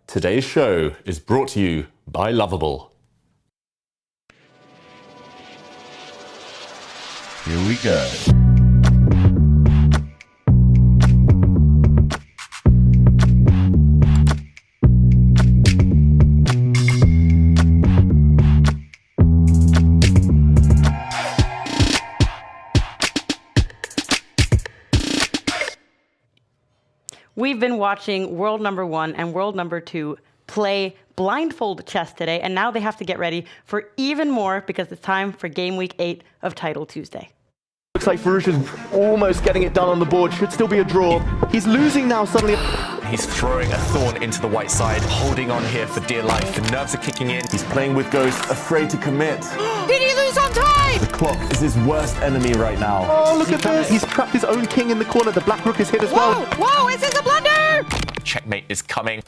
Today's show is brought to you by Lovable. Here we go. We've been watching world number 1 and world number 2 play blindfold chess today, and now they have to get ready for even more because it's time for Game Week 8 of Title Tuesday. Looks like Farouche is almost getting it done on the board. Should still be a draw. He's losing now suddenly. He's throwing a thorn into the white side, holding on here for dear life. The nerves are kicking in. He's playing with Ghost, afraid to commit. Did he lose on time? The clock is his worst enemy right now. Oh, look at this. He's trapped his own king in the corner. The black rook is hit as well. Whoa, is this a blunder? Checkmate is coming.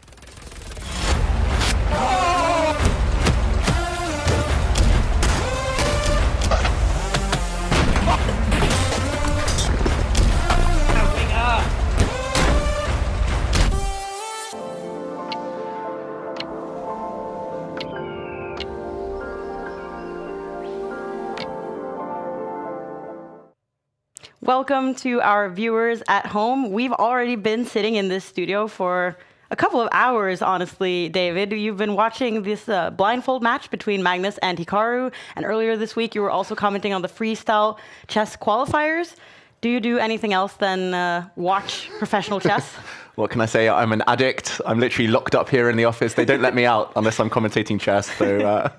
Welcome to our viewers at home. We've already been sitting in this studio for a couple of hours, honestly, David. You've been watching this blindfold match between Magnus and Hikaru, and earlier this week you were also commenting on the freestyle chess qualifiers. Do you do anything else than watch professional chess? What can I say? I'm an addict. I'm literally locked up here in the office. They don't let me out unless I'm commentating chess. So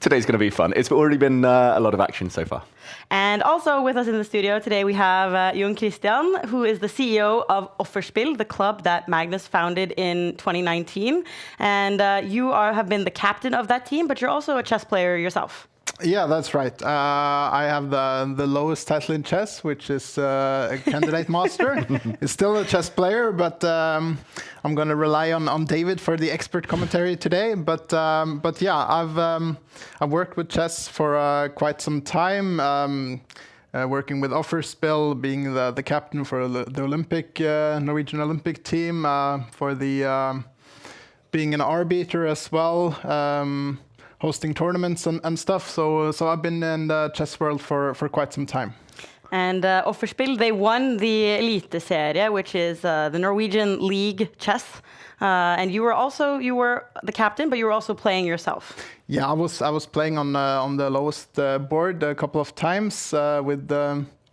today's going to be fun. It's already been a lot of action so far. And also with us in the studio today, we have Jon Christian, who is the CEO of Offerspill, the club that Magnus founded in 2019. And you have been the captain of that team, but you're also a chess player yourself. Yeah, that's right. I have the lowest title in chess, which is a candidate master. It's still a chess player, but I'm going to rely on David for the expert commentary today. But yeah, I've worked with chess for quite some time. Working with Offerspill, being the captain for the Olympic Norwegian Olympic team, for the being an arbiter as well. Hosting tournaments and stuff, so I've been in the chess world for quite some time. And Offerspill, they won the Eliteserie, which is the Norwegian League chess. And you were the captain, but you were also playing yourself. Yeah, I was playing on the lowest board a couple of times with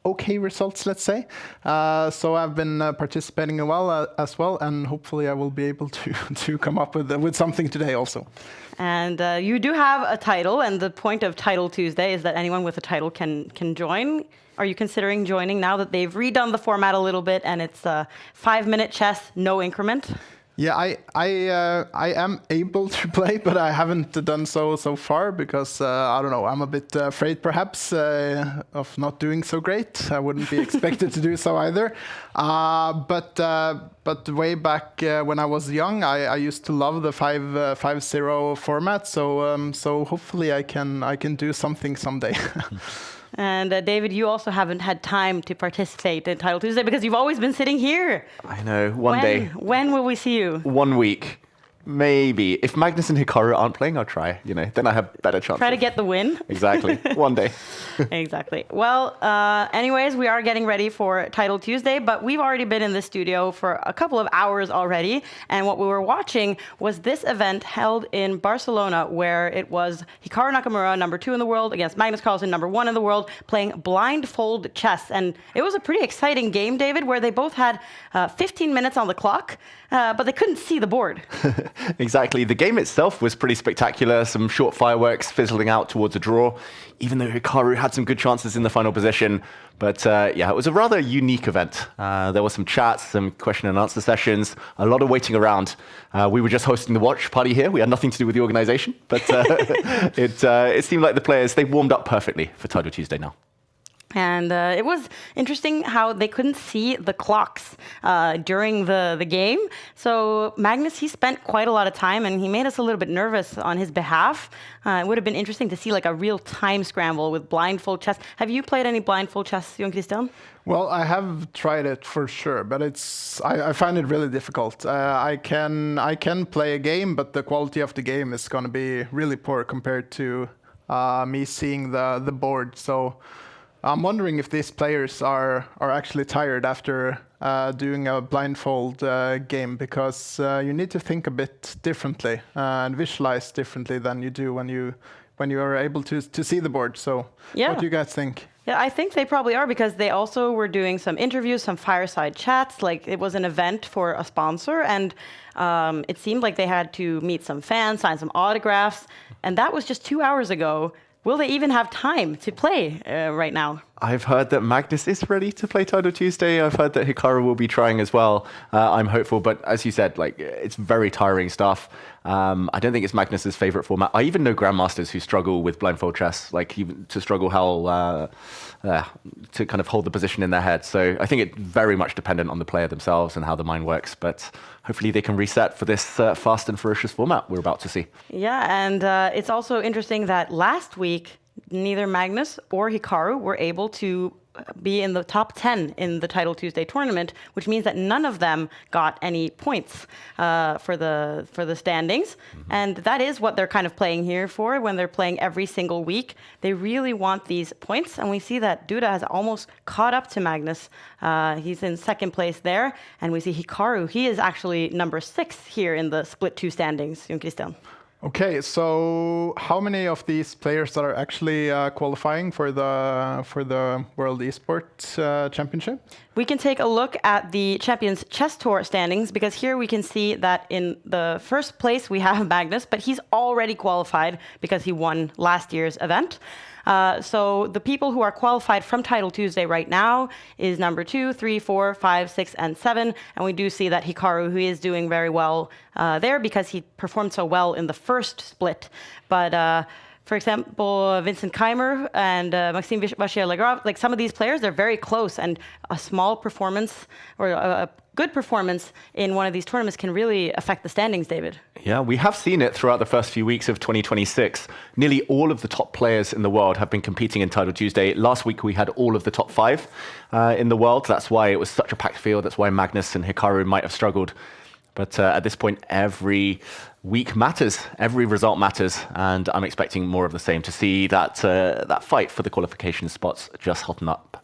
okay results, let's say. So I've been participating as well, and hopefully I will be able to come up with something today also. And you do have a title, and the point of Title Tuesday is that anyone with a title can join. Are you considering joining now that they've redone the format a little bit and it's 5-minute chess, no increment? Yeah, I am able to play, but I haven't done so far because I don't know. I'm a bit afraid, perhaps, of not doing so great. I wouldn't be expected to do so either. But way back when I was young, I used to love the 5-0 format. So hopefully I can do something someday. And David, you also haven't had time to participate in Title Tuesday because you've always been sitting here. I know, one day. When will we see you? 1 week. Maybe. If Magnus and Hikaru aren't playing, I'll try. Then I have better chances. Try to get the win. Exactly. One day. Exactly. Well, anyways, we are getting ready for Title Tuesday, but we've already been in the studio for a couple of hours already. And what we were watching was this event held in Barcelona, where it was Hikaru Nakamura, number 2 in the world, against Magnus Carlsen, number 1 in the world, playing blindfold chess. And it was a pretty exciting game, David, where they both had 15 minutes on the clock, but they couldn't see the board. Exactly. The game itself was pretty spectacular. Some short fireworks fizzling out towards a draw, even though Hikaru had some good chances in the final position. But yeah, it was a rather unique event. There were some chats, some question and answer sessions, a lot of waiting around. We were just hosting the watch party here. We had nothing to do with the organization, but it seemed like the players, they warmed up perfectly for Title Tuesday now. And it was interesting how they couldn't see the clocks during the game. So Magnus, he spent quite a lot of time, and he made us a little bit nervous on his behalf. It would have been interesting to see like a real time scramble with blindfold chess. Have you played any blindfold chess, Jon Christian? Well, I have tried it for sure, but I find it really difficult. I can play a game, but the quality of the game is going to be really poor compared to me seeing the board. So I'm wondering if these players are actually tired after doing a blindfold game, because you need to think a bit differently and visualize differently than you do when you are able to see the board. So yeah. What do you guys think? Yeah, I think they probably are, because they also were doing some interviews, some fireside chats. Like, it was an event for a sponsor, and it seemed like they had to meet some fans, sign some autographs, and that was just 2 hours ago. Will they even have time to play right now? I've heard that Magnus is ready to play Title Tuesday. I've heard that Hikaru will be trying as well. I'm hopeful, but as you said, like, it's very tiring stuff. I don't think it's Magnus's favorite format. I even know grandmasters who struggle with blindfold chess, like even to struggle how to kind of hold the position in their head. So I think it's very much dependent on the player themselves and how the mind works. But hopefully they can reset for this fast and ferocious format we're about to see. Yeah, and it's also interesting that last week, neither Magnus or Hikaru were able to be in the top 10 in the Title Tuesday tournament, which means that none of them got any points for the standings. Mm-hmm. And that is what they're kind of playing here for when they're playing every single week. They really want these points. And we see that Duda has almost caught up to Magnus. He's in second place there. And we see Hikaru, he is actually number 6 here in the split 2 standings, Jon Christian. Okay, so how many of these players are actually qualifying for the World Esports Championship? We can take a look at the Champions Chess Tour standings, because here we can see that in the first place we have Magnus, but he's already qualified because he won last year's event. So the people who are qualified from Title Tuesday right now is number 2, 3, 4, 5, 6, and 7. And we do see that Hikaru, who is doing very well there because he performed so well in the first split. But For example, Vincent Keimer and Maxime Vachier-Lagrave, like some of these players, they're very close, and a small performance or a good performance in one of these tournaments can really affect the standings, David. Yeah, we have seen it throughout the first few weeks of 2026. Nearly all of the top players in the world have been competing in Title Tuesday. Last week, we had all of the top 5 in the world. That's why it was such a packed field. That's why Magnus and Hikaru might have struggled. But at this point, every week matters. Every result matters. And I'm expecting more of the same, to see that fight for the qualification spots just hotting up.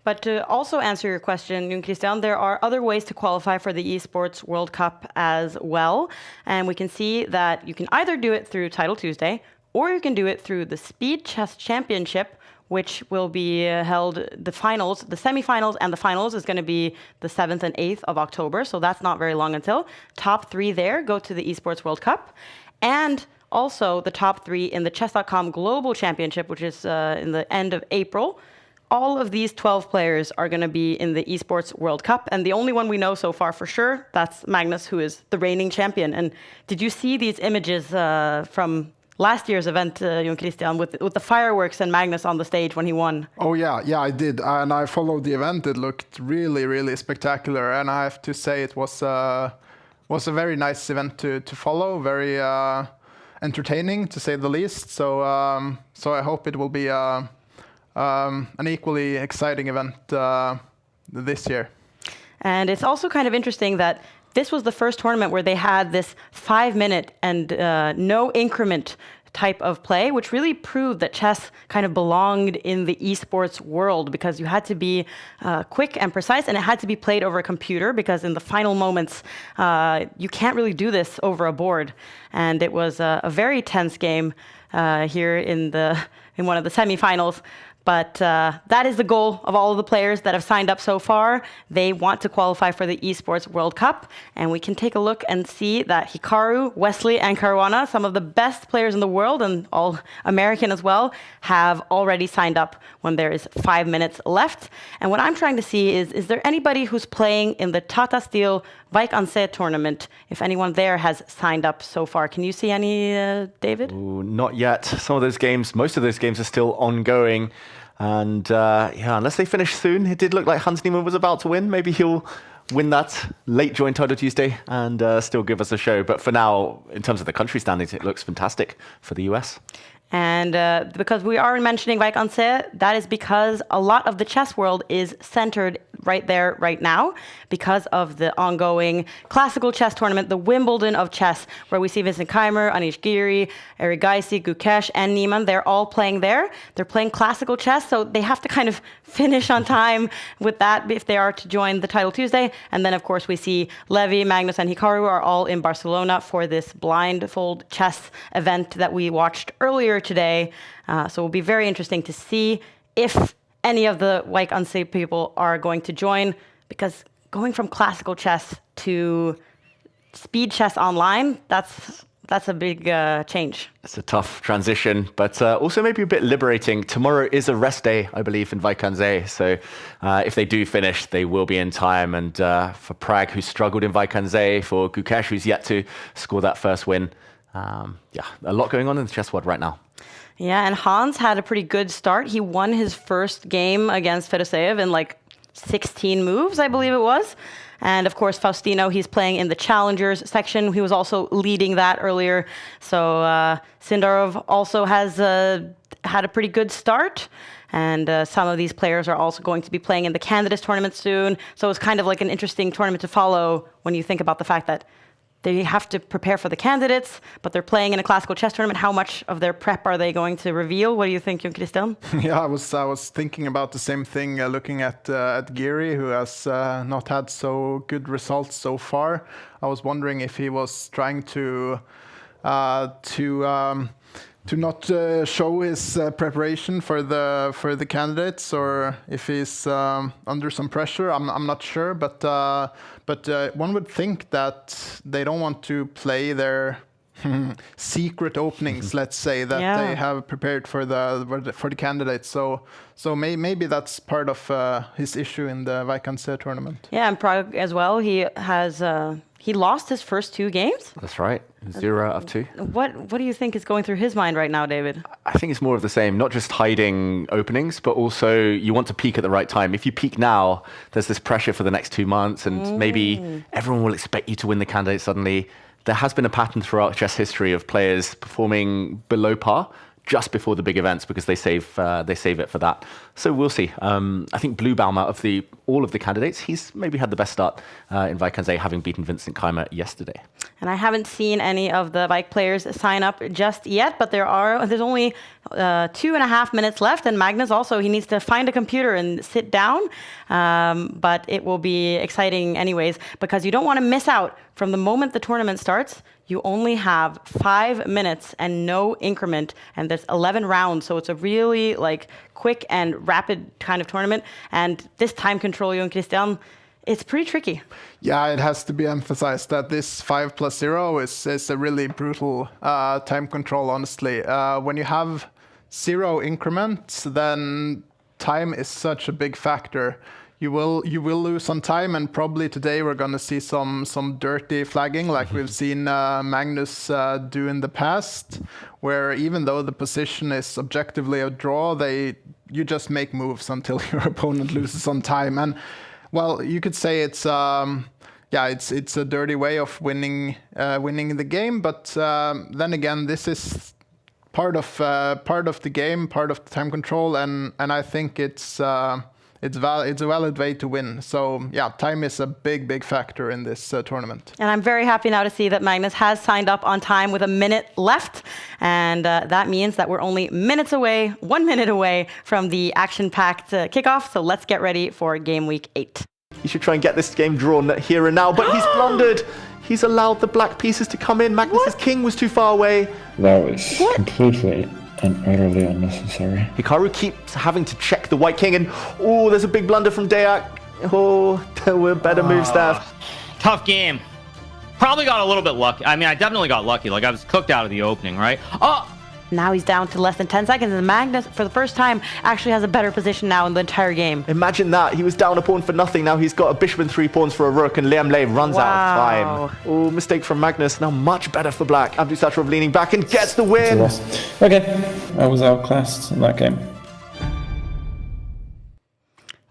But to also answer your question, Jon Christian, there are other ways to qualify for the Esports World Cup as well. And we can see that you can either do it through Title Tuesday, or you can do it through the Speed Chess Championship, which will be held, the finals, the semifinals and the finals is going to be the 7th and 8th of October. So that's not very long until. Top 3 there go to the Esports World Cup. And also the top 3 in the Chess.com Global Championship, which is in the end of April. All of these 12 players are going to be in the Esports World Cup. And the only one we know so far for sure, that's Magnus, who is the reigning champion. And did you see these images from last year's event, Jon Christian, with the fireworks and Magnus on the stage when he won? Oh, yeah, I did. And I followed the event. It looked really, really spectacular. And I have to say it was a very nice event to follow, very entertaining, to say the least. So I hope it will be an equally exciting event this year. And it's also kind of interesting that this was the first tournament where they had this 5-minute and no increment type of play, which really proved that chess kind of belonged in the esports world, because you had to be quick and precise, and it had to be played over a computer, because in the final moments, you can't really do this over a board. And it was a very tense game here in one of the semifinals. But that is the goal of all of the players that have signed up so far. They want to qualify for the Esports World Cup. And we can take a look and see that Hikaru, Wesley, and Caruana, some of the best players in the world, and all American as well, have already signed up when there is 5 minutes left. And what I'm trying to see is there anybody who's playing in the Tata Steel Vike Anse tournament, if anyone there has signed up so far? Can you see any, David? Ooh, not yet. Some of those games, most of those games are still ongoing. And unless they finish soon, it did look like Hans Niemann was about to win. Maybe he'll win that late join Title Tuesday and still give us a show. But for now, in terms of the country standings, it looks fantastic for the US. And because we are mentioning Vike Anse, that is because a lot of the chess world is centered right there, right now, because of the ongoing classical chess tournament, the Wimbledon of chess, where we see Vincent Keimer, Anish Giri, Eric Gaisi, Gukesh, and Niemann. They're all playing there. They're playing classical chess, so they have to kind of finish on time with that if they are to join the Title Tuesday. And then, of course, we see Levi, Magnus, and Hikaru are all in Barcelona for this blindfold chess event that we watched earlier today. So it will be very interesting to see if any of the Vike Anse people are going to join, because going from classical chess to speed chess online, that's a big change. It's a tough transition, but also maybe a bit liberating. Tomorrow is a rest day, I believe, in Vike Anse. So if they do finish, they will be in time. And for Prag, who struggled in Vike Anse, for Gukesh, who's yet to score that first win, a lot going on in the chess world right now. Yeah, and Hans had a pretty good start. He won his first game against Fedoseev in like 16 moves, I believe it was. And of course, Faustino, he's playing in the challengers section. He was also leading that earlier. So Sindarov also has had a pretty good start. And some of these players are also going to be playing in the candidates tournament soon. So it's kind of like an interesting tournament to follow when you think about the fact that they have to prepare for the candidates, but they're playing in a classical chess tournament. How much of their prep are they going to reveal? What do you think, Jon Christian? Yeah, I was thinking about the same thing, looking at Giri, who has not had so good results so far. I was wondering if he was trying to not show his preparation for the candidates, or if he's under some pressure. I'm not sure, but one would think that they don't want to play their secret openings, let's say, that they have prepared for the candidates. So maybe that's part of his issue in the Vike Anse tournament. Yeah, and Prague as well. He has He lost his first 2 games? That's right. 0 out of 2. What do you think is going through his mind right now, David? I think it's more of the same, not just hiding openings, but also you want to peak at the right time. If you peak now, there's this pressure for the next 2 months, and maybe everyone will expect you to win the candidate suddenly. There has been a pattern throughout chess history of players performing below par just before the big events because they save it for that. So we'll see. I think Bluebaum, out of all of the candidates, he's maybe had the best start in Vikings, having beaten Vincent Keimer yesterday. And I haven't seen any of the bike players sign up just yet, but there's only 2.5 minutes left, and Magnus also, he needs to find a computer and sit down, but it will be exciting anyways, because you don't want to miss out. From the moment the tournament starts, you only have 5 minutes and no increment, and there's 11 rounds, so it's a really quick and rapid kind of tournament, and this time control, Jon Christian, it's pretty tricky. Yeah, it has to be emphasized that this 5+0 is a really brutal time control, honestly. When you have 0 increments, then time is such a big factor. You will lose on time, and probably today we're going to see some dirty flagging like we've seen Magnus do in the past, where even though the position is objectively a draw, you just make moves until your opponent loses on time. And well, you could say it's a dirty way of winning the game, but then again, this is part of the game, part of the time control, and I think it's a valid way to win. So yeah, time is a big factor in this tournament. And I'm very happy now to see that Magnus has signed up on time with a minute left, and that means that we're only 1 minute away from the action-packed kickoff. So let's get ready for Gameweek 8. He should try and get this game drawn here and now, but he's blundered. He's allowed the black pieces to come in. Magnus's king was too far away. That was completely and utterly unnecessary. Hikaru keeps having to check the white king, and there's a big blunder from Deak. There were better moves there. Tough game. Probably got a little bit lucky. I mean, I definitely got lucky. I was cooked out of the opening, right? Now he's down to less than 10 seconds, and Magnus, for the first time, actually has a better position now in the entire game. Imagine that. He was down a pawn for nothing. Now he's got a bishop and 3 pawns for a rook, and Liam Lei runs out of time. Mistake from Magnus. Now much better for black. Abdusattorov leaning back and gets the win. Okay, I was outclassed in that game.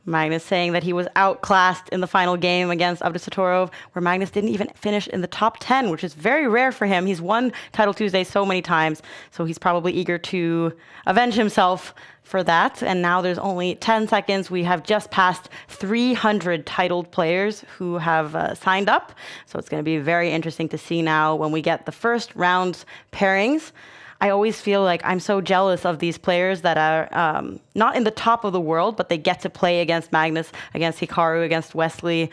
Magnus saying that he was outclassed in the final game against Abdusattorov, where Magnus didn't even finish in the top 10, which is very rare for him. He's won Title Tuesday so many times, so he's probably eager to avenge himself for that. And now there's only 10 seconds. We have just passed 300 titled players who have signed up. So it's going to be very interesting to see now when we get the first round's pairings. I always feel like I'm so jealous of these players that are not in the top of the world, but they get to play against Magnus, against Hikaru, against Wesley.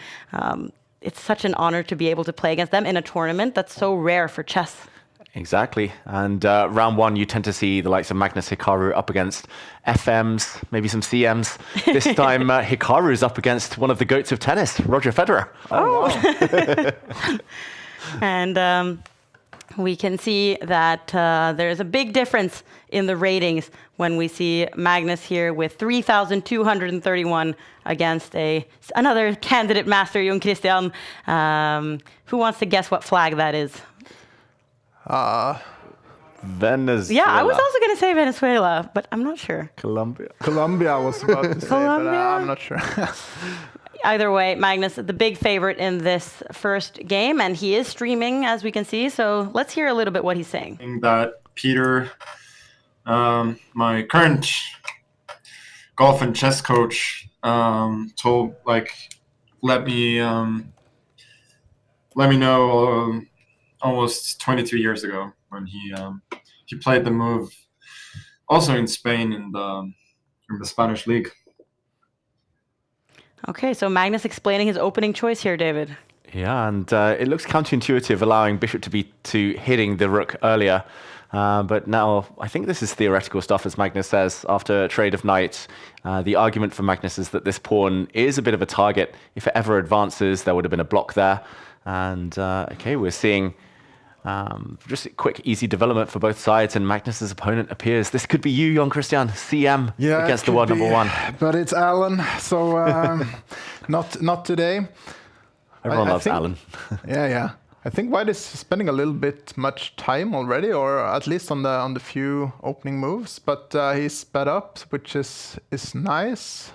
It's such an honor to be able to play against them in a tournament that's so rare for chess. Exactly. And round 1, you tend to see the likes of Magnus, Hikaru up against FMs, maybe some CMs. This time, Hikaru is up against one of the goats of tennis, Roger Federer. Wow. And we can see that there's a big difference in the ratings when we see Magnus here with 3,231 against another candidate master, Jon Christian. Who wants to guess what flag that is? Venezuela. Yeah, I was also going to say Venezuela, but I'm not sure. Colombia. Colombia was about to say, but I'm not sure. Either way, Magnus, the big favorite in this first game, and he is streaming, as we can see. So let's hear a little bit what he's saying. That Peter, my current golf and chess coach, told let me know almost 22 years ago when he played the move, also in Spain in the Spanish league. Okay, so Magnus explaining his opening choice here, David. Yeah, and it looks counterintuitive, allowing bishop to hitting the rook earlier. But now, I think this is theoretical stuff, as Magnus says, after a trade of knight. The argument for Magnus is that this pawn is a bit of a target. If it ever advances, there would have been a block there. And, okay, we're seeing just a quick, easy development for both sides, and Magnus's opponent appears. This could be you, Jon Christian, CM, against the world number 1. But it's Alan, so not today. Everyone I loves think- Alan. Yeah. I think White is spending a little bit much time already, or at least on the few opening moves. But he's sped up, which is nice.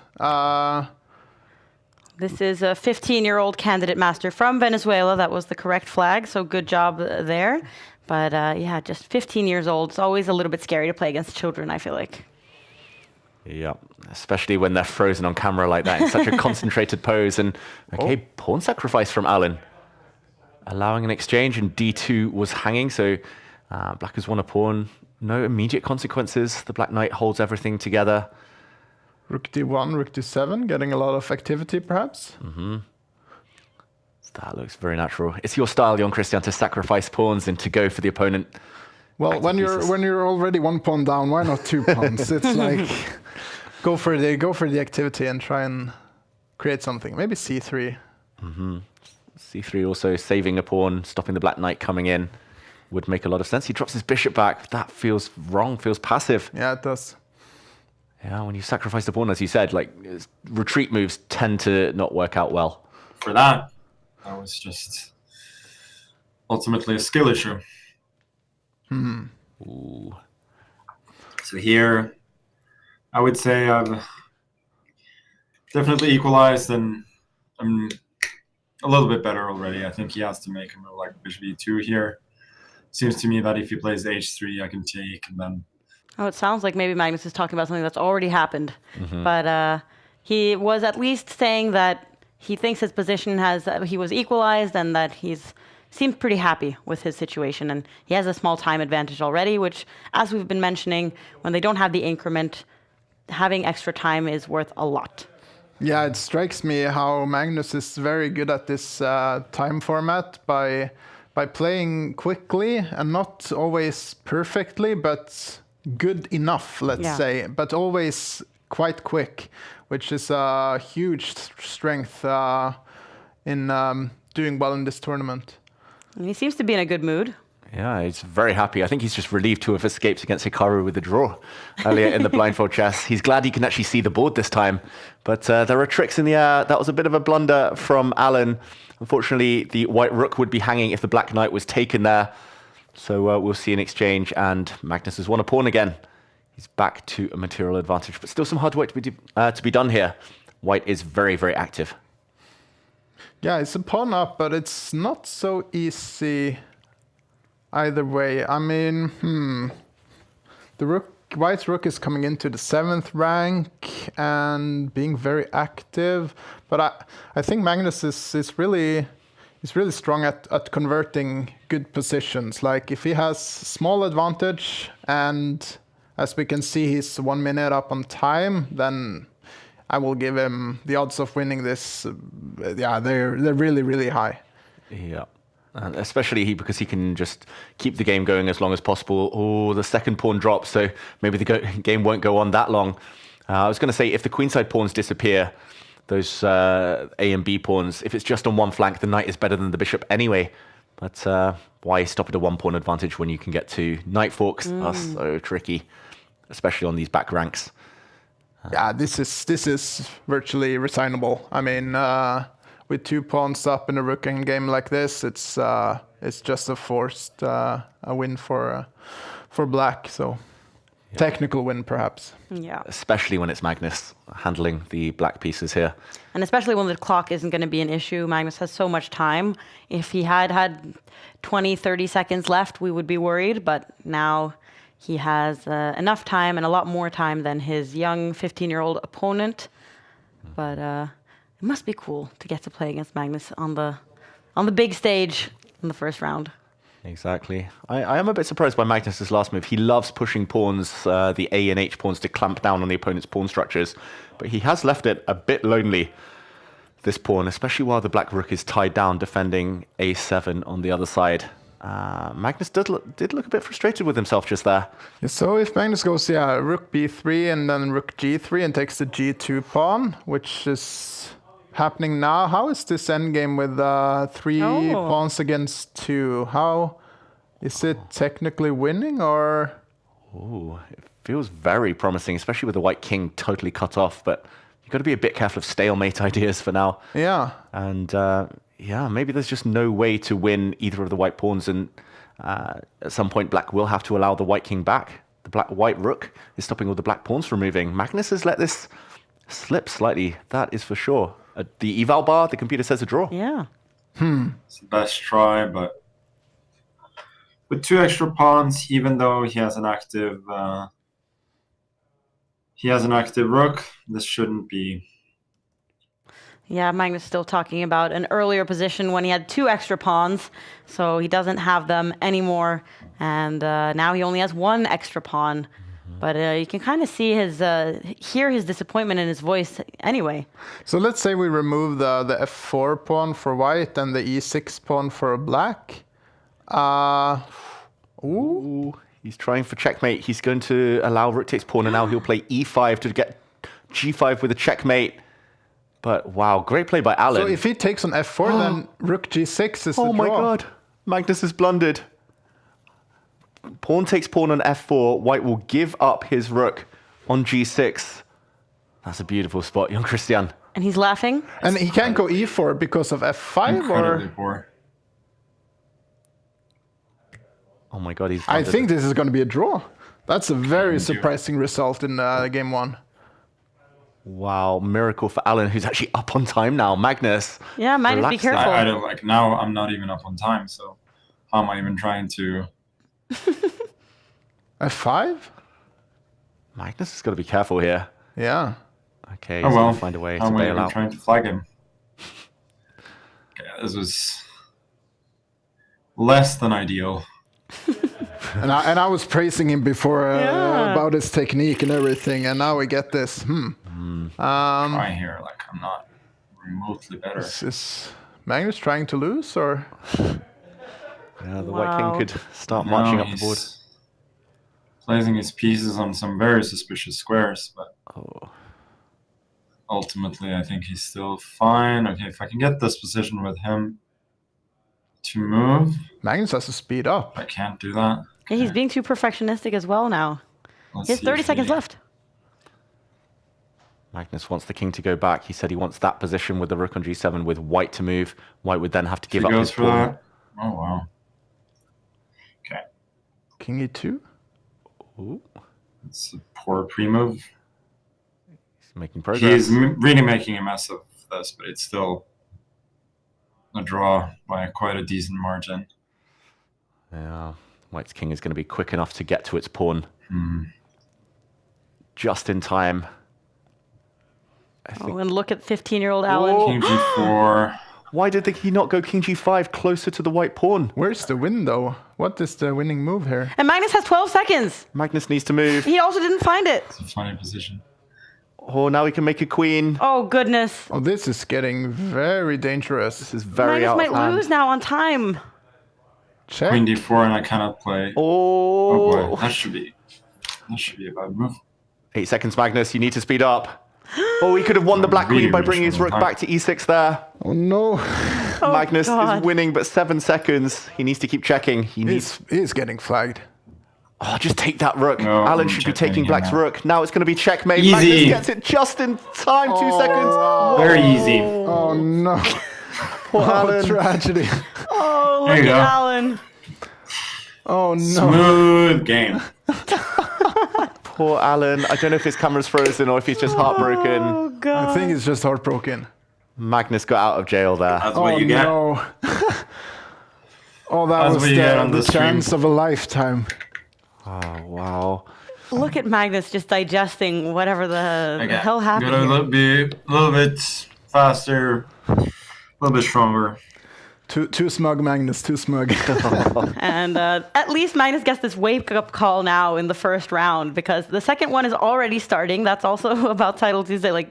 This is a 15-year-old candidate master from Venezuela. That was the correct flag, so good job there. But yeah, just 15 years old. It's always a little bit scary to play against children, I feel like. Yeah, especially when they're frozen on camera like that in such a concentrated pose. And okay, pawn sacrifice from Alan. Allowing an exchange, and d2 was hanging, so black has won a pawn. No immediate consequences. The black knight holds everything together. Rook d1, rook d7, getting a lot of activity, perhaps. That looks very natural. It's your style, Jon Christian, to sacrifice pawns and to go for the opponent. Well, when you're already 1 pawn down, why not 2 pawns? It's like go for the activity and try and create something. Maybe c3. c3 also saving a pawn, stopping the black knight coming in would make a lot of sense. He drops his bishop back. That feels wrong, feels passive. Yeah, it does. Yeah, when you sacrifice the pawn, as you said, like retreat moves tend to not work out well. For that was just ultimately a skill issue. Ooh. So here, I would say I've definitely equalized, and I'm a little bit better already. I think he has to make a move like bishop e2 here. Seems to me that if he plays h3, I can take, and then... Oh, it sounds like maybe Magnus is talking about something that's already happened. But he was at least saying that he thinks his position he was equalized, and that seems pretty happy with his situation. And he has a small time advantage already, which, as we've been mentioning, when they don't have the increment, having extra time is worth a lot. Yeah, it strikes me how Magnus is very good at this time format by playing quickly and not always perfectly, but good enough, let's say, but always quite quick, which is a huge strength in doing well in this tournament. And he seems to be in a good mood. Yeah, he's very happy. I think he's just relieved to have escaped against Hikaru with the draw earlier in the blindfold chess. He's glad he can actually see the board this time. But there are tricks in the air. That was a bit of a blunder from Alan. Unfortunately, the white rook would be hanging if the black knight was taken there. So we'll see an exchange, and Magnus has won a pawn again. He's back to a material advantage, but still some hard work to be done here. White is very, very active. Yeah, it's a pawn up, but it's not so easy either way. I mean, the white rook is coming into the 7th rank and being very active, but I think Magnus is really strong at converting good positions. Like if he has small advantage, and as we can see he's 1 minute up on time, then I will give him the odds of winning this. Yeah, they're really, really high. Yeah. And especially because he can just keep the game going as long as possible. Oh, the second pawn drops, so maybe the game won't go on that long. I was going to say, if the queenside pawns disappear, those A and B pawns, if it's just on one flank, the knight is better than the bishop anyway. But why stop at a 1 pawn advantage when you can get 2? Knight forks are so tricky, especially on these back ranks. Yeah, this is virtually resignable. I mean, with 2 pawns up in a rooking game like this, it's just a forced a win for black. So technical win, perhaps. Yeah. Especially when it's Magnus handling the black pieces here. And especially when the clock isn't going to be an issue. Magnus has so much time. If he had 20, 30 seconds left, we would be worried. But now he has enough time, and a lot more time than his young 15-year-old opponent. But it must be cool to get to play against Magnus on the big stage in the first round. Exactly. I am a bit surprised by Magnus's last move. He loves pushing pawns, the A and H pawns, to clamp down on the opponent's pawn structures. But he has left it a bit lonely, this pawn, especially while the black rook is tied down defending A7 on the other side. Magnus did look a bit frustrated with himself just there. Yeah, so if Magnus goes, rook b3 and then rook g3 and takes the g2 pawn, which is happening now. How is this endgame with 3 pawns against 2? How is it technically winning, or? Ooh, it feels very promising, especially with the white king totally cut off. But you've got to be a bit careful of stalemate ideas for now. Yeah. And yeah, maybe there's just no way to win either of the white pawns, and at some point black will have to allow the white king back. The white rook is stopping all the black pawns from moving. Magnus has let this slip slightly, that is for sure. The eval bar, the computer says a draw. Yeah. It's the best try, but with 2 extra pawns, even though he has an active rook, this shouldn't be. Yeah, Magnus still talking about an earlier position when he had 2 extra pawns, so he doesn't have them anymore, and now he only has 1 extra pawn. But you can kind of see hear his disappointment in his voice anyway. So let's say we remove the f4 pawn for white and the e6 pawn for black. Ooh, he's trying for checkmate. He's going to allow rook takes pawn, and now he'll play e5 to get g5 with a checkmate. But wow, great play by Alan. So if he takes on f4, then rook g6 is the draw. Oh my god, Magnus has blundered. Pawn takes pawn on f4. White will give up his rook on g6. That's a beautiful spot, young Christian. And he's laughing. And he can't go e4 because of f5, Incredibly or? poor. Oh my god, he's I blundered. think this is going to be a draw. That's a very surprising result in game 1. Wow, miracle for Alan, who's actually up on time now. Magnus. Yeah, Magnus, be relax there. careful. I don't like now. I'm not even up on time, so how am I even trying to? f5? Magnus has got to be careful here. Yeah. Okay, Oh he's well. going to find a way How to am I bail even out. trying to flag him? Okay, this was less than ideal. And I was praising him before Yeah. about his technique and everything, and now we get this. Try here, like I'm not remotely better. Is Magnus trying to lose, or? Yeah, the Wow. white king could start marching No, up the board. he's placing his pieces on some very suspicious squares, but ultimately I think he's still fine. Okay, if I can get this position with him to move, Magnus has to speed up. I can't do that. Yeah, he's being too perfectionistic as well now. Let's He has see 30 if seconds he- left. Magnus wants the king to go back. He said he wants that position with the rook on g7 with white to move. White would then have to If give he up goes his for pawn. that. Oh wow. Okay, King e2? Ooh, it's a poor pre-move. he's making progress. He's really making a mess of this, but it's still a draw by quite a decent margin. Yeah, White's king is going to be quick enough to get to its pawn. Just in time. I think. Oh, and look at 15-year-old Alan. Whoa. King g4. Why did he not go king g5 closer to the white pawn? Where's the win, though? What is the winning move here? And Magnus has 12 seconds. Magnus needs to move. He also didn't find it. It's a funny position. Oh, now he can make a queen. Oh, goodness. Oh, this is getting very dangerous. This is very Magnus out might of hand. lose now on time. Check. Queen d4, and I cannot play. Oh Oh, boy, that should be a bad move. 8 seconds, Magnus. You need to speed up. Oh, he could have won the black Really, queen by really bringing his short rook time. back to e6 there. Oh, no. Oh, Magnus God. is winning, but 7 seconds. He needs to keep checking. He needs. He's getting flagged. Oh, just take that rook. No, Alan I'm should be checking taking him black's now. rook. Now it's going to be checkmate. Easy. Magnus gets it just in time. 2 seconds. Very easy. Oh, no. Poor Oh, Alan. tragedy. Oh, There look you at go. Alan. Oh, no. Smooth game. Poor Alan. I don't know if his camera's frozen or if he's just heartbroken. Oh, God. I think it's just heartbroken. Magnus got out of jail there. That's Oh, what you get. no. Oh, that That's was what you get on the the stream. chance of a lifetime. Oh, wow. Look at Magnus just digesting whatever the hell happened. Gotta be a little bit faster, a little bit stronger. Too smug, Magnus. Too smug. And at least Magnus gets this wake-up call now in the first round, because the second one is already starting. That's also about Title Tuesday. Like,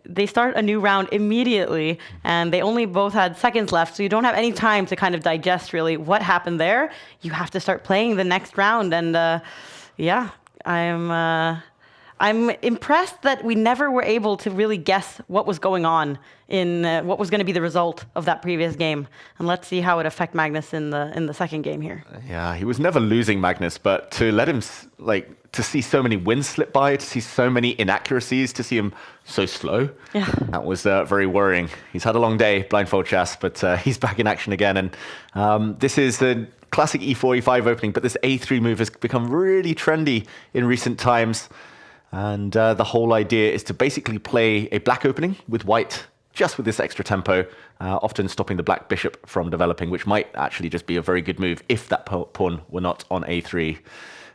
they start a new round immediately, and they only both had seconds left, so you don't have any time to kind of digest really what happened there. You have to start playing the next round, and yeah, I'm I'm impressed that we never were able to really guess what was going on in what was going to be the result of that previous game. And let's see how it affect Magnus in the second game here. Yeah, he was never losing, Magnus, but to let him, to see so many wins slip by, to see so many inaccuracies, to see him so slow, that was very worrying. He's had a long day, blindfold chess, but he's back in action again. And this is a classic e4, e5 opening, but this a3 move has become really trendy in recent times. And the whole idea is to basically play a black opening with white, just with this extra tempo, often stopping the black bishop from developing, which might actually just be a very good move if that pawn were not on a3.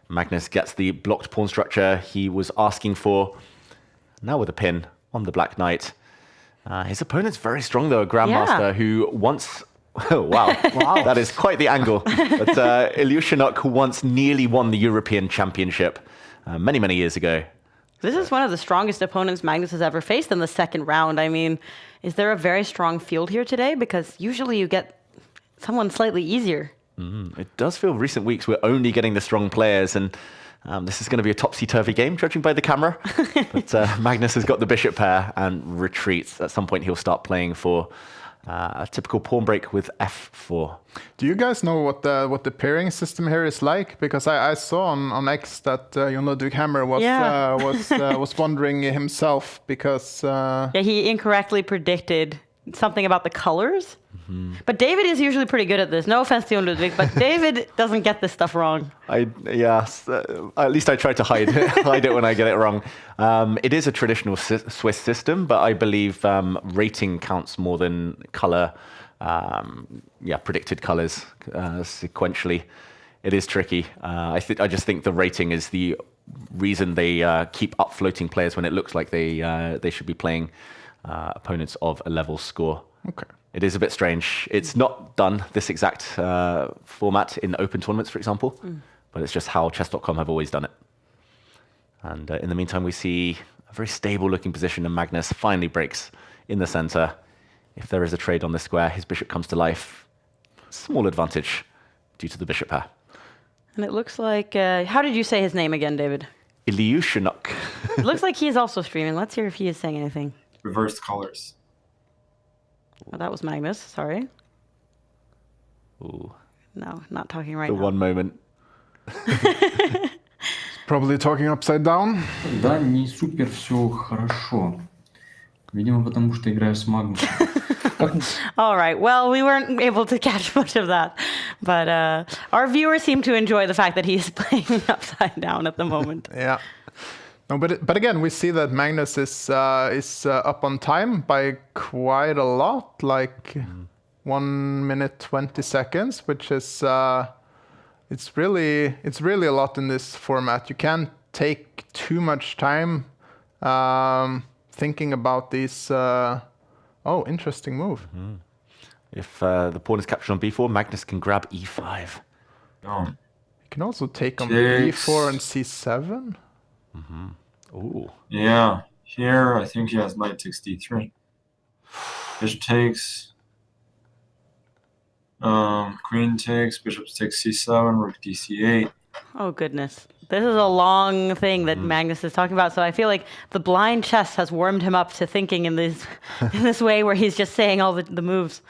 Magnus gets the blocked pawn structure he was asking for, now with a pin on the black knight. His opponent's very strong, though, a grandmaster who once... Oh, wow. That is quite the angle. But Ilyushinok once nearly won the European Championship many, many years ago. This is one of the strongest opponents Magnus has ever faced in the second round. I mean, is there a very strong field here today? Because usually you get someone slightly easier. It does feel recent weeks we're only getting the strong players, and this is going to be a topsy-turvy game, judging by the camera. But Magnus has got the bishop pair and retreats. At some point he'll start playing for a typical pawn break with f4. Do you guys know what the pairing system here is like? Because I saw on X that Jon Ludvig Hammer was wondering himself because he incorrectly predicted something about the colors. But David is usually pretty good at this. No offense to Jon Ludvig, but David doesn't get this stuff wrong. At least I try to hide it when I get it wrong. It is a traditional Swiss system, but I believe rating counts more than color. Predicted colors sequentially. It is tricky. I just think the rating is the reason they keep up floating players when it looks like they should be playing opponents of a level score. Okay. It is a bit strange. It's not done, this exact format, in open tournaments, for example, but it's just how chess.com have always done it. And in the meantime, we see a very stable-looking position, and Magnus finally breaks in the center. If there is a trade on this square, his bishop comes to life. Small advantage due to the bishop pair. And it looks like... how did you say his name again, David? Ilyushinok. It looks like he is also streaming. Let's hear if he is saying anything. Reversed colors. Oh, that was Magnus, sorry. Ooh. No, not talking right now. The one moment. Probably talking upside down. Да, не супер все хорошо. Видимо, потому что играю с Магнусом. All right. Well, we weren't able to catch much of that, but our viewers seem to enjoy the fact that he's playing upside down at the moment. Yeah. No, but again, we see that Magnus is up on time by quite a lot, like 1 minute 20 seconds, which is it's really a lot in this format. You can't take too much time thinking about these. Interesting move. If the pawn is captured on b4, Magnus can grab e5. Oh. You can also take on b4 and c7. Ooh. Yeah, here I think he has knight takes d3. Bishop takes. Queen takes. Bishop takes c7. Rook dc8. Oh goodness, this is a long thing that Magnus is talking about. So I feel like the blind chess has warmed him up to thinking in this way where he's just saying all the moves.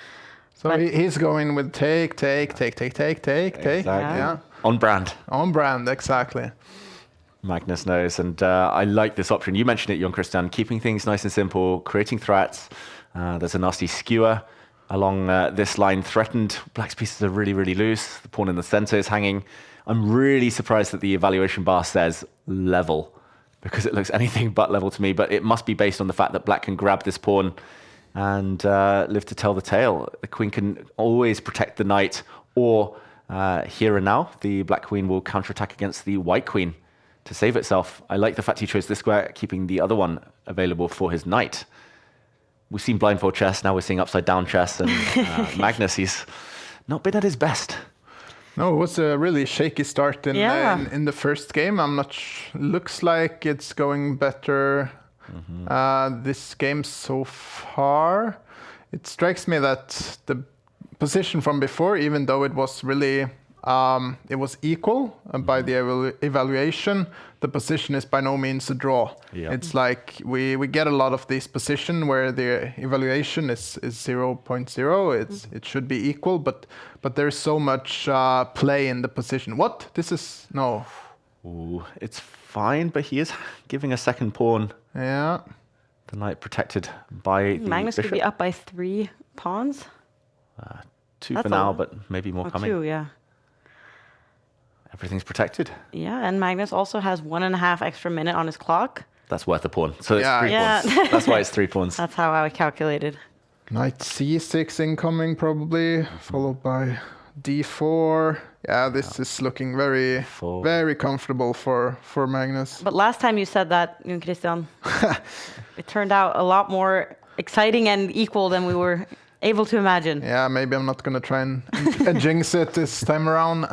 So he's going with take. Exactly. Yeah. On brand. On brand, exactly. Magnus knows, and I like this option. You mentioned it, Jon Christian, keeping things nice and simple, creating threats. There's a nasty skewer along this line, threatened. Black's pieces are really, really loose. The pawn in the center is hanging. I'm really surprised that the evaluation bar says level, because it looks anything but level to me, but it must be based on the fact that Black can grab this pawn and live to tell the tale. The queen can always protect the knight, or here and now, the Black queen will counterattack against the White queen to save itself. I like the fact he chose this square, keeping the other one available for his knight. We've seen blindfold chess, now we're seeing upside down chess, and Magnus, he's not been at his best. No, it was a really shaky start in the first game. Looks like it's going better this game so far. It strikes me that the position from before, even though it was really it was equal by the evaluation. The position is by no means a draw. Yeah. It's like we get a lot of this position where the evaluation is 0.0. It should be equal, but there's so much play in the position. What? This is no. Ooh, it's fine, but he is giving a second pawn. Yeah. The knight protected by the Magnus bishop. could be up by 3 pawns. 2 That's for now, a- but maybe more coming. 2, yeah. Everything's protected. Yeah, and Magnus also has 1.5 extra minute on his clock. That's worth a pawn. So it's Yeah. 3 Yeah. pawns. That's why it's 3 pawns. That's how I calculated. Knight c6 incoming probably, followed by d4. Yeah, this is looking very comfortable for Magnus. But last time you said that, Jon Christian, it turned out a lot more exciting and equal than we were able to imagine. Yeah, maybe I'm not gonna try and jinx it this time around.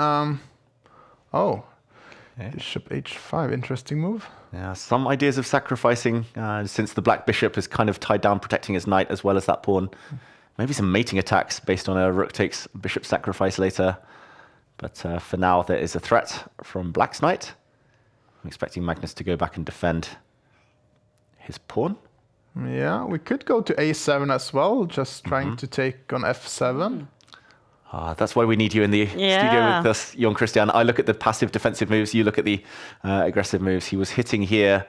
Bishop h5, interesting move. Yeah, some ideas of sacrificing, since the black bishop is kind of tied down, protecting his knight as well as that pawn. Maybe some mating attacks based on a rook takes bishop sacrifice later. But for now, there is a threat from black's knight. I'm expecting Magnus to go back and defend his pawn. Yeah, we could go to a7 as well, just trying to take on f7. That's why we need you in the studio with us, Jon Christian. I look at the passive defensive moves. You look at the aggressive moves. He was hitting here.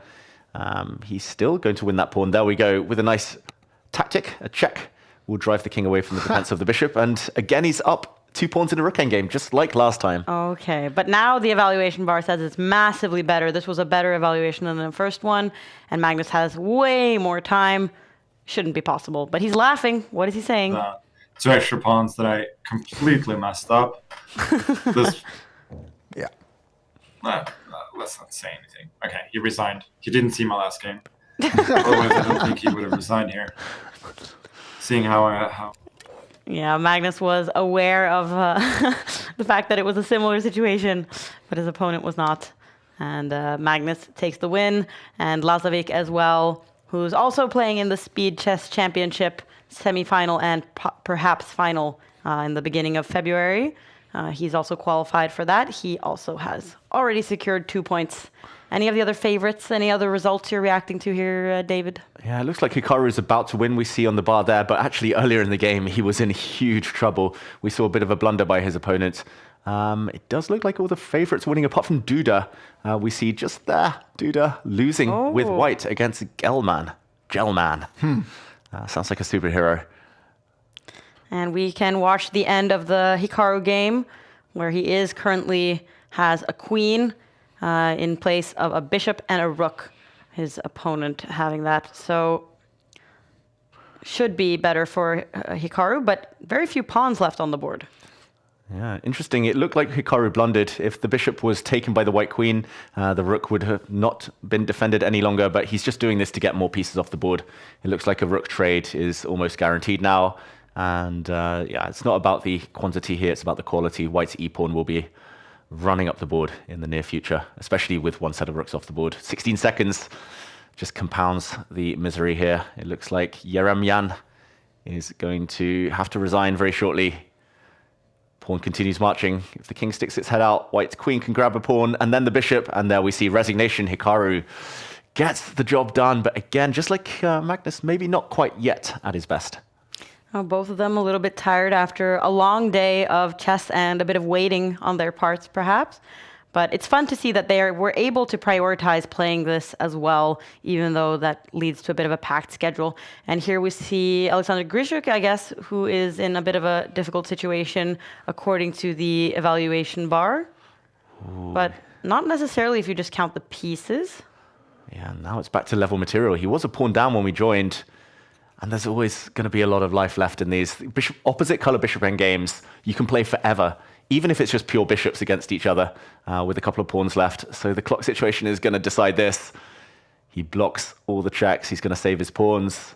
He's still going to win that pawn. There we go with a nice tactic. A check will drive the king away from the defense of the bishop. And again, he's up 2 pawns in a rook endgame, just like last time. Okay, but now the evaluation bar says it's massively better. This was a better evaluation than the first one, and Magnus has way more time. Shouldn't be possible, but he's laughing. What is he saying? 2 extra pawns that I completely messed up. This, Yeah. let's not say anything. Okay, he resigned. He didn't see my last game. Otherwise, I don't think he would have resigned here. Seeing how Yeah, Magnus was aware of the fact that it was a similar situation, but his opponent was not. And Magnus takes the win, and Lazovic as well, who's also playing in the Speed Chess Championship semi-final and perhaps final in the beginning of February. He's also qualified for that. He also has already secured 2 points. Any of the other favorites? Any other results you're reacting to here, David? Yeah, it looks like Hikaru is about to win. We see on the bar there, but actually earlier in the game, he was in huge trouble. We saw a bit of a blunder by his opponent. It does look like all the favorites winning, apart from Duda. We see just there, Duda losing with white against Gelman. Sounds like a superhero. And we can watch the end of the Hikaru game, where he is currently has a queen in place of a bishop and a rook, his opponent having that. So should be better for Hikaru, but very few pawns left on the board. Yeah, interesting. It looked like Hikaru blundered. If the bishop was taken by the white queen, the rook would have not been defended any longer, but he's just doing this to get more pieces off the board. It looks like a rook trade is almost guaranteed now. And yeah, it's not about the quantity here, it's about the quality. White's e-pawn will be running up the board in the near future, especially with one set of rooks off the board. 16 seconds just compounds the misery here. It looks like Yeremyan is going to have to resign very shortly. Pawn continues marching. If the king sticks its head out, white's queen can grab a pawn, and then the bishop, and there we see resignation. Hikaru gets the job done, but again, just like Magnus, maybe not quite yet at his best. Oh, both of them a little bit tired after a long day of chess and a bit of waiting on their parts, perhaps. But it's fun to see that they were able to prioritize playing this as well, even though that leads to a bit of a packed schedule. And here we see Alexander Grishuk, I guess, who is in a bit of a difficult situation according to the evaluation bar. Ooh. But not necessarily if you just count the pieces. Yeah, now it's back to level material. He was a pawn down when we joined. And there's always going to be a lot of life left in these opposite color bishop endgames. You can play forever, even if it's just pure bishops against each other with a couple of pawns left. So the clock situation is going to decide this. He blocks all the checks. He's going to save his pawns.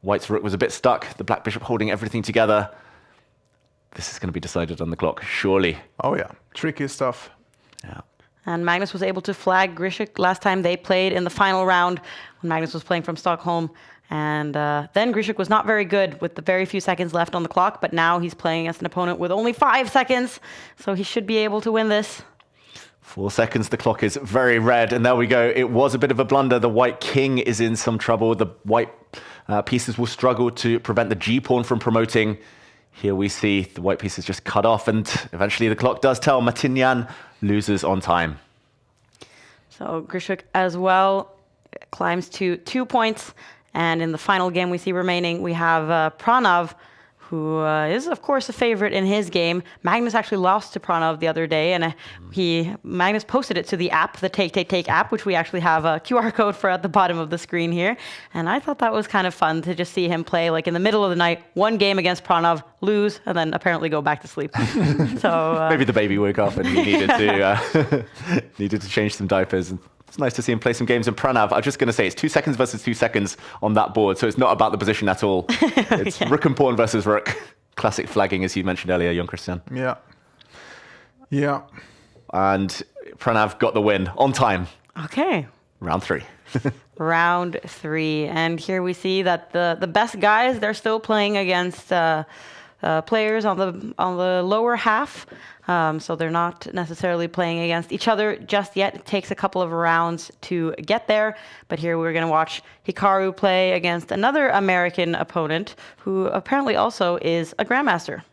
White's rook was a bit stuck. The black bishop holding everything together. This is going to be decided on the clock, surely. Oh yeah, tricky stuff. Yeah. And Magnus was able to flag Grishuk last time they played in the final round when Magnus was playing from Stockholm. And then Grishuk was not very good with the very few seconds left on the clock, but now he's playing against an opponent with only 5 seconds, so he should be able to win this. 4 seconds, the clock is very red, and there we go. It was a bit of a blunder. The white king is in some trouble. The white pieces will struggle to prevent the G-pawn from promoting. Here we see the white pieces just cut off, and eventually the clock does tell. Matinyan loses on time. So Grishuk as well climbs to 2 points. And in the final game we see remaining, we have Pranav, who is, of course, a favorite in his game. Magnus actually lost to Pranav the other day, and Magnus posted it to the app, the Take app, which we actually have a QR code for at the bottom of the screen here. And I thought that was kind of fun to just see him play, like in the middle of the night, one game against Pranav, lose, and then apparently go back to sleep. So maybe the baby woke up and he needed to change some diapers. It's nice to see him play some games. And Pranav, I'm just going to say, it's 2 seconds versus 2 seconds on that board, so it's not about the position at all. It's rook and pawn versus rook. Classic flagging, as you mentioned earlier, Jon Christian. Yeah. Yeah. And Pranav got the win on time. Okay. Round 3. Round 3. And here we see that the best guys, they're still playing against players on the lower half. So they're not necessarily playing against each other just yet. It takes a couple of rounds to get there. But here we're going to watch Hikaru play against another American opponent who apparently also is a Grandmaster.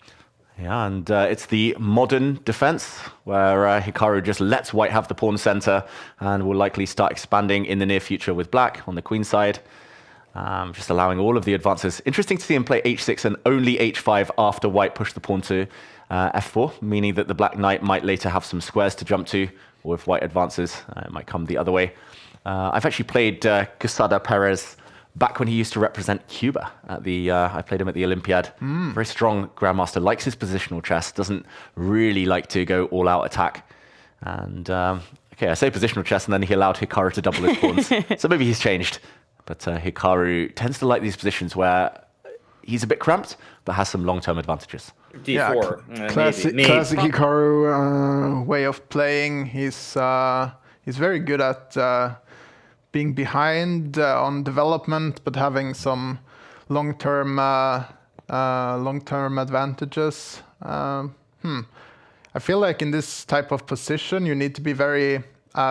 Yeah, and it's the modern defense where Hikaru just lets white have the pawn center and will likely start expanding in the near future with black on the queen side. Just allowing all of the advances. Interesting to see him play h6 and only h5 after white pushed the pawn to f4, meaning that the black knight might later have some squares to jump to, or if white advances, it might come the other way. I've actually played Quesada Perez back when he used to represent Cuba. I played him at the Olympiad. Very strong grandmaster, likes his positional chess, doesn't really like to go all-out attack. And okay, I say positional chess, and then he allowed Hikaru to double his pawns. So maybe he's changed. But Hikaru tends to like these positions where he's a bit cramped, but has some long-term advantages. D4. Yeah, classic Hikaru way of playing. He's very good at being behind on development, but having some long-term advantages. I feel like in this type of position, you need to be very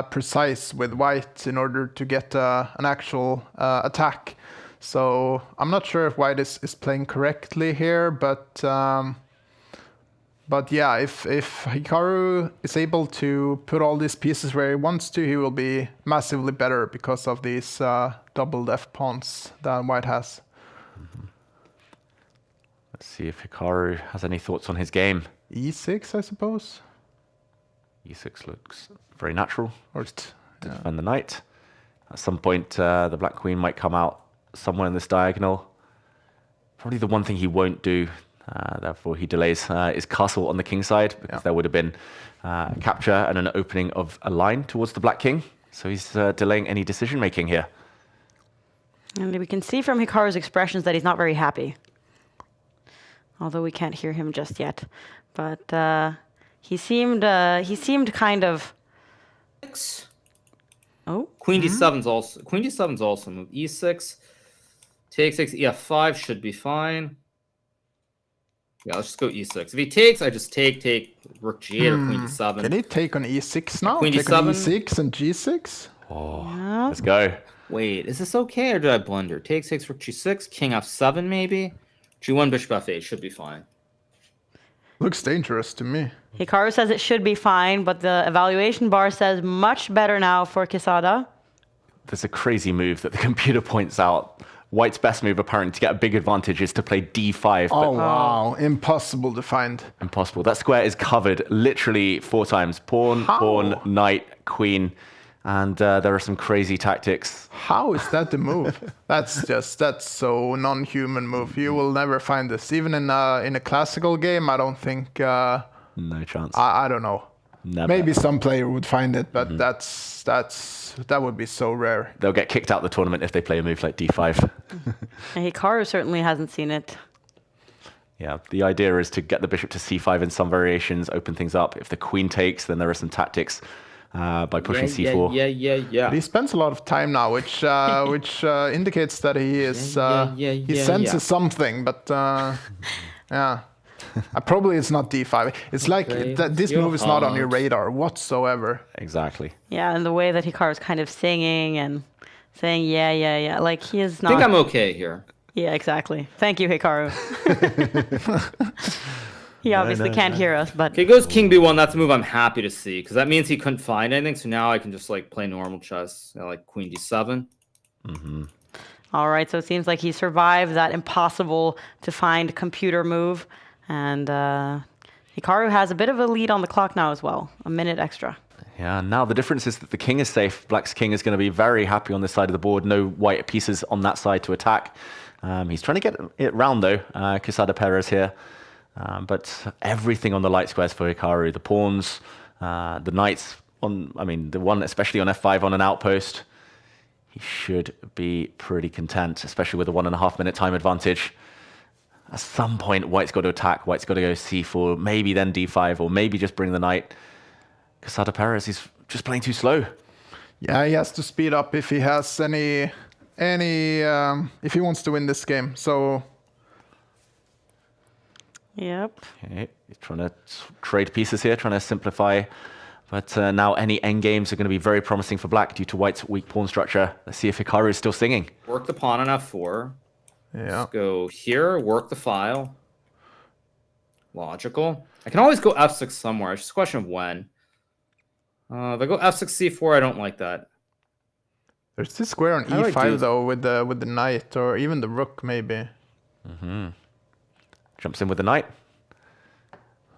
precise with white in order to get an actual attack. So I'm not sure if white is playing correctly here, but yeah, if Hikaru is able to put all these pieces where he wants to, he will be massively better because of these doubled F pawns that white has. Let's see if Hikaru has any thoughts on his game. E6, I suppose. E6 looks very natural to yeah. defend the knight. At some point, the black queen might come out somewhere in this diagonal. Probably the one thing he won't do, therefore he delays, is castle on the king side, because there would have been capture and an opening of a line towards the black king. So he's delaying any decision making here. And we can see from Hikaru's expressions that he's not very happy. Although we can't hear him just yet. But he seemed kind of... Oh. Queen d7's also move. E6, take 6, EF5 should be fine. Yeah, let's just go E6. If he takes, I just take rook G8 or Queen d7. Can he take on E6 now? Queen take d7 on E6 and G6? Oh, yeah. Let's go. Wait, is this okay or did I blunder? Take 6, rook G6, King F7 maybe. G1, bishop F8 should be fine. Looks dangerous to me. Hikaru says it should be fine, but the evaluation bar says much better now for Quesada. There's a crazy move that the computer points out. White's best move, apparently, to get a big advantage is to play d5. Oh, wow. Impossible to find. Impossible. That square is covered literally 4 times. Pawn, pawn, knight, queen. And there are some crazy tactics. How is that the move? That's so non-human move. You will never find this. Even in a classical game, I don't think... no chance. I don't know. Never. Maybe some player would find it, but that would be so rare. They'll get kicked out of the tournament if they play a move like d5. And Hikaru certainly hasn't seen it. Yeah, the idea is to get the bishop to c5 in some variations, open things up. If the queen takes, then there are some tactics by pushing c4. But he spends a lot of time now, which indicates that he is he senses something. But yeah, probably it's not d5. It's like this move is not on your radar whatsoever. Exactly. Yeah, and the way that Hikaru's kind of singing and saying yeah, like he is not. I think I'm okay here. Yeah, exactly. Thank you, Hikaru. He obviously can't hear us, but... Okay, goes king b1. That's a move I'm happy to see, because that means he couldn't find anything, so now I can just, like, play normal chess. Like queen d7. All right, so it seems like he survived that impossible-to-find computer move. And Hikaru has a bit of a lead on the clock now as well. A minute extra. Yeah, now the difference is that the king is safe. Black's king is going to be very happy on this side of the board. No white pieces on that side to attack. He's trying to get it round, though. Quesada Perez here. But everything on the light squares for Hikaru. The pawns, the knights, the one especially on f5 on an outpost. He should be pretty content, especially with a 1.5 minute time advantage. At some point, white's got to attack. White's got to go c4, maybe then d5, or maybe just bring the knight. Quesada Perez, he's just playing too slow. Yeah, he has to speed up if he has if he wants to win this game. So... Yep. Okay, he's trying to trade pieces here, trying to simplify. But now any endgames are going to be very promising for black due to white's weak pawn structure. Let's see if Hikaru is still singing. Work the pawn on f4. Yeah. Let's go here, work the file. Logical. I can always go f6 somewhere. It's just a question of when. If I go f6, c4, I don't like that. There's this square on e5 though, with the knight or even the rook maybe. Jumps in with the knight.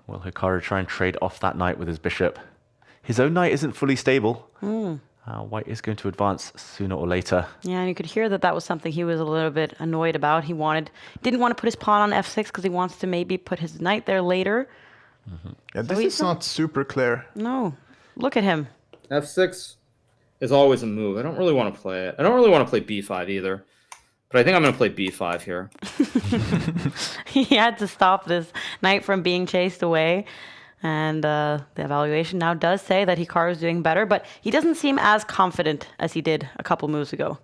Will Hikaru try and trade off that knight with his bishop? His own knight isn't fully stable. White is going to advance sooner or later. Yeah, and you could hear that was something he was a little bit annoyed about. He didn't want to put his pawn on f6 because he wants to maybe put his knight there later. Yeah, this is not super clear. No, look at him. f6 is always a move. I don't really want to play it. I don't really want to play b5 either. But I think I'm going to play b5 here. He had to stop this knight from being chased away. And the evaluation now does say that Hikaru is doing better, but he doesn't seem as confident as he did a couple moves ago.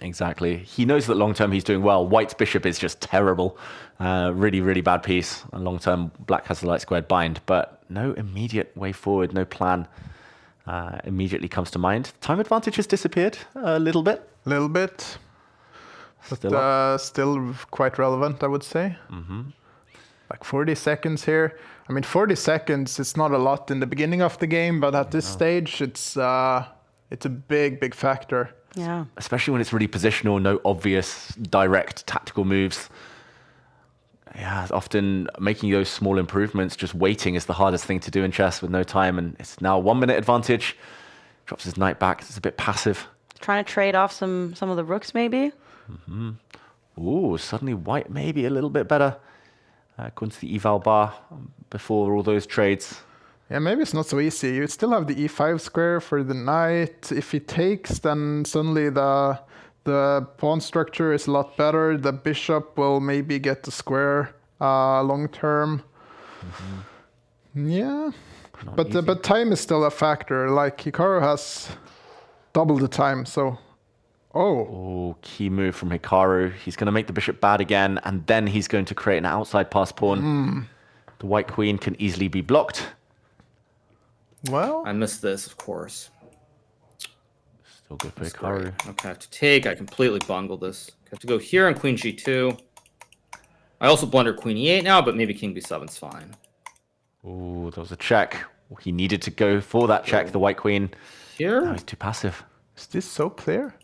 Exactly. He knows that long-term he's doing well. White's bishop is just terrible. Really, really bad piece. And long-term, black has the light squared bind, but no immediate way forward, no plan immediately comes to mind. Time advantage has disappeared a little bit. A little bit. But still quite relevant, I would say. Like 40 seconds here. I mean, 40 seconds, it's not a lot in the beginning of the game, but at this stage, it's a big factor. Yeah. Especially when it's really positional, no obvious direct tactical moves. Yeah, often making those small improvements, just waiting is the hardest thing to do in chess with no time. And it's now 1 minute advantage. Drops his knight back. It's a bit passive. Trying to trade off some of the rooks, maybe. Ooh, suddenly white maybe a little bit better. According to the eval bar before all those trades. Yeah, maybe it's not so easy. You still have the e5 square for the knight. If he takes, then suddenly the pawn structure is a lot better. The bishop will maybe get the square long term. Yeah, but time is still a factor. Like Hikaru has double the time, so. Oh, key move from Hikaru. He's going to make the bishop bad again, and then he's going to create an outside pass pawn. The white queen can easily be blocked. Well, I missed this, of course. Still good for Hikaru. Okay, I have to take. I completely bungled this. I have to go here on queen g2. I also blunder queen e8 now, but maybe king b7 is fine. Ooh, there was a check. He needed to go for that check, the white queen. Here? No, he's too passive. Is this so clear?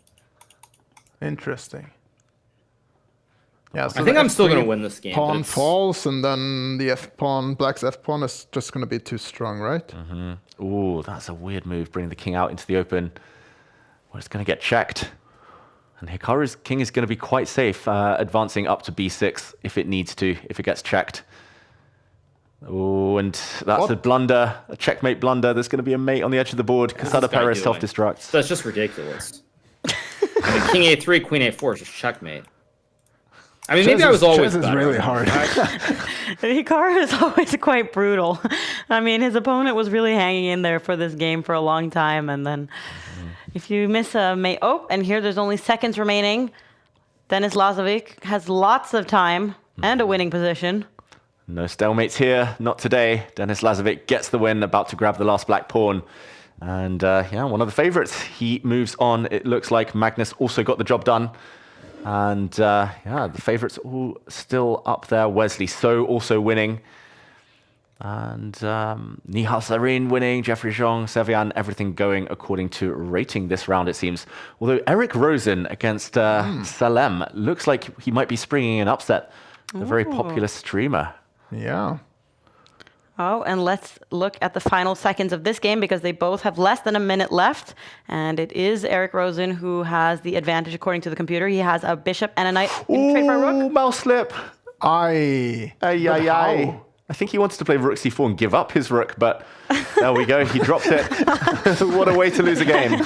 Interesting. Yeah, so I think I'm still going to win this game. Pawn falls, and then the f-pawn, black's f-pawn is just going to be too strong, right? Ooh, that's a weird move, bringing the king out into the open. Well, it's going to get checked. And Hikaru's king is going to be quite safe, advancing up to b6 if it needs to, if it gets checked. Oh, and that's a blunder, a checkmate blunder. There's going to be a mate on the edge of the board. Quesada Perez self-destructs. That's just ridiculous. I mean, king a3, queen a4 is just checkmate. I mean, maybe I was always chess is better. really hard. Hikaru is always quite brutal. I mean, his opponent was really hanging in there for this game for a long time, and then if you miss a mate, and here there's only seconds remaining. Denis Lazovic has lots of time and a winning position. No stalemates here, not today. Denis Lazovic gets the win, about to grab the last black pawn. And one of the favorites. He moves on. It looks like Magnus also got the job done. And the favorites all still up there. Wesley So also winning. And Nihal Sarin winning, Jeffrey Zhong, Sevian, everything going according to rating this round, it seems. Although Eric Rosen against Salem looks like he might be springing an upset. A very popular streamer. Yeah. Oh, and let's look at the final seconds of this game because they both have less than a minute left. And it is Eric Rosen who has the advantage according to the computer. He has a bishop and a knight in trade for a rook. Mouse slip. Aye. I think he wanted to play rook c4 and give up his rook, but there we go. He dropped it. What a way to lose a game.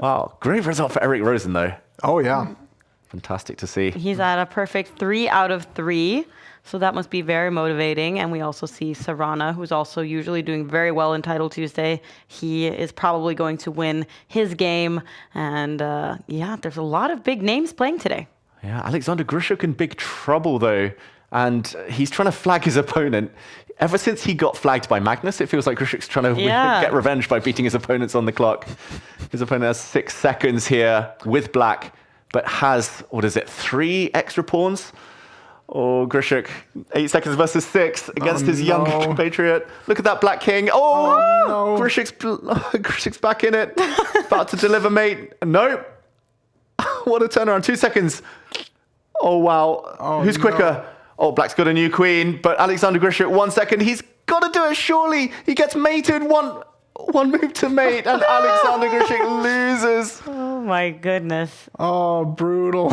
Wow. Great result for Eric Rosen, though. Oh, yeah. Fantastic to see. He's at a perfect 3 out of 3. So that must be very motivating. And we also see Sarana, who's also usually doing very well in Title Tuesday. He is probably going to win his game. And there's a lot of big names playing today. Yeah, Alexander Grishuk in big trouble, though. And he's trying to flag his opponent. Ever since he got flagged by Magnus, it feels like Grishuk's trying to get revenge by beating his opponents on the clock. His opponent has 6 seconds here with black, but has, 3 extra pawns? Oh, Grishuk, 8 seconds versus 6 against his young compatriot. Look at that black king. Oh, Grishuk's back in it. About to deliver mate. Nope. What a turnaround. 2 seconds. Oh, wow. Who's quicker? Oh, black's got a new queen, but Alexander Grishuk, 1 second. He's got to do it, surely. He gets mated. One move to mate, and Alexander Grishuk loses. Oh, my goodness. Oh, brutal.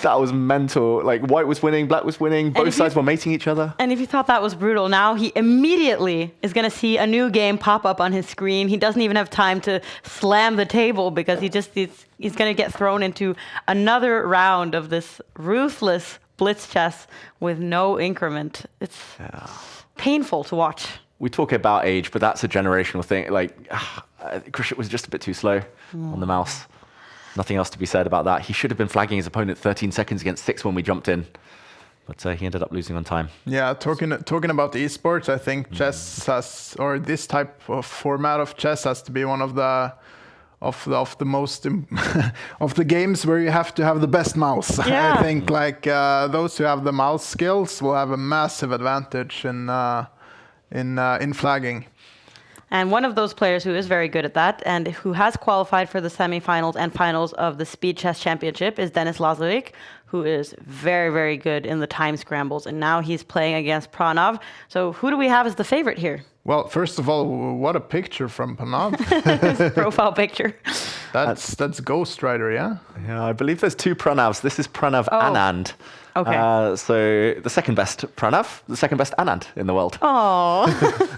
That was mental. Like, white was winning, black was winning. Both sides were mating each other. And if you thought that was brutal, now he immediately is going to see a new game pop up on his screen. He doesn't even have time to slam the table because he's going to get thrown into another round of this ruthless blitz chess with no increment. It's painful to watch. We talk about age, but that's a generational thing. Like, Grishuk was just a bit too slow on the mouse. Nothing else to be said about that. He should have been flagging his opponent 13 seconds against 6 when we jumped in. But he ended up losing on time. Yeah, talking about esports, I think chess has, or this type of format of chess has to be one of the most of the games where you have to have the best mouse. Yeah. I think those who have the mouse skills will have a massive advantage in flagging. And one of those players who is very good at that and who has qualified for the semifinals and finals of the Speed Chess Championship is Denis Lazovic, who is very, very good in the time scrambles. And now he's playing against Pranav. So who do we have as the favorite here? Well, first of all, what a picture from Pranav. His profile picture. That's Ghost Rider, yeah? Yeah, I believe there's 2 Pranavs. This is Pranav Anand. Okay. So the second best Pranav, the second best Anand in the world. Oh.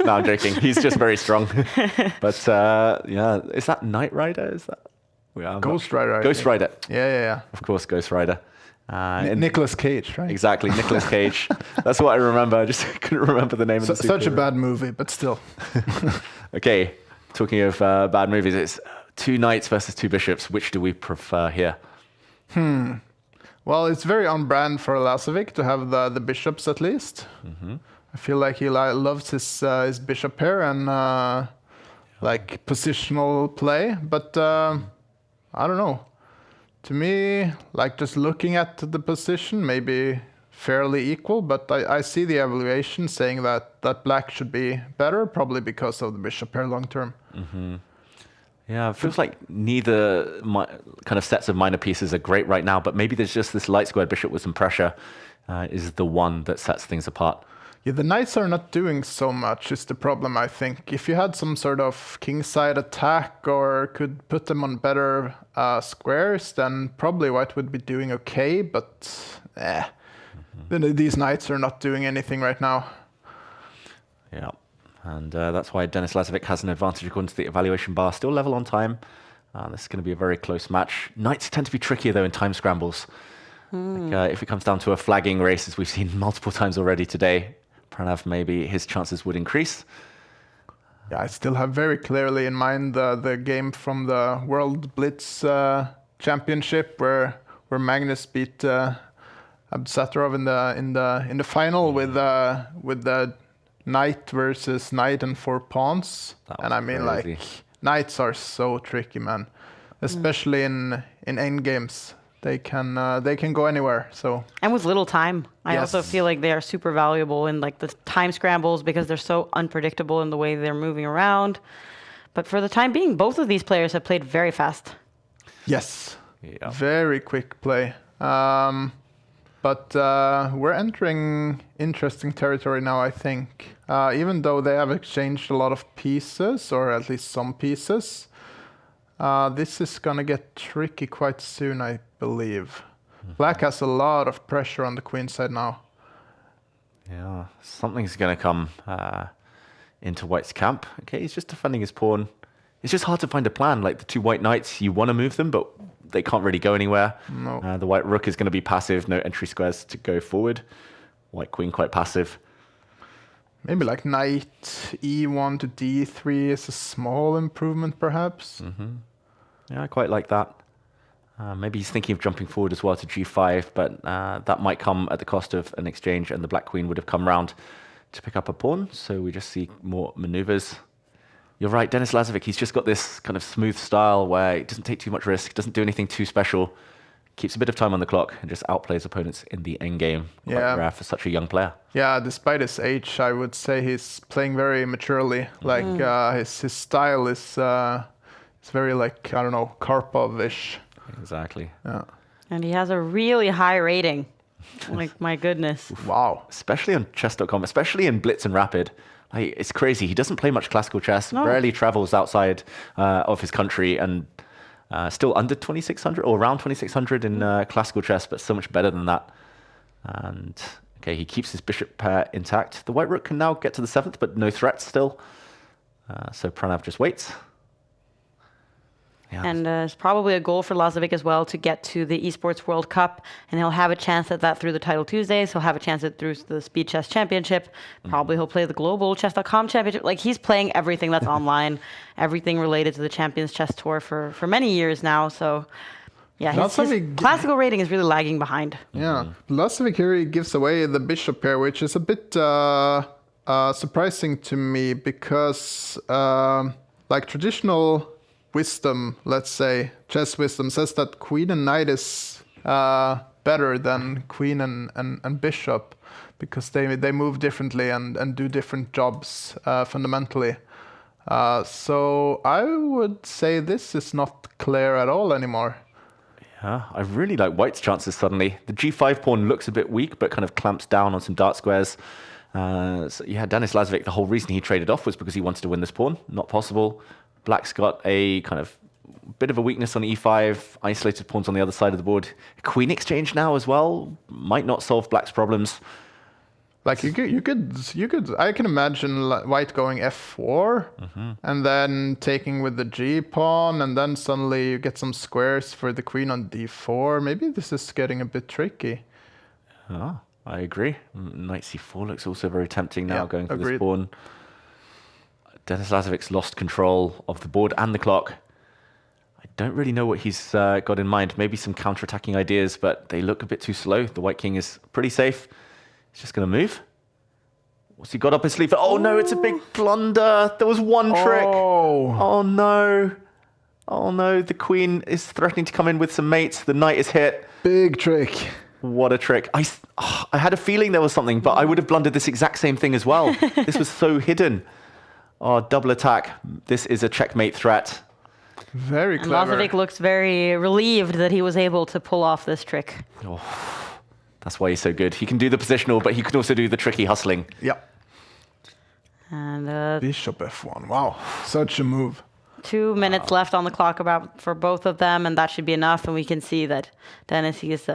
No, I'm joking. He's just very strong. But is that Knight Rider? Is that Ghost Rider? Ghost Rider. Yeah. Of course, Ghost Rider. Nicolas Cage, right? Exactly, Nicolas Cage. That's what I remember. I just couldn't remember the name of the superhero. Such a bad movie, but still. Okay, talking of bad movies, it's 2 knights versus 2 bishops. Which do we prefer here? Well, it's very on brand for Lazovic to have the bishops at least. Mm-hmm. I feel like he loves his bishop pair and positional play, but I don't know. To me, just looking at the position, maybe fairly equal, but I see the evaluation saying that black should be better, probably because of the bishop pair long term. Mm-hmm. Yeah, it feels like neither kind of sets of minor pieces are great right now, but maybe there's just this light squared bishop with some pressure is the one that sets things apart. Yeah, the knights are not doing so much is the problem, I think. If you had some sort of kingside attack or could put them on better squares, then probably white would be doing okay, but these knights are not doing anything right now. Yeah, and that's why Denis Lazovic has an advantage according to the evaluation bar. Still level on time, This is going to be a very close match. Knights tend to be trickier, though, in time scrambles. Like, if it comes down to a flagging race, as we've seen multiple times already today, Pranav, maybe his chances would increase. Yeah, I still have very clearly in mind the game from the World Blitz Championship where Magnus beat Absatarov in the final with the knight versus knight and 4 pawns. And I mean, crazy. like, knights are so tricky, man. Especially in end games. They can go anywhere. So And with little time. I also Yes. feel like they are super valuable in like the time scrambles because they're so unpredictable in the way they're moving around. But for the time being, both of these players have played very fast. yes, Yeah. very quick play. But we're entering interesting territory now, I think. Even though they have exchanged a lot of pieces, or at least some pieces, this is going to get tricky quite soon, I believe. Black has a lot of pressure on the queen side now. Yeah, something's going to come into White's camp. Okay, he's just defending his pawn. It's just hard to find a plan. Like the 2 white knights, you want to move them, but they can't really go anywhere. No. The white rook is going to be passive, no entry squares to go forward. White queen quite passive. Maybe like knight e1 to d3 is a small improvement, perhaps. Yeah, I quite like that. Maybe he's thinking of jumping forward as well to g5, but that might come at the cost of an exchange, and the black queen would have come round to pick up a pawn. So we just see more maneuvers. You're right, Denis Lazovic, he's just got this kind of smooth style where he doesn't take too much risk, doesn't do anything too special, keeps a bit of time on the clock, and just outplays opponents in the endgame. Quite Yeah. rare for such a young player. Yeah, despite his age, I would say he's playing very maturely. Like his style is it's very like, I don't know, Karpov-ish. Exactly. Yeah. And he has a really high rating. Like, my goodness. Wow. Especially on chess.com, especially in Blitz and Rapid. Like, it's crazy. He doesn't play much classical chess, No. rarely travels outside of his country, and still under 2600 or around 2600 in classical chess, but so much better than that. And okay, he keeps his bishop pair intact. The white rook can now get to the 7th, but no threats still. So Pranav just waits. Yeah. And it's probably a goal for Lazovic as well to get to the Esports World Cup. And he'll have a chance at that through the Title Tuesdays. He'll have a chance at through the Speed Chess Championship. Probably he'll play the Global Chess.com Championship. Like, he's playing everything that's online, everything related to the Champions Chess Tour for many years now. So, yeah, his Lazovic- classical rating is really lagging behind. Yeah. Lazovic here he gives away the bishop pair, which is a bit surprising to me because like traditional wisdom, let's say, chess wisdom, says that queen and knight is better than queen and bishop because they move differently and do different jobs fundamentally. So I would say this is not clear at all anymore. Yeah, I really like White's chances suddenly. The g5 pawn looks a bit weak, but kind of clamps down on some dart squares. So yeah, Denis Lazovic, the whole reason he traded off was because he wanted to win this pawn. Not possible. Black's got a kind of bit of a weakness on e5, isolated pawns on the other side of the board. Queen exchange now as well might not solve Black's problems. Like you could. I can imagine White going f4 and then taking with the g pawn, and then suddenly you get some squares for the queen on d4. Maybe this is getting a bit tricky. Ah, I agree. Knight c4 looks also very tempting now, Yeah, going for this agreed. pawn. Denis Lazovic's lost control of the board and the clock. I don't really know what he's got in mind. Maybe some counter-attacking ideas, but they look a bit too slow. The white king is pretty safe. He's just going to move. What's he got up his sleeve? Oh no, it's a big blunder. There was one trick. Oh no. Oh no, the queen is threatening to come in with some mates. The knight is hit. Big trick. What a trick. I had a feeling there was something, but I would have blundered this exact same thing as well. This was so hidden. Oh, double attack. This is a checkmate threat. Very And clever. Lazovic looks very relieved that he was able to pull off this trick. Oh, that's why he's so good. He can do the positional, but he can also do the tricky hustling. Yeah. And Bishop f1. Wow, such a move. 2 minutes left on the clock for both of them, and that should be enough. And we can see that Denis, he is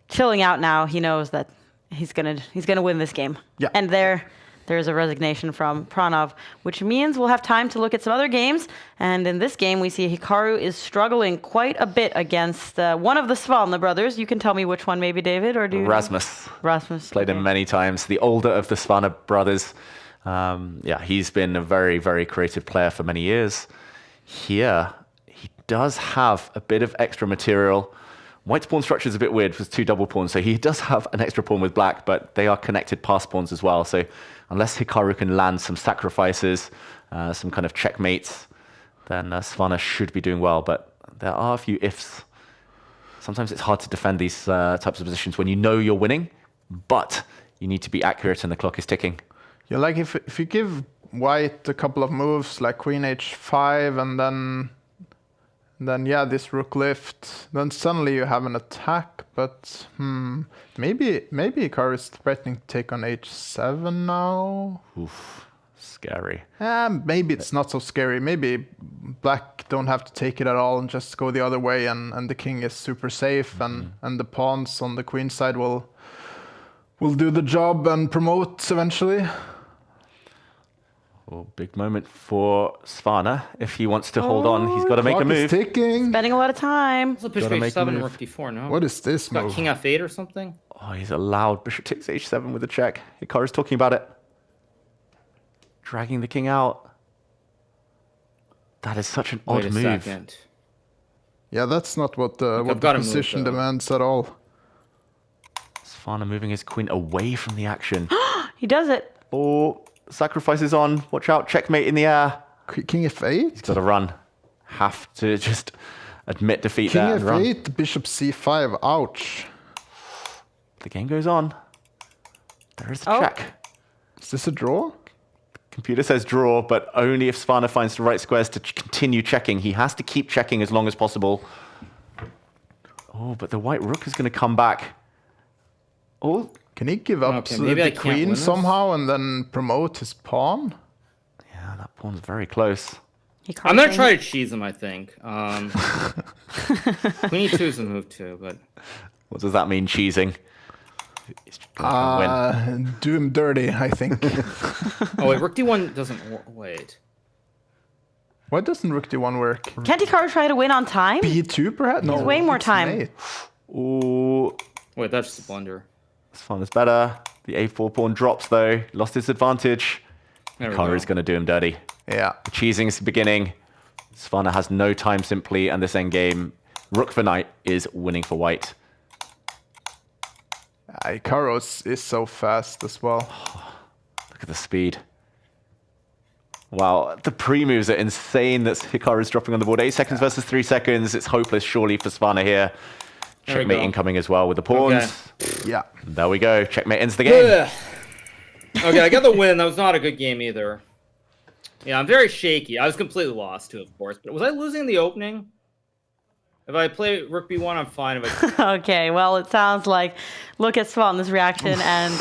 chilling out now. He knows that he's gonna win this game. Yeah. And there there's a resignation from Pranav, which means we'll have time to look at some other games. And in this game, we see Hikaru is struggling quite a bit against one of the Svalna brothers. You can tell me which one, maybe, David, or do you? Rasmus. Rasmus. Played him many times. The older of the Svalna brothers. He's been a very, very creative player for many years. Here, he does have a bit of extra material. White's pawn structure is a bit weird with 2 double pawns, so he does have an extra pawn with black, but they are connected pass pawns as well. So unless Hikaru can land some sacrifices, some kind of checkmates, then Svalna should be doing well. But there are a few ifs. Sometimes it's hard to defend these types of positions when you know you're winning, but you need to be accurate and the clock is ticking. Yeah, like if you give White a couple of moves like Queen H5 and then yeah, this rook lift, then suddenly you have an attack. But maybe Hikaru is threatening to take on H7 now. Oof, scary. Maybe it's not so scary. Maybe black don't have to take it at all and just go the other way, and the king is super safe, and the pawns on the queen side will do the job and promote eventually. Oh, big moment for Svalna. If he wants to hold on, he's got to make a move. Ticking. Spending a lot of time. Also, bishop h7, rook d4, no? What is this Got move? king f8 or something? Oh, he's allowed bishop takes h7 with a check. Hikaru's talking about it. Dragging the king out. That is such an odd Wait a move. second. Yeah, that's not what the gotta move, position though. demands at all. Svalna moving his queen away from the action. He does it. Oh, sacrifices on. Watch out. Checkmate in the air. King f8? He's got to run. Have to just admit defeat King there and run. f8, bishop c5. Ouch. The game goes on. There is a Oh. check. Is this a draw? Computer says draw, but only if Svalna finds the right squares to continue checking. He has to keep checking as long as possible. Oh, but the white rook is going to come back. Oh, Can he give up Okay, maybe I the can't win queen this. somehow and then promote his pawn? yeah, that pawn's very close. I'm going to try to cheese him, I think. Queen e2 is a move too, but... What does that mean, cheesing? He's gonna win. Do him dirty, I think. Oh, wait, rook d1 doesn't... Wait. Why doesn't rook d1 work? Can't Hikaru try to win on time? b2 perhaps? No. He has way more it's time. an eight. Oh, Wait, that's just a blunder. Svalna's better. The a4 pawn drops, though. Lost his advantage. There we go. Hikaru's going to do him dirty. Yeah. Cheesing is beginning. Svalna has no time simply, and this endgame, rook for knight, is winning for white. Hikaru is so fast as well. Look at the speed. Wow, the pre-moves are insane that Hikaru's dropping on the board. 8 seconds versus 3 seconds. It's hopeless, surely, for Svalna here. There we Checkmate go. incoming as well with the pawns. Okay. Yeah. There we go. Checkmate ends the game. Ugh. Okay, I got the win. That was not a good game either. Yeah, I'm very shaky. I was completely lost too, of course. But was I losing the opening? If I play rook b1, I'm fine. If I... Okay, well, it sounds like, look at Svalna's reaction, and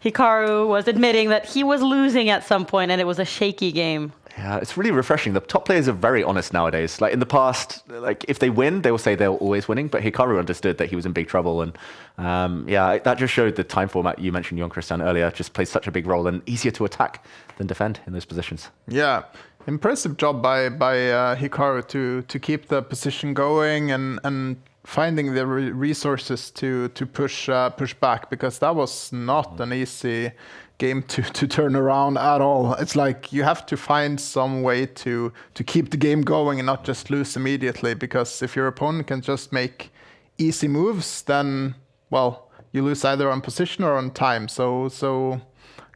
Hikaru was admitting that he was losing at some point, and it was a shaky game. Yeah, it's really refreshing. The top players are very honest nowadays. Like in the past, like if they win, they will say they're always winning. But Hikaru understood that he was in big trouble, and that just showed the time format you mentioned, Jon Christian, earlier. Just plays such a big role and easier to attack than defend in those positions. Yeah. Impressive job by Hikaru to keep the position going and finding the resources to push back, because that was not an easy game to turn around at all. It's like you have to find some way to keep the game going and not just lose immediately, because if your opponent can just make easy moves, then, well, you lose either on position or on time. So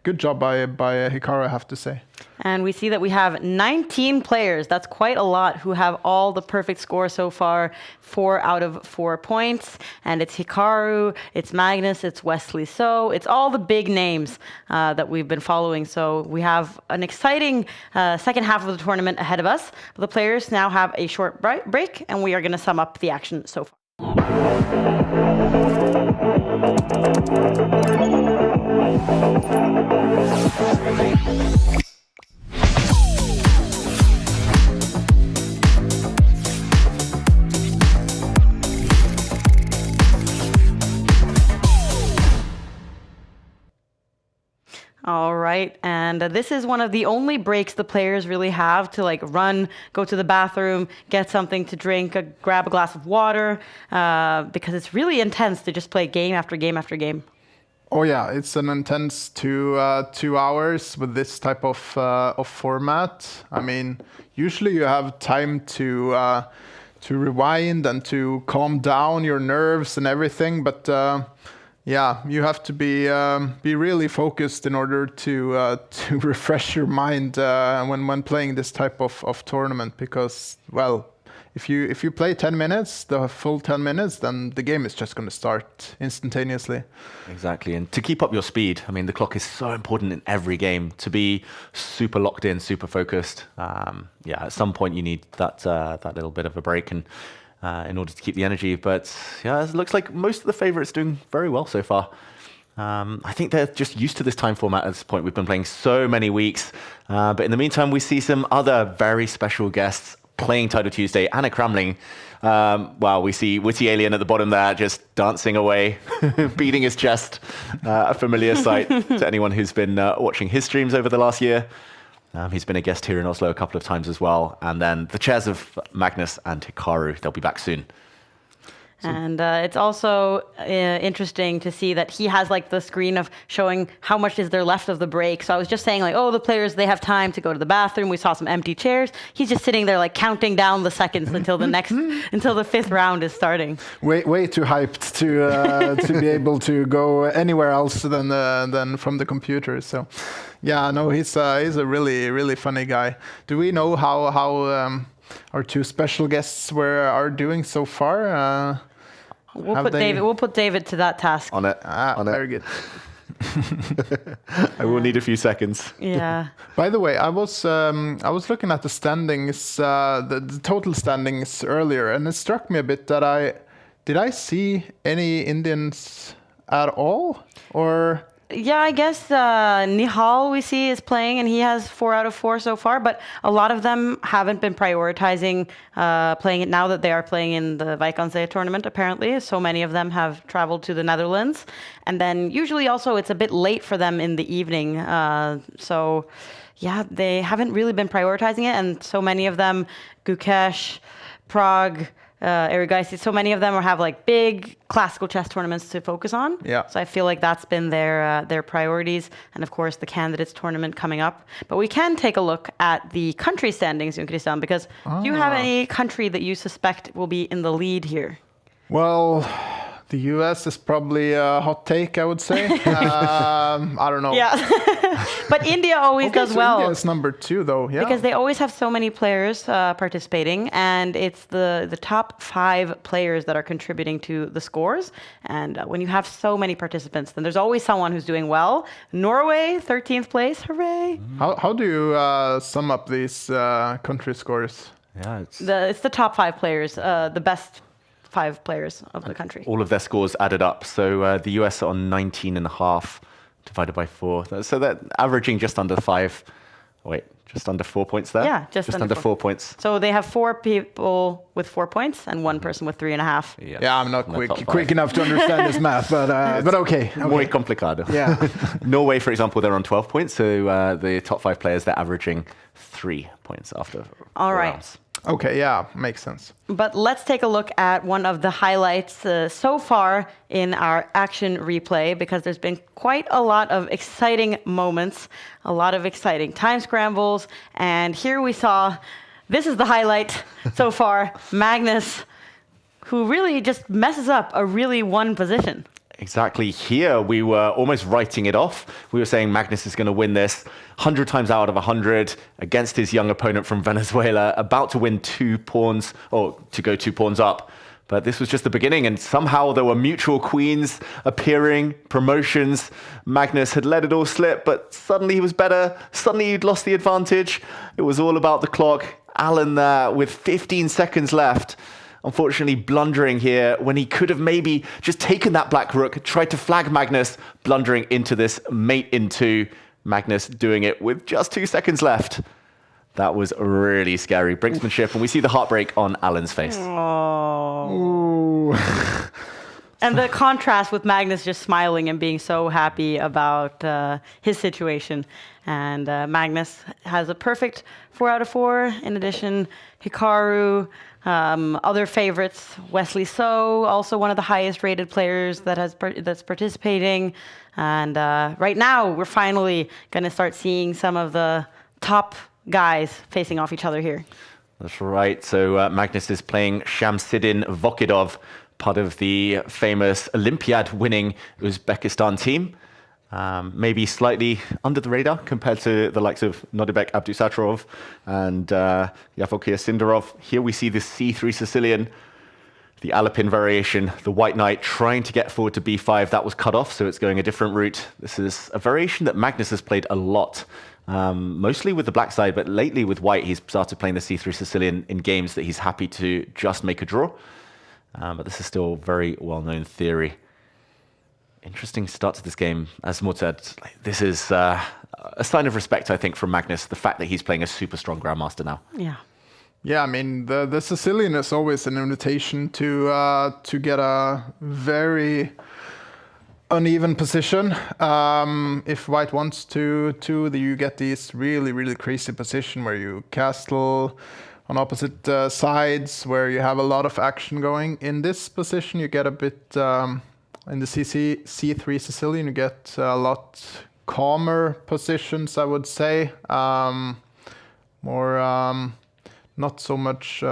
good job by Hikaru, I have to say. And we see that we have 19 players. That's quite a lot who have all the perfect score so far, 4 out of 4 points. And it's Hikaru, it's Magnus, it's Wesley So, it's all the big names that we've been following. So we have an exciting second half of the tournament ahead of us. The players now have a short break, and we are going to sum up the action so far. All right, and this is one of the only breaks the players really have to like run, go to the bathroom, get something to drink, grab a glass of water, because it's really intense to just play game after game after game. Oh yeah, it's an intense 2 hours with this type of format. I mean, usually you have time to rewind and to calm down your nerves and everything, but yeah, you have to be really focused in order to refresh your mind when playing this type of tournament. Because, well, if you play 10 minutes, the full 10 minutes, then the game is just going to start instantaneously. Exactly, and to keep up your speed, I mean, the clock is so important in every game. To be super locked in, super focused. Yeah, at some point you need that little bit of a break and. In order to keep the energy. But yeah, it looks like most of the favorites doing very well so far. I think they're just used to this time format at this point. We've been playing so many weeks. But in the meantime, we see some other very special guests playing Title Tuesday. Anna Kramling. Wow, we see Witty Alien at the bottom there just dancing away, beating his chest. A familiar sight to anyone who's been watching his streams over the last year. He's been a guest here in Oslo a couple of times as well. And then the chairs of Magnus and Hikaru, they'll be back soon. And it's also interesting to see that he has like the screen of showing how much is there left of the break. So I was just saying like, oh, the players, they have time to go to the bathroom. We saw some empty chairs. He's just sitting there like counting down the seconds until until the 5th round is starting. Way too hyped to be able to go anywhere else than from the computer. So yeah, no, he's a really funny guy. Do we know how our 2 special guests are doing so far? We'll put David to that task. On it. Very good. I will need a few seconds. Yeah. By the way, I was looking at the standings, the total standings earlier, and it struck me a bit that did I see any Indians at all, or? Yeah, I guess Nihal we see is playing, and he has 4 out of 4 so far. But a lot of them haven't been prioritizing playing it now that they are playing in the Vikonsee tournament, apparently. So many of them have traveled to the Netherlands. And then usually also it's a bit late for them in the evening. So yeah, they haven't really been prioritizing it. And so many of them, Gukesh, Prague, Erigaisi, so many of them have like big classical chess tournaments to focus on. Yeah. So I feel like that's been their priorities, and of course the candidates tournament coming up. But we can take a look at the country standings, Jon Christian, because do you have any country that you suspect will be in the lead here? Well, the US is probably a hot take, I would say. I don't know. Yeah. But India always does well. India is number 2, though. Yeah. Because they always have so many players participating, and it's the top 5 players that are contributing to the scores. And when you have so many participants, then there's always someone who's doing well. Norway, 13th place, hooray! How do you sum up these country scores? Yeah, It's the top 5 players, the best 5 players of the country. all of their scores added up. So the US are on 19.5 divided by 4. So they're averaging just under 5. Wait, just under 4 points there? Yeah, just under 4 points. So they have 4 people with 4 points and 1 person with 3.5. Yeah, I'm not quick enough to understand this math, but okay. Muy complicado. Yeah. Norway, for example, they're on 12 points. So the top 5 players, they're averaging 3 points after 4 rounds. Okay, yeah, makes sense. But let's take a look at one of the highlights so far in our action replay, because there's been quite a lot of exciting moments, a lot of exciting time scrambles. And here we saw, this is the highlight so far, Magnus, who really just messes up a really one position. Exactly. Here, we were almost writing it off. We were saying Magnus is going to win this 100 times out of 100 against his young opponent from Venezuela, about to win 2 pawns, or to go 2 pawns up. But this was just the beginning, and somehow there were mutual queens appearing, promotions. Magnus had let it all slip, but suddenly he was better. Suddenly he'd lost the advantage. It was all about the clock. Alan there with 15 seconds left. Unfortunately, blundering here when he could have maybe just taken that black rook, tried to flag Magnus, blundering into this mate in 2. Magnus doing it with just 2 seconds left. That was really scary brinksmanship, and we see the heartbreak on Alan's face. Oh. Ooh. And the contrast with Magnus just smiling and being so happy about his situation. And Magnus has a perfect 4 out of 4. In addition, Hikaru, other favorites, Wesley So, also one of the highest rated players that's participating. And right now, we're finally going to start seeing some of the top guys facing off each other here. That's right. So Magnus is playing Shamsidin Vokidov, part of the famous Olympiad-winning Uzbekistan team. Maybe slightly under the radar compared to the likes of Nodibek Abdusattorov and Yavokir Sindarov. Here we see the C3 Sicilian, the Alapin variation, the White Knight trying to get forward to B5. That was cut off, so it's going a different route. This is a variation that Magnus has played a lot, mostly with the black side, but lately with white, he's started playing the C3 Sicilian in games that he's happy to just make a draw. But this is still very well-known theory. Interesting start to this game. As Mort said, this is a sign of respect, I think, from Magnus, the fact that he's playing a super strong Grandmaster now. Yeah. Yeah, I mean, the Sicilian is always an invitation to get a very uneven position. If white wants to, you get these really, really crazy position where you castle on opposite sides, where you have a lot of action going. In this position, you get a bit, in the C3 Sicilian, you get a lot calmer positions, I would say. More, not so much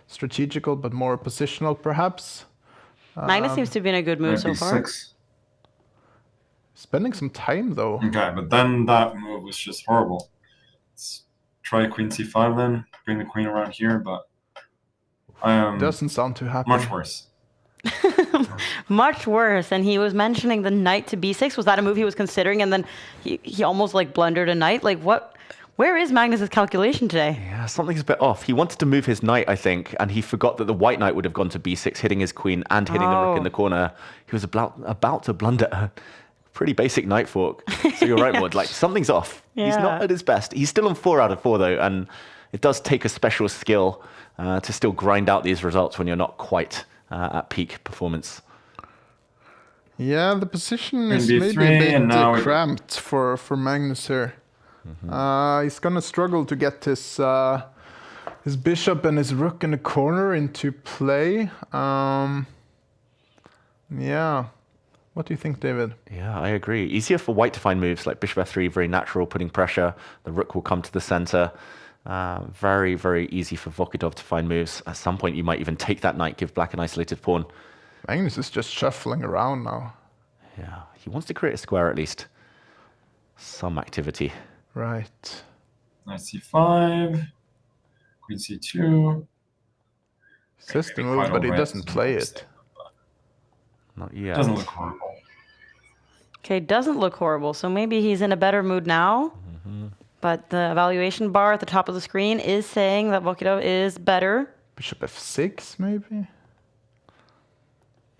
strategical, but more positional, perhaps. Magnus seems to be in a good mood so far. Spending some time, though. Okay, but then that move was just horrible. Let's try queen c5 then, bring the queen around here, but doesn't sound too happy. Much worse. Much worse. And he was mentioning the knight to b6. Was that a move he was considering? And then he almost like blundered a knight. Like what? Where is Magnus's calculation today? Yeah, something's a bit off. He wanted to move his knight, I think, and he forgot that the white knight would have gone to b6, hitting his queen and hitting the rook in the corner. He was about to blunder a pretty basic knight fork. So you're right, Maud. Like something's off. Yeah. He's not at his best. He's still on 4 out of 4 though, and it does take a special skill to still grind out these results when you're not quite at peak performance. Yeah, the position is maybe a bit cramped for Magnus here. He's gonna struggle to get his bishop and his rook in the corner into play. Yeah. What do you think, David? Yeah, I agree. Easier for white to find moves like bishop f3, very natural, putting pressure. The rook will come to the center. Very, very easy for Vokidov to find moves. At some point, you might even take that knight, give black an isolated pawn. Magnus is just shuffling around now. Yeah, he wants to create a square at least. Some activity. Right. Knight c5, queen c2. Says the move, but he doesn't play it. Not yet. Doesn't look horrible. Okay, doesn't look horrible. So maybe he's in a better mood now. But the evaluation bar at the top of the screen is saying that Vokidov is better. Bishop f6, maybe?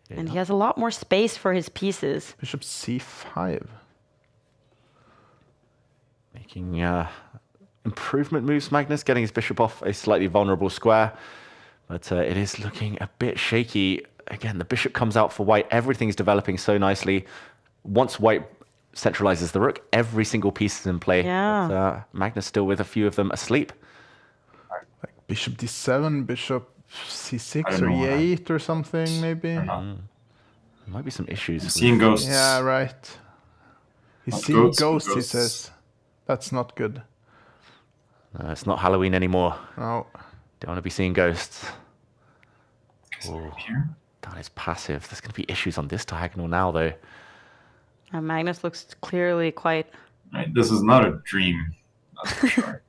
And he has a lot more space for his pieces. Bishop c5. Making improvement moves, Magnus, getting his bishop off a slightly vulnerable square. But it is looking a bit shaky. Again, the bishop comes out for white. Everything's developing so nicely. Once white centralizes the rook, every single piece is in play. Yeah. But, Magnus still with a few of them asleep. Like bishop d7, bishop c6 or e8 or something, maybe. There might be some issues. I'm seeing ghosts. Yeah, right. He's seeing ghosts, he says. That's not good. No, it's not Halloween anymore. No. Don't want to be seeing ghosts. Here? That is passive. There's going to be issues on this diagonal now, though. Magnus looks clearly quite... Right, this is not a dream. That's for sure.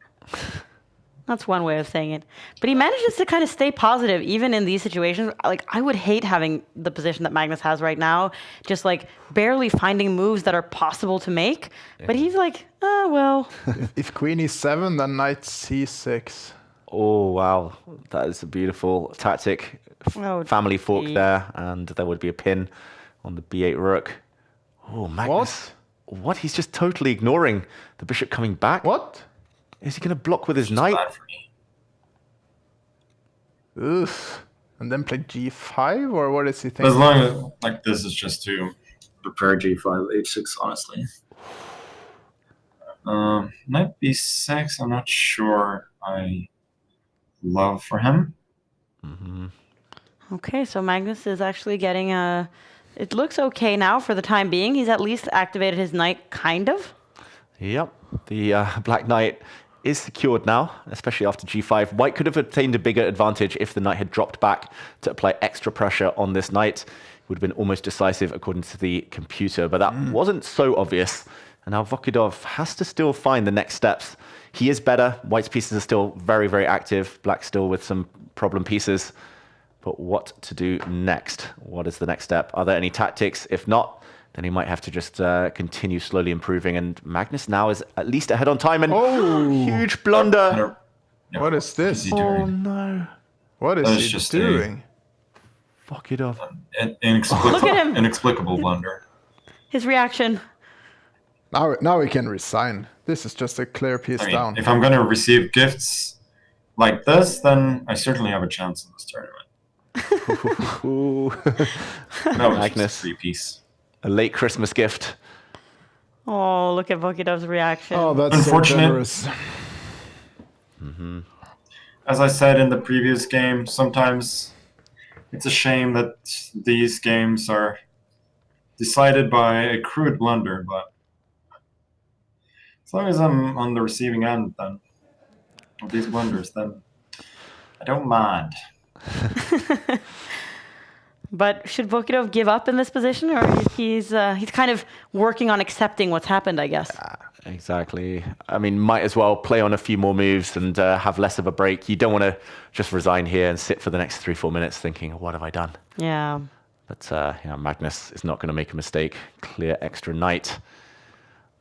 That's one way of saying it. But he manages to kind of stay positive, even in these situations. Like, I would hate having the position that Magnus has right now, just like barely finding moves that are possible to make. Yeah. But he's like, well. If queen e7, then knight c6. Oh, wow. That is a beautiful tactic. Family fork there, and there would be a pin on the b8 rook. Oh, Magnus. What? He's just totally ignoring the bishop coming back. What? Is he going to block with his knight? Oof. And then play g5, or what is he As thinking? long as like this is just to prepare g5, h6, honestly. Knight b6, I'm not sure I love for him. Okay, so Magnus is actually getting a... It looks okay now for the time being. He's at least activated his knight, kind of. Yep, the black knight is secured now, especially after g5. White could have obtained a bigger advantage if the knight had dropped back to apply extra pressure on this knight. It would have been almost decisive according to the computer, but that wasn't so obvious. And now Vokidov has to still find the next steps. He is better. White's pieces are still very, very active. Black still with some problem pieces. But what to do next? What is the next step? Are there any tactics? If not, then he might have to just continue slowly improving. And Magnus now is at least ahead on time. And huge blunder. What is this? Oh no. What is he just doing? Fuck it off. Look at him. Inexplicable blunder. His reaction. Now we can resign. This is just a clear piece down. If I'm going to receive gifts like this, then I certainly have a chance in this tournament. That was Magnus. just a 3-piece. A late Christmas gift. Oh, look at Vokidov's reaction. Oh, that's Unfortunate. so generous. As I said in the previous game, sometimes it's a shame that these games are decided by a crude blunder, but as long as I'm on the receiving end then of these blunders, then I don't mind. But should Vokidov give up in this position, or he's kind of working on accepting what's happened, I guess? Exactly. I mean, might as well play on a few more moves and have less of a break. You don't want to just resign here and sit for the next 3-4 minutes thinking, what have I done? Yeah. But Magnus is not going to make a mistake. Clear extra knight.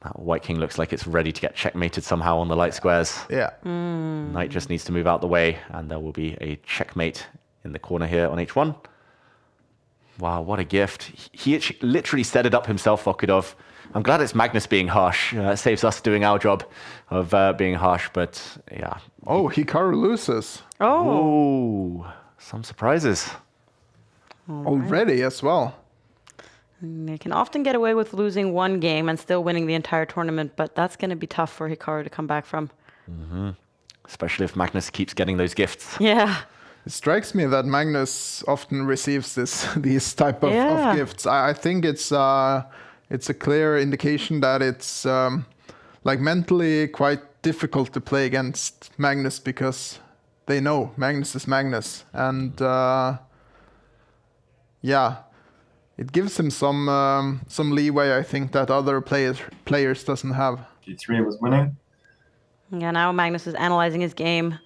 That white king looks like it's ready to get checkmated somehow on the light squares. Yeah. Knight just needs to move out the way, and there will be a checkmate in the corner here on h1. Wow, what a gift. He literally set it up himself, Vokidov. I'm glad it's Magnus being harsh. It saves us doing our job of being harsh, but yeah. Oh, Hikaru loses. Oh, some surprises. Already as well. They can often get away with losing one game and still winning the entire tournament, but that's going to be tough for Hikaru to come back from. Especially if Magnus keeps getting those gifts. Yeah. It strikes me that Magnus often receives these type of gifts. I think it's a clear indication that it's like mentally quite difficult to play against Magnus because they know Magnus is Magnus, and it gives him some leeway. I think that other players doesn't have. G3 was winning. Yeah. Now Magnus is analyzing his game.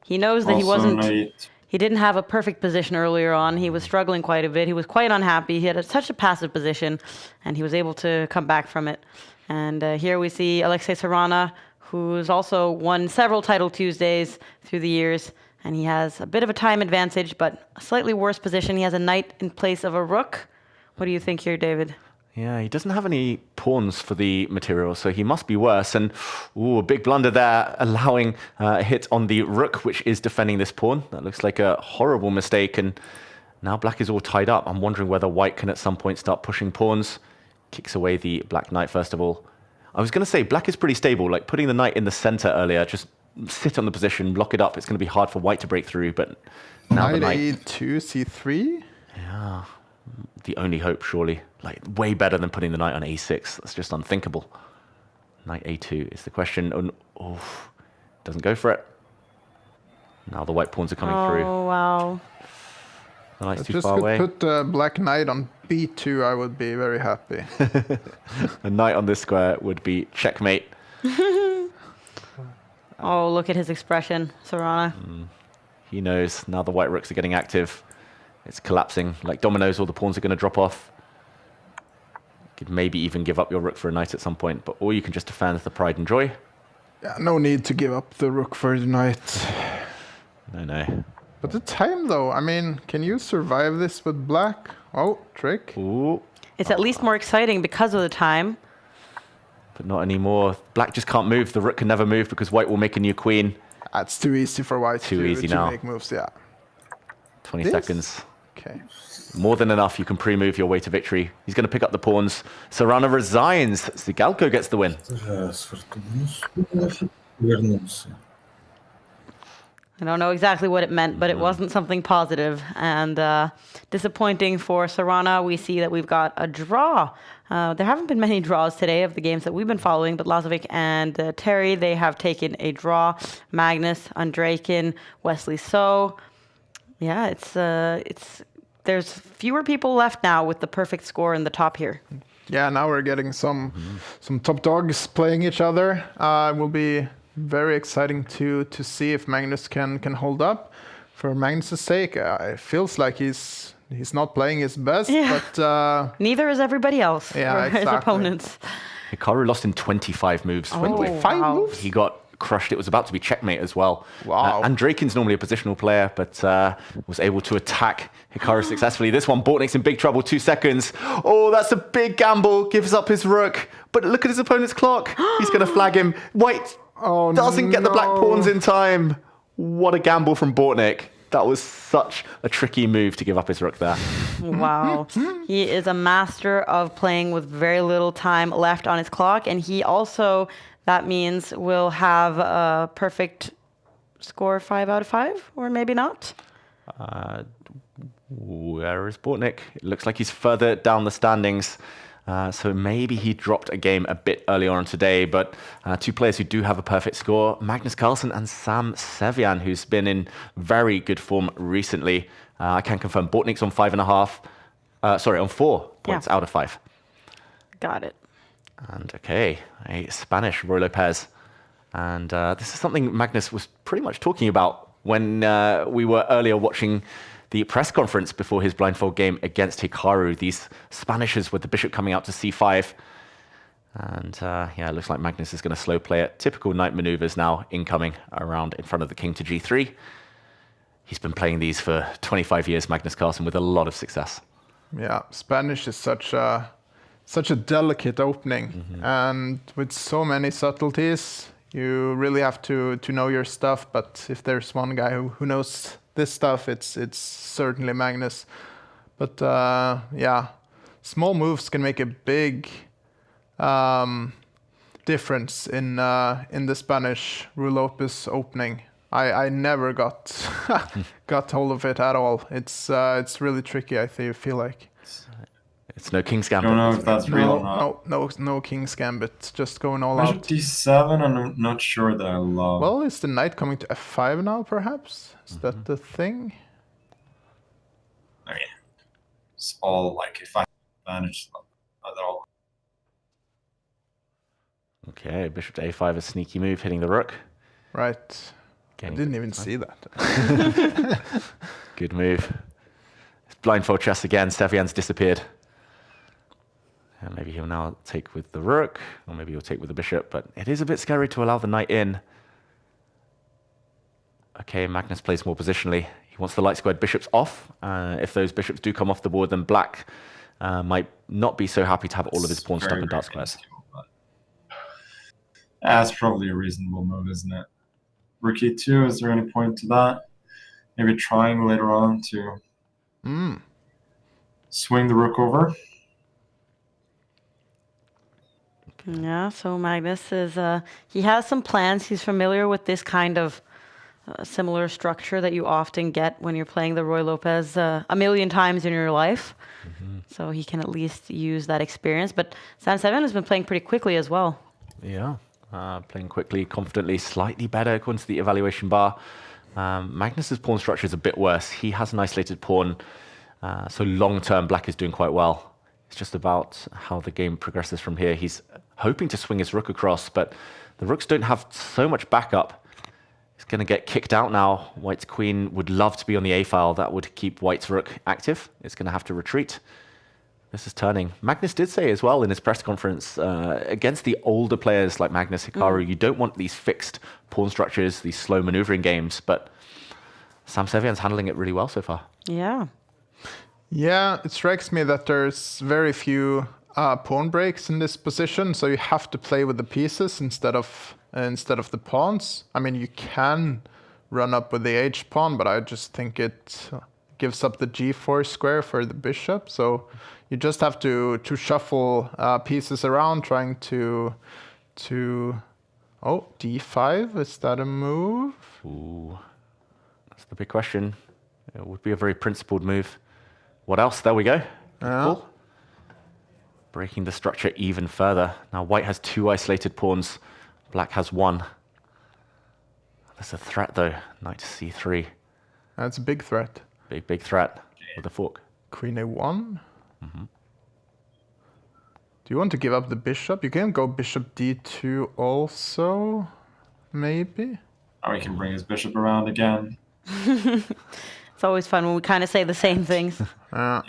He knows that Also he didn't have a perfect position earlier on. He was struggling quite a bit. He was quite unhappy. He had such a passive position, and he was able to come back from it. And here we see Alexei Sarana, who's also won several Title Tuesdays through the years, and he has a bit of a time advantage, but a slightly worse position. He has a knight in place of a rook. What do you think here, David? Yeah, he doesn't have any pawns for the material, so he must be worse. And a big blunder there, allowing a hit on the rook, which is defending this pawn. That looks like a horrible mistake, and now black is all tied up. I'm wondering whether white can at some point start pushing pawns. Kicks away the black knight first of all. I was going to say black is pretty stable, like putting the knight in the center earlier, just sit on the position, block it up. It's going to be hard for white to break through, but now the knight... A2, C3? Yeah, the only hope, surely. Like, way better than putting the knight on a6. That's just unthinkable. Knight a2 is the question. Doesn't go for it. Now the white pawns are coming through. Oh, wow. The knight's too Just far away. put black knight on b2, I would be very happy. A knight on this square would be checkmate. Oh, look at his expression, Sarana. He knows now the white rooks are getting active. It's collapsing. Like dominoes, all the pawns are going to drop off. You could maybe even give up your rook for a knight at some point, or you can just defend the pride and joy. Yeah, no need to give up the rook for the knight. No. But the time, though, I mean, can you survive this with black? Oh, trick. Ooh. It's at least more exciting because of the time. But not anymore. Black just can't move. The rook can never move because white will make a new queen. That's too easy for white Too easy to now. make moves, yeah. 20 This? seconds. Okay. More than enough. You can pre-move your way to victory. He's going to pick up the pawns. Serrano resigns. Zigalko gets the win. I don't know exactly what it meant, but it wasn't something positive. And disappointing for Serrana. We see that we've got a draw. There haven't been many draws today of the games that we've been following, but Lazovic and Terry, they have taken a draw. Magnus, Andraken, Wesley So. Yeah, it's there's fewer people left now with the perfect score in the top here. Yeah, now we're getting some top dogs playing each other. It will be very exciting to see if Magnus can hold up. For Magnus' sake, it feels like he's not playing his best, but neither is everybody else. Yeah, his exactly. opponents. Hikaru lost in 25 moves. Five moves? He got crushed. It was about to be checkmate as well. Wow. Andraken's normally a positional player, but was able to attack Hikaru successfully. This one, Bortnik's in big trouble, 2 seconds. Oh, that's a big gamble. Gives up his rook. But look at his opponent's clock. He's going to flag him. White doesn't get the black pawns in time. What a gamble from Bortnik. That was such a tricky move to give up his rook there. Wow. He is a master of playing with very little time left on his clock. And he also, that means, will have a perfect score 5 out of 5, or maybe not. Where is Bortnik? It looks like he's further down the standings. So maybe he dropped a game a bit earlier on today, but 2 players who do have a perfect score, Magnus Carlsen and Sam Sevian, who's been in very good form recently. I can confirm Bortnik's on 5.5, on 4 points out of 5. Got it. And okay, a Spanish Roy Lopez. And this is something Magnus was pretty much talking about when we were earlier watching the press conference before his blindfold game against Hikaru. These Spanishers with the bishop coming out to c5. And yeah, it looks like Magnus is going to slow play it. Typical knight maneuvers now incoming around in front of the king to g3. He's been playing these for 25 years, Magnus Carlsen, with a lot of success. Yeah, Spanish is such a delicate opening, and with so many subtleties, you really have to know your stuff. But if there's one guy who knows this stuff, it's certainly Magnus. But yeah, small moves can make a big difference in the Spanish Ruy Lopez opening. I never got hold of it at all. It's really tricky. I feel like it's no King's I Gambit. don't know if that's real or not. No King's Gambit. Just going all Bishop out. d7, I'm not sure that I love. Well, is the knight coming to f5 now? Perhaps is that the thing? I mean, it's all like if I advantage at all. Okay, bishop to a5, a sneaky move, hitting the rook. Right. I didn't even see that. Good move. Blindfold chess again. Sevian's disappeared. And maybe he'll now take with the rook, or maybe he'll take with the bishop, but it is a bit scary to allow the knight in. Okay, Magnus plays more positionally. He wants the light squared bishops off. If those bishops do come off the board, then black might not be so happy to have all of his pawns stuck in dark squares. That's probably a reasonable move, isn't it? Rook e2, is there any point to that? Maybe trying later on to swing the rook over. Yeah, so Magnus is, he has some plans. He's familiar with this kind of similar structure that you often get when you're playing the Roy Lopez a million times in your life. So he can at least use that experience. But Sam Sevian has been playing pretty quickly as well. Yeah, playing quickly, confidently, slightly better according to the evaluation bar. Magnus's pawn structure is a bit worse. He has an isolated pawn, so long-term black is doing quite well. It's just about how the game progresses from here. He's hoping to swing his rook across, but the rooks don't have so much backup. He's going to get kicked out now. White's queen would love to be on the A file. That would keep White's rook active. It's going to have to retreat. This is turning. Magnus did say as well in his press conference, against the older players like Magnus, Hikaru, you don't want these fixed pawn structures, these slow maneuvering games, but Sam Sevian's handling it really well so far. Yeah. Yeah, it strikes me that there's very few pawn breaks in this position, so you have to play with the pieces instead of the pawns. I mean, you can run up with the H pawn, but I just think it gives up the g4 square for the bishop. So you just have to shuffle pieces around, trying to oh, d5, is that a move? Ooh, that's the big question. It would be a very principled move. What else? There we go. Cool. Breaking the structure even further. Now white has 2 isolated pawns. Black has 1. That's a threat though. Knight to c3. That's a big threat. Big threat with the fork. Queen a1. Do you want to give up the bishop? You can go bishop d2 also, maybe? Now we can bring his bishop around again. It's always fun when we kind of say the same things. Yeah.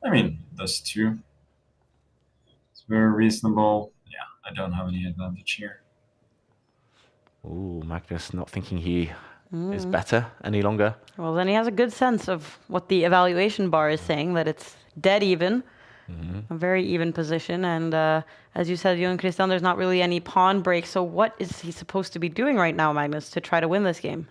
I mean, those two. It's very reasonable. Yeah, I don't have any advantage here. Ooh, Magnus not thinking he is better any longer. Well, then he has a good sense of what the evaluation bar is saying, that it's dead even. A very even position. And as you said, Jon Christian, there's not really any pawn break. So what is he supposed to be doing right now, Magnus, to try to win this game?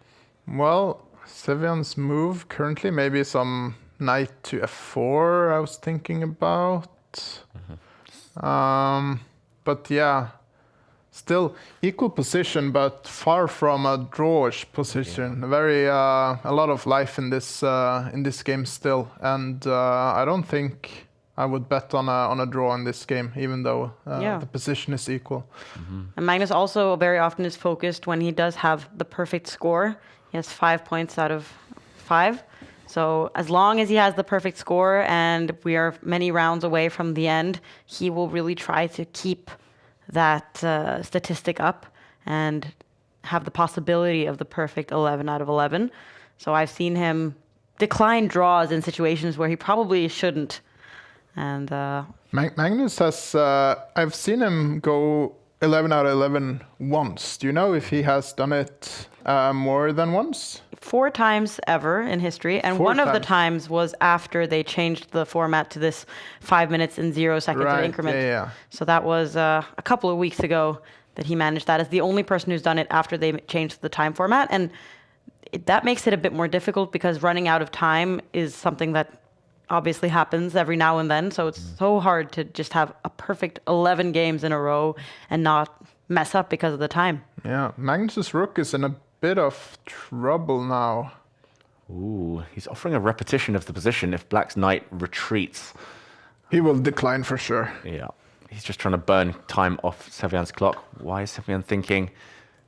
Well, Sevian's move currently, maybe some knight to f4 I was thinking about. But yeah, still equal position, but far from a drawish position. Very a lot of life in this game still, and I don't think I would bet on a draw in this game, even though the position is equal. And Magnus also very often is focused when he does have the perfect score. He has 5 points out of 5. So as long as he has the perfect score and we are many rounds away from the end, he will really try to keep that statistic up and have the possibility of the perfect 11 out of 11. So I've seen him decline draws in situations where he probably shouldn't. And Magnus has, I've seen him go 11 out of 11 once. Do you know if he has done it more than once? 4 times ever in history. And one of the times was after they changed the format to this 5 minutes and 0 seconds of increment. Yeah. So that was a couple of weeks ago that he managed that as the only person who's done it after they changed the time format. And that makes it a bit more difficult because running out of time is something that obviously happens every now and then. So it's so hard to just have a perfect 11 games in a row and not mess up because of the time. Yeah, Magnus's rook is in a bit of trouble now. Ooh, he's offering a repetition of the position if Black's knight retreats. He will decline for sure. Yeah, he's just trying to burn time off Sevian's clock. Why is Sevian thinking?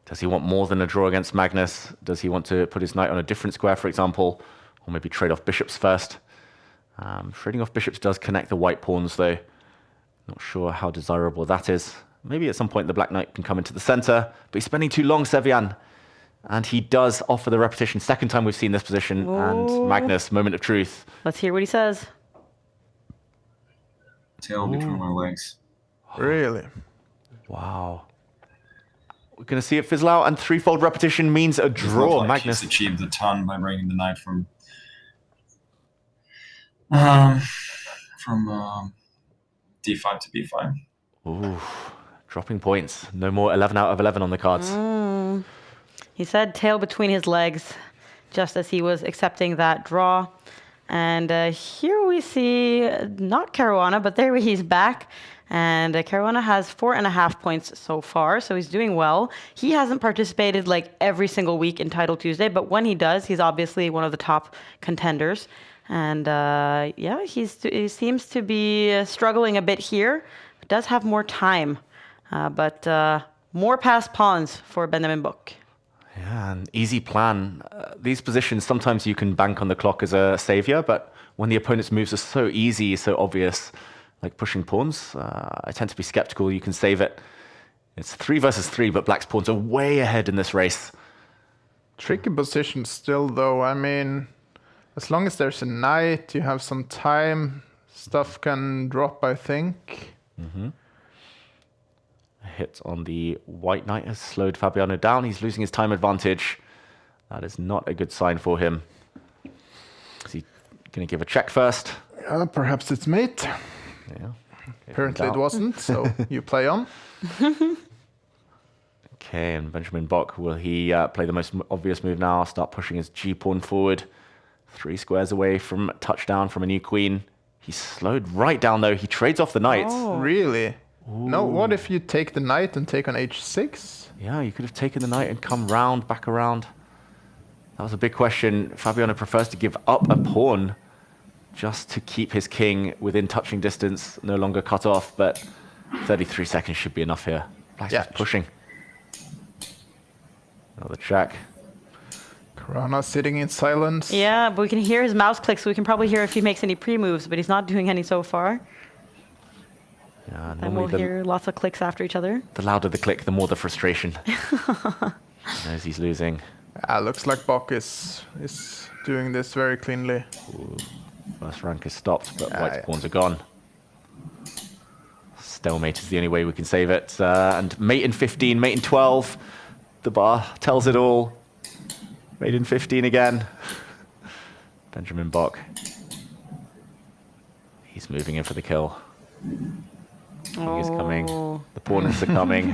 Does he want more than a draw against Magnus? Does he want to put his knight on a different square, for example? Or maybe trade off bishops first? Trading off bishops does connect the white pawns, though. Not sure how desirable that is. Maybe at some point the black knight can come into the center, but he's spending too long, Sevian. And he does offer the repetition. Second time we've seen this position. Ooh. And Magnus, moment of truth. Let's hear what he says. Tail between my legs. Really? Wow. We're going to see it fizzle out, and threefold repetition means a draw. Like Magnus he's achieved a ton by bringing the knight from d5 to b5. Ooh, dropping points. No more 11 out of 11 on the cards. He said tail between his legs, just as he was accepting that draw. And here we see not Caruana, but there he's back. And Caruana has 4.5 points so far, so he's doing well. He hasn't participated like every single week in Title Tuesday, but when he does, he's obviously one of the top contenders. And yeah, he seems to be struggling a bit here. But does have more time, but more passed pawns for Benjamin Book. Yeah, an easy plan. These positions, sometimes you can bank on the clock as a savior, but when the opponent's moves are so easy, so obvious, like pushing pawns, I tend to be skeptical you can save it. It's 3 versus 3, but Black's pawns are way ahead in this race. Tricky position still, though. I mean, as long as there's a knight, you have some time, stuff can drop, I think. A hit on the white knight has slowed Fabiano down. He's losing his time advantage. That is not a good sign for him. Is he going to give a check first? Perhaps it's mate. Yeah. Apparently it wasn't, so you play on. Okay, and Benjamin Bock, will he play the most obvious move now? Start pushing his g-pawn forward. 3 squares away from touchdown from a new queen. He's slowed right down, though. He trades off the knight. Oh. Really? No, what if you take the knight and take on h6? Yeah, you could have taken the knight and come round, back around. That was a big question. Fabiano prefers to give up a pawn just to keep his king within touching distance, no longer cut off, but 33 seconds should be enough here. Black's just pushing. Another check. Karana sitting in silence. Yeah, but we can hear his mouse click, so we can probably hear if he makes any pre-moves, but he's not doing any so far. Yeah, And we'll hear lots of clicks after each other. The louder the click, the more the frustration. He knows he's losing. Looks like Bok is doing this very cleanly. Ooh. First rank is stopped, but white's pawns are gone. Stalemate is the only way we can save it. And mate in 15, mate in 12. The bar tells it all. Mate in 15 again. Benjamin Bok. He's moving in for the kill. King is coming. The pawns are coming.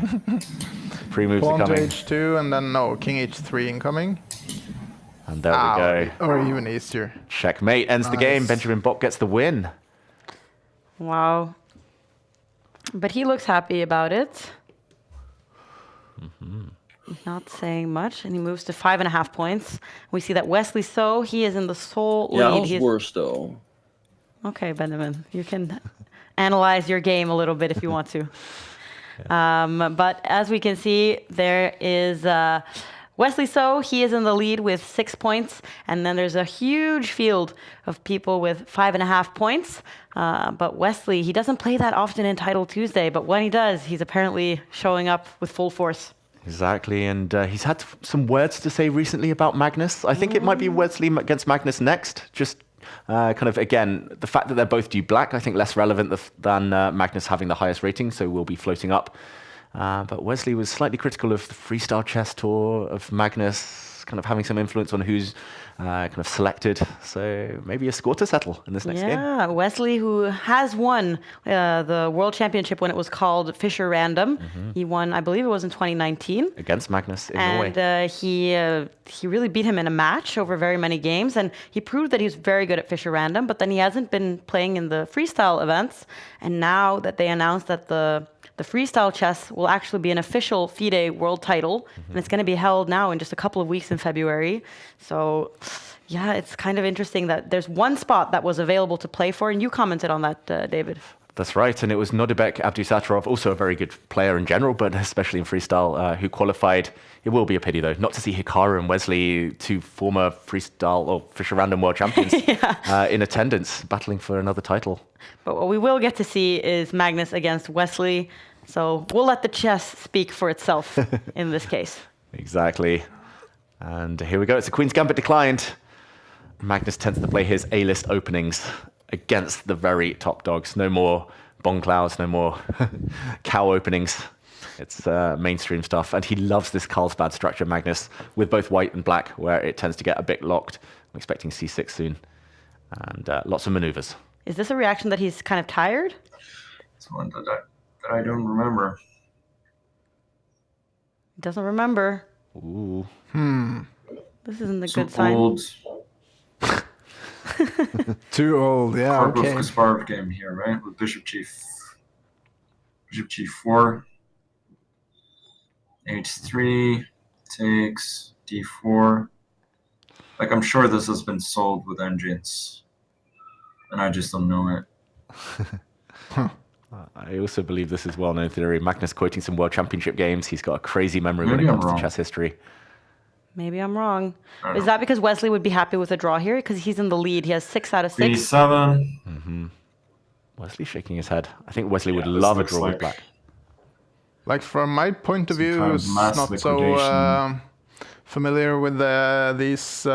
Pre-moves are Pawn to coming. h2 and then king h3 incoming. And there we go. Or even easier. Checkmate ends the game. Benjamin Bok gets the win. Wow. But he looks happy about it. Not saying much, and he moves to 5.5 points. We see that Wesley So, he is in the sole lead. Yeah, I was worse though. Okay, Benjamin, you can analyze your game a little bit if you want to. But as we can see, there is Wesley So, he is in the lead with 6 points, and then there's a huge field of people with 5.5 points. But Wesley, he doesn't play that often in Title Tuesday, but when he does, he's apparently showing up with full force. Exactly, and he's had some words to say recently about Magnus. I think it might be Wesley against Magnus next. Just kind of, again, the fact that they're both due black, I think less relevant than Magnus having the highest rating, so we'll be floating up. But Wesley was slightly critical of the freestyle chess tour, of Magnus kind of having some influence on who's kind of selected. So maybe a score to settle in this next game. Yeah, Wesley, who has won the World Championship when it was called Fischer Random. He won, I believe it was in 2019. Against Magnus in Norway. And he really beat him in a match over very many games. And he proved that he was very good at Fischer Random, but then he hasn't been playing in the freestyle events. And now that they announced that the freestyle chess will actually be an official FIDE world title, and it's going to be held now in just a couple of weeks in February. So, yeah, it's kind of interesting that there's one spot that was available to play for, and you commented on that, David. That's right, and it was Nodibek Abdusattorov, also a very good player in general, but especially in freestyle, who qualified. It will be a pity, though, not to see Hikaru and Wesley, two former freestyle or Fischer Random world champions, in attendance, battling for another title. But what we will get to see is Magnus against Wesley. So we'll let the chess speak for itself in this case. Exactly. And here we go. It's a Queen's Gambit declined. Magnus tends to play his A-list openings against the very top dogs. No more Bong Clouds, no more cow openings. It's mainstream stuff. And he loves this Carlsbad structure, Magnus, with both white and black, where it tends to get a bit locked. I'm expecting C6 soon. And lots of maneuvers. Is this a reaction that he's kind of tired? It's one that I don't remember. Doesn't remember. Ooh. This isn't a good sign. Old. Too old, yeah. Okay. Kasparov game here, right? With Bishop G4, H3 takes D4. Like, I'm sure this has been sold with engines, and I just don't know it. I also believe this is well-known theory. Magnus quoting some World Championship games. He's got a crazy memory when it comes to chess history. Maybe I'm wrong. Is that because Wesley would be happy with a draw here? Because he's in the lead. He has 6 out of 6. B7. Wesley shaking his head. I think Wesley would love a draw with black. Like, from my point of view, kind of it's mass not so familiar with these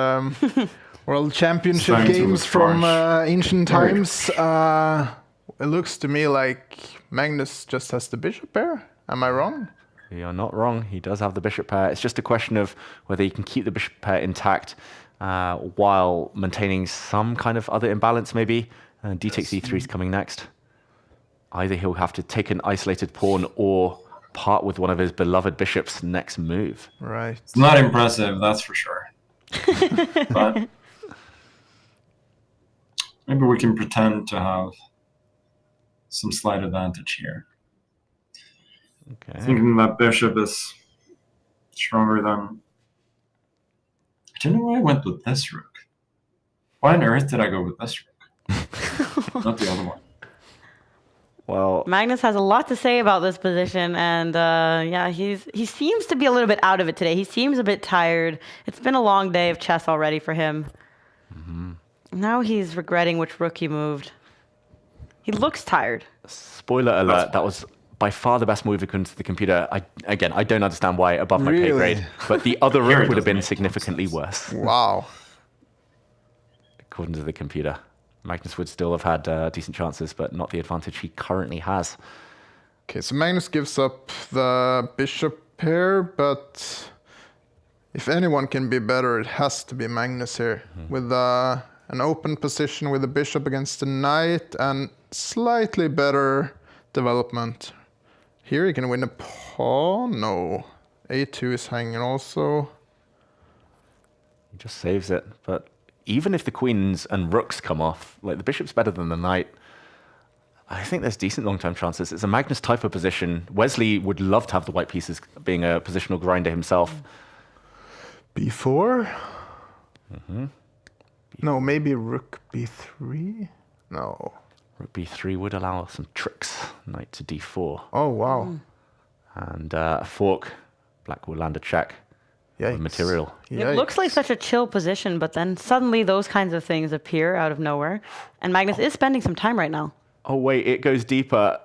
World Championship games from ancient times. It looks to me like Magnus just has the bishop pair. Am I wrong? You're not wrong. He does have the bishop pair. It's just a question of whether he can keep the bishop pair intact while maintaining some kind of other imbalance, maybe. D takes E3 is coming next. Either he'll have to take an isolated pawn or part with one of his beloved bishops next move. Right. It's not impressive, that's for sure. But Maybe we can pretend to have some slight advantage here. Okay. Thinking that bishop is stronger than... I don't know why I went with this rook. Why on earth did I go with this rook? Not the other one. Well, Magnus has a lot to say about this position, and yeah, he seems to be a little bit out of it today. He seems a bit tired. It's been a long day of chess already for him. Now he's regretting which rook he moved. He looks tired. spoiler alert, that was by far the best move according to the computer. I don't understand why above my pay grade, but the other rook would have been significantly worse. Wow. According to the computer. Magnus would still have had decent chances, but not the advantage he currently has. Okay, so Magnus gives up the bishop here, but if anyone can be better, it has to be Magnus here. With an open position with the bishop against the knight and slightly better development. Here he can win a pawn. No. A2 is hanging also. He just saves it, but even if the queens and rooks come off, like the bishop's better than the knight, I think there's decent long-term chances. It's a Magnus type of position. Wesley would love to have the white pieces being a positional grinder himself. B4? No, maybe rook B3? No. Rook B3 would allow some tricks. Knight to D4. Oh, wow. And a fork. Black will land a check. Yikes. Material. It looks like such a chill position, but then suddenly those kinds of things appear out of nowhere. And Magnus is spending some time right now. Oh, wait, it goes deeper.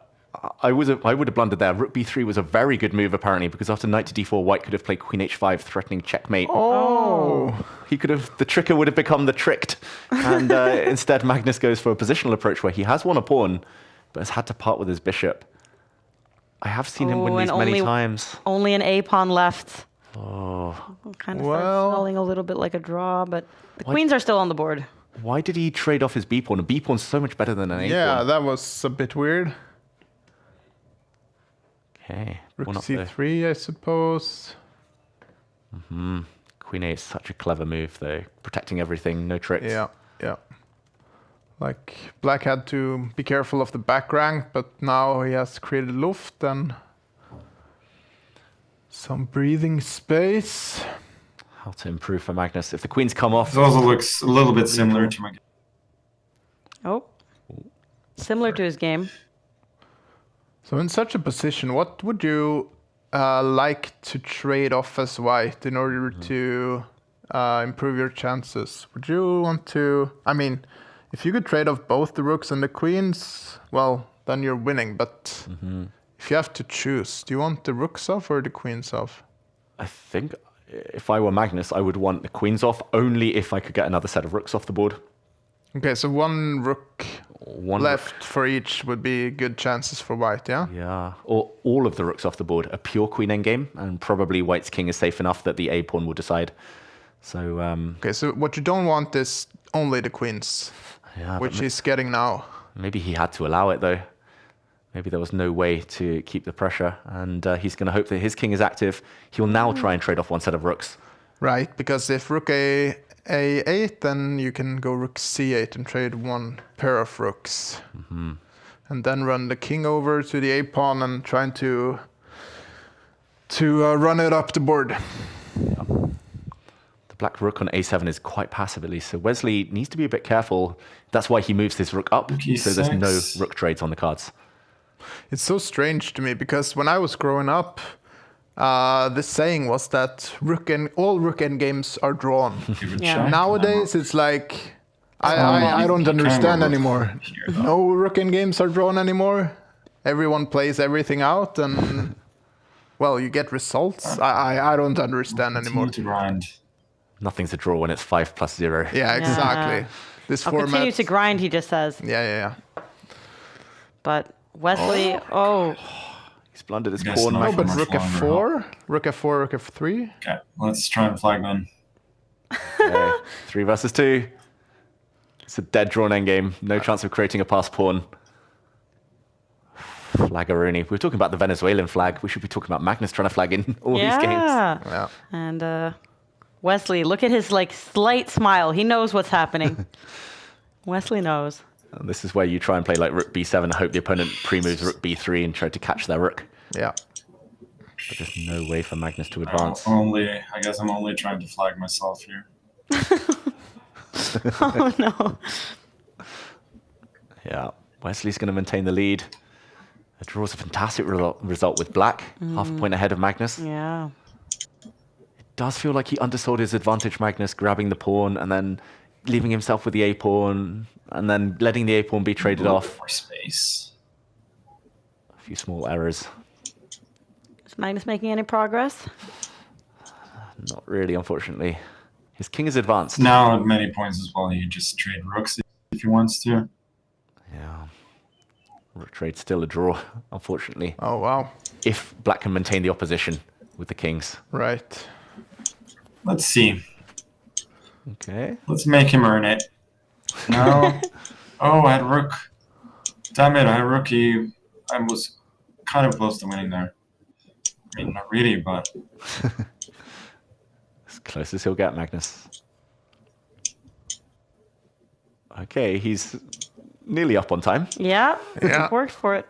I would have blundered there. Rook B3 was a very good move, apparently, because after knight to D4, white could have played queen H5, threatening checkmate. Oh. He could have, the tricker would have become the tricked. And instead, Magnus goes for a positional approach where he has won a pawn, but has had to part with his bishop. I have seen him win these many times. Only an A pawn left. Oh. Kind of starts smelling a little bit like a draw, but the queens are still on the board. Why did he trade off his B pawn? A B pawn's so much better than an A pawn. Yeah, that was a bit weird. Okay. Rook C3, I suppose. Queen A is such a clever move, though. Protecting everything, no tricks. Yeah, yeah. Like, black had to be careful of the back rank, but now he has created Luft and some breathing space. How to improve for Magnus. If the queens come off... This also looks a little bit similar to my game. Oh. Similar to his game. So in such a position, what would you like to trade off as white in order to improve your chances? Would you want to... I mean, if you could trade off both the rooks and the queens, well, then you're winning. But if you have to choose, do you want the rooks off or the queens off? I think if I were Magnus, I would want the queens off only if I could get another set of rooks off the board. Okay, so one rook left for each would be good chances for white, yeah? Yeah, or all of the rooks off the board. A pure queen endgame, and probably white's king is safe enough that the A pawn will decide. So okay, so what you don't want is only the queens, which he's getting now. Maybe he had to allow it, though. Maybe there was no way to keep the pressure, and he's going to hope that his king is active. He'll now try and trade off one set of rooks. Right, because if rook A8, then you can go rook C8 and trade one pair of rooks. And then run the king over to the A pawn and trying to run it up the board. The black rook on A7 is quite passive, at least. So Wesley needs to be a bit careful. That's why he moves his rook up, so there's no rook trades on the cards. It's so strange to me, because when I was growing up, this saying was that all rook endgames are drawn. Nowadays, it's like, I don't understand anymore. No rook endgames are drawn anymore. Everyone plays everything out, and, well, you get results. I don't understand anymore. To grind. Nothing's a draw when it's 5+0. Yeah, exactly. This I'll format. continue to grind, he just says. Yeah. But Wesley, He's blundered his Yes, pawn. no, No, but much rook F4, rook F4, rook F3. Okay, let's try and flag then. Okay, 3 versus 2. It's a dead drawn endgame. No chance of creating a pass pawn. Flaggeroni. We were talking about the Venezuelan flag. We should be talking about Magnus trying to flag in all these games. Yeah. And Wesley, look at his slight smile. He knows what's happening. Wesley knows. And this is where you try and play like rook b7 and hope the opponent pre-moves rook b3 and try to catch their rook. Yeah. But there's no way for Magnus to advance. I guess I'm only trying to flag myself here. Oh, no. Yeah, Wesley's going to maintain the lead. A draw is a fantastic result with black, half a point ahead of Magnus. Yeah. It does feel like he undersold his advantage, Magnus, grabbing the pawn and then leaving himself with the a-pawn and then letting the a-pawn be traded off. More space. A few small errors. Is Magnus making any progress? Not really, unfortunately. His king is advanced. Now at many points as well, he can just trade rooks if he wants to. Yeah. Rook trade still a draw, unfortunately. Oh, wow. If black can maintain the opposition with the kings. Right. Let's see. Okay. Let's make him earn it. No. Oh, I had rook. Damn it, I had rook. I was kind of close to winning there. I mean, not really, but... As close as he'll get, Magnus. Okay, he's nearly up on time. Yeah. Yeah. It worked for it.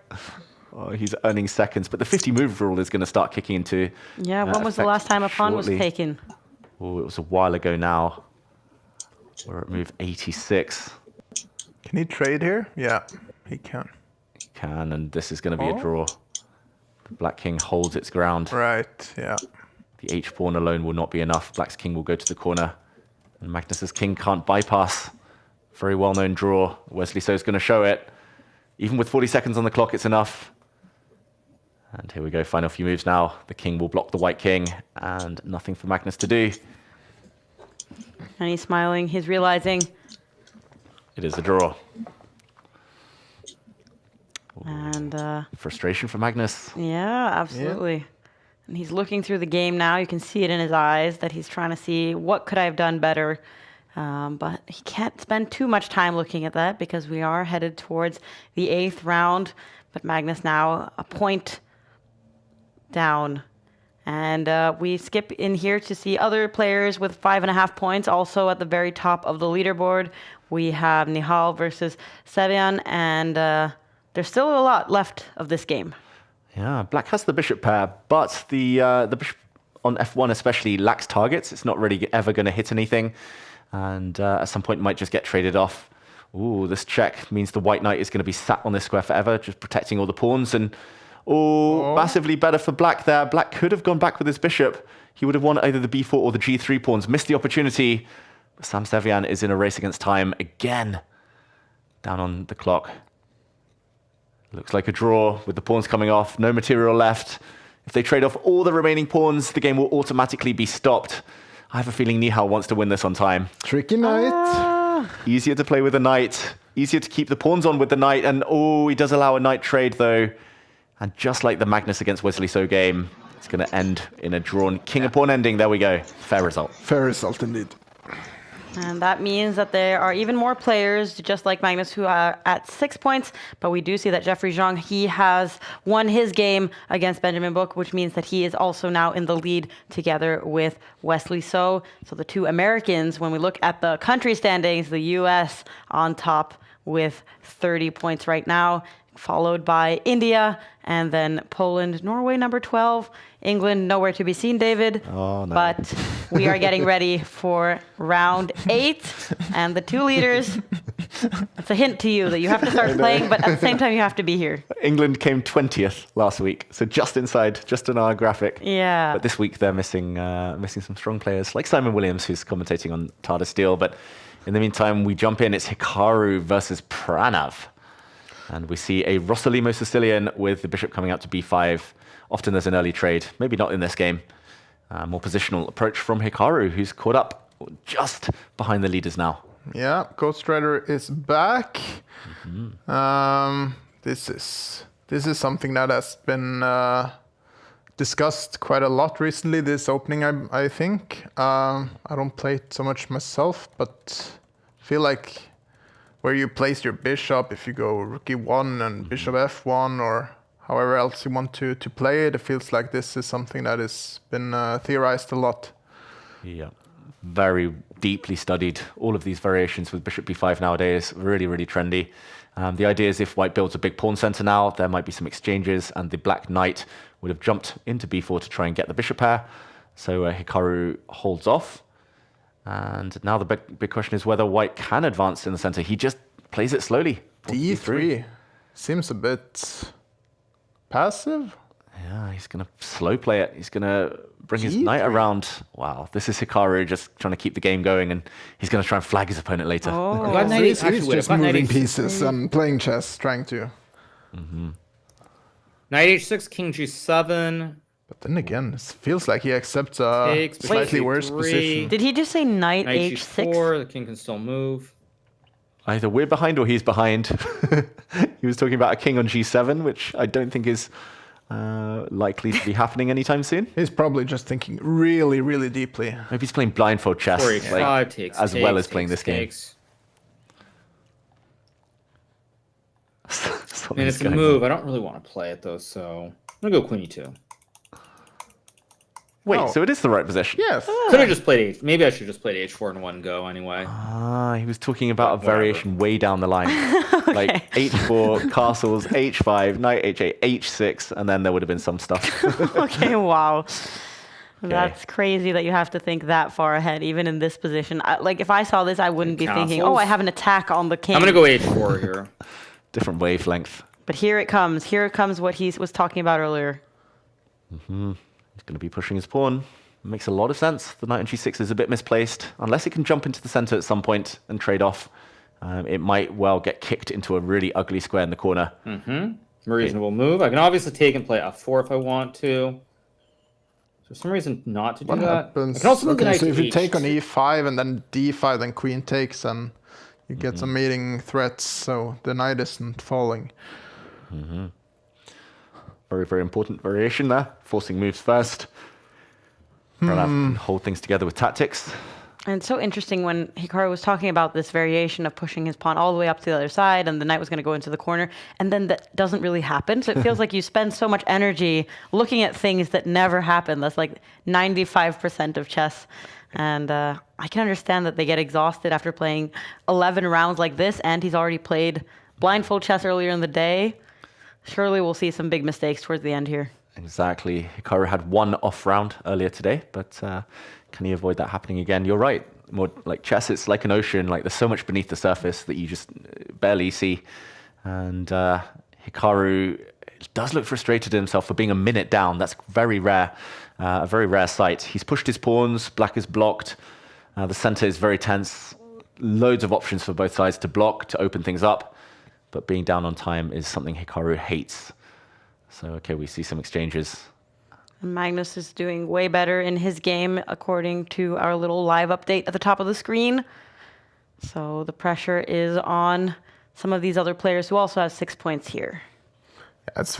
Oh, he's earning seconds, but the 50 move rule is going to start kicking into Yeah, when was the effect last time a pawn was shortly. taken? Oh, it was a while ago now. We're at move 86. Can he trade here? Yeah, he can. Can, and this is going to be Oh. a draw. The black king holds its ground. Right, yeah. The h-pawn alone will not be enough. Black's king will go to the corner. And Magnus's king can't bypass. Very well-known draw. Wesley So is going to show it. Even with 40 seconds on the clock, it's enough. And here we go, final few moves now. The king will block the white king, and nothing for Magnus to do. And he's smiling. He's realizing. It is a draw. And Frustration for Magnus. yeah, absolutely. And he's looking through the game now. You can see it in his eyes that he's trying to see what could I have done better. But he can't spend too much time looking at that because we are headed towards the 8th round. But Magnus now a point down. And we skip in here to see other players with 5.5 points, also at the very top of the leaderboard. We have Nihal versus Sevian, and there's still a lot left of this game. Yeah, black has the bishop pair, but the bishop on f1 especially lacks targets. It's not really ever going to hit anything, and at some point might just get traded off. Ooh, this check means the white knight is going to be sat on this square forever, just protecting all the pawns, and massively better for black there. Black could have gone back with his bishop. He would have won either the b4 or the g3 pawns. Missed the opportunity. But Sam Sevian is in a race against time again. Down on the clock. Looks like a draw with the pawns coming off. No material left. If they trade off all the remaining pawns, the game will automatically be stopped. I have a feeling Nihal wants to win this on time. Tricky knight. Easier to play with a knight. Easier to keep the pawns on with the knight. And he does allow a knight trade though. And just like the Magnus against Wesley So game, it's going to end in a drawn king and pawn ending. There we go. Fair result. Fair result indeed. And that means that there are even more players, just like Magnus, who are at 6 points. But we do see that Jeffrey Zhang, he has won his game against Benjamin Book, which means that he is also now in the lead together with Wesley So. So the two Americans, when we look at the country standings, the U.S. on top with 30 points right now, followed by India, and then Poland, Norway, number 12, England, nowhere to be seen, David. Oh, no. But we are getting ready for round 8, and the two leaders, it's a hint to you that you have to start playing, but at the same time, you have to be here. England came 20th last week, so just inside, just in our graphic. Yeah. But this week they're missing some strong players, like Simon Williams, who's commentating on Tata Steel. But in the meantime, we jump in. It's Hikaru versus Pranav. And we see a Rossolimo Sicilian with the bishop coming out to b5. Often there's an early trade, maybe not in this game. More positional approach from Hikaru, who's caught up just behind the leaders now. Yeah, Ghost Rider is back. This is something that has been discussed quite a lot recently, this opening, I think. I don't play it so much myself, but I feel like where you place your bishop, if you go rook e1 and bishop f1 or however else you want to play it, it feels like this is something that has been theorized a lot. Yeah, very deeply studied. All of these variations with bishop b5 nowadays, really, really trendy. The idea is if white builds a big pawn center now, there might be some exchanges, and the black knight would have jumped into b4 to try and get the bishop pair. So Hikaru holds off. And now the big question is whether white can advance in the center. He just plays it slowly. D3 seems a bit passive. Yeah, he's going to slow play it. He's going to bring his knight around. Wow, this is Hikaru just trying to keep the game going, and he's going to try and flag his opponent later. Oh, he's just moving pieces and playing chess, trying to. Knight h6, king g7. But then again, it feels like he accepts a slightly worse position. Did he just say knight Knight h6? g4, the king can still move. Either we're behind or he's behind. He was talking about a king on g7, which I don't think is likely to be happening anytime soon. He's probably just thinking really, really deeply. Maybe he's playing blindfold chess as well as playing this game. I mean, it's a move. I don't really want to play it, though, so I'm going to go queen e2. Wait, so it is the right position? Yes. Could have just played maybe I should have just played h4 in one go anyway. He was talking about a variation way down the line. Like h4, castles, h5, knight h8, h6, and then there would have been some stuff. Okay, wow. That's crazy that you have to think that far ahead, even in this position. Like, if I saw this, I wouldn't be thinking, oh, I have an attack on the king. I'm going to go h4 here. Different wavelength. But here it comes. Here it comes what he was talking about earlier. He's going to be pushing his pawn. Makes a lot of sense. The knight on g6 is a bit misplaced. Unless it can jump into the center at some point and trade off, it might well get kicked into a really ugly square in the corner. Reasonable move. I can obviously take and play f4 if I want to. For some reason not to do that. Happens? I can also move the knight so if to you take on e5 and then d5, then queen takes, and you get some mating threats, so the knight isn't falling. Very, very important variation there. Forcing moves first. Pranav can hold things together with tactics. And it's so interesting when Hikaru was talking about this variation of pushing his pawn all the way up to the other side, and the knight was going to go into the corner, and then that doesn't really happen. So it feels like you spend so much energy looking at things that never happen. That's like 95% of chess. And I can understand that they get exhausted after playing 11 rounds like this, and he's already played blindfold chess earlier in the day. Surely we'll see some big mistakes towards the end here. Exactly. Hikaru had one off round earlier today, but can he avoid that happening again? You're right. More like chess, it's like an ocean. Like there's so much beneath the surface that you just barely see. And Hikaru does look frustrated at himself for being a minute down. That's very rare, a very rare sight. He's pushed his pawns. Black is blocked. The center is very tense. Loads of options for both sides to block, to open things up. But being down on time is something Hikaru hates. So, okay, we see some exchanges. Magnus is doing way better in his game, according to our little live update at the top of the screen. So the pressure is on some of these other players who also have 6 points here. Yeah, it's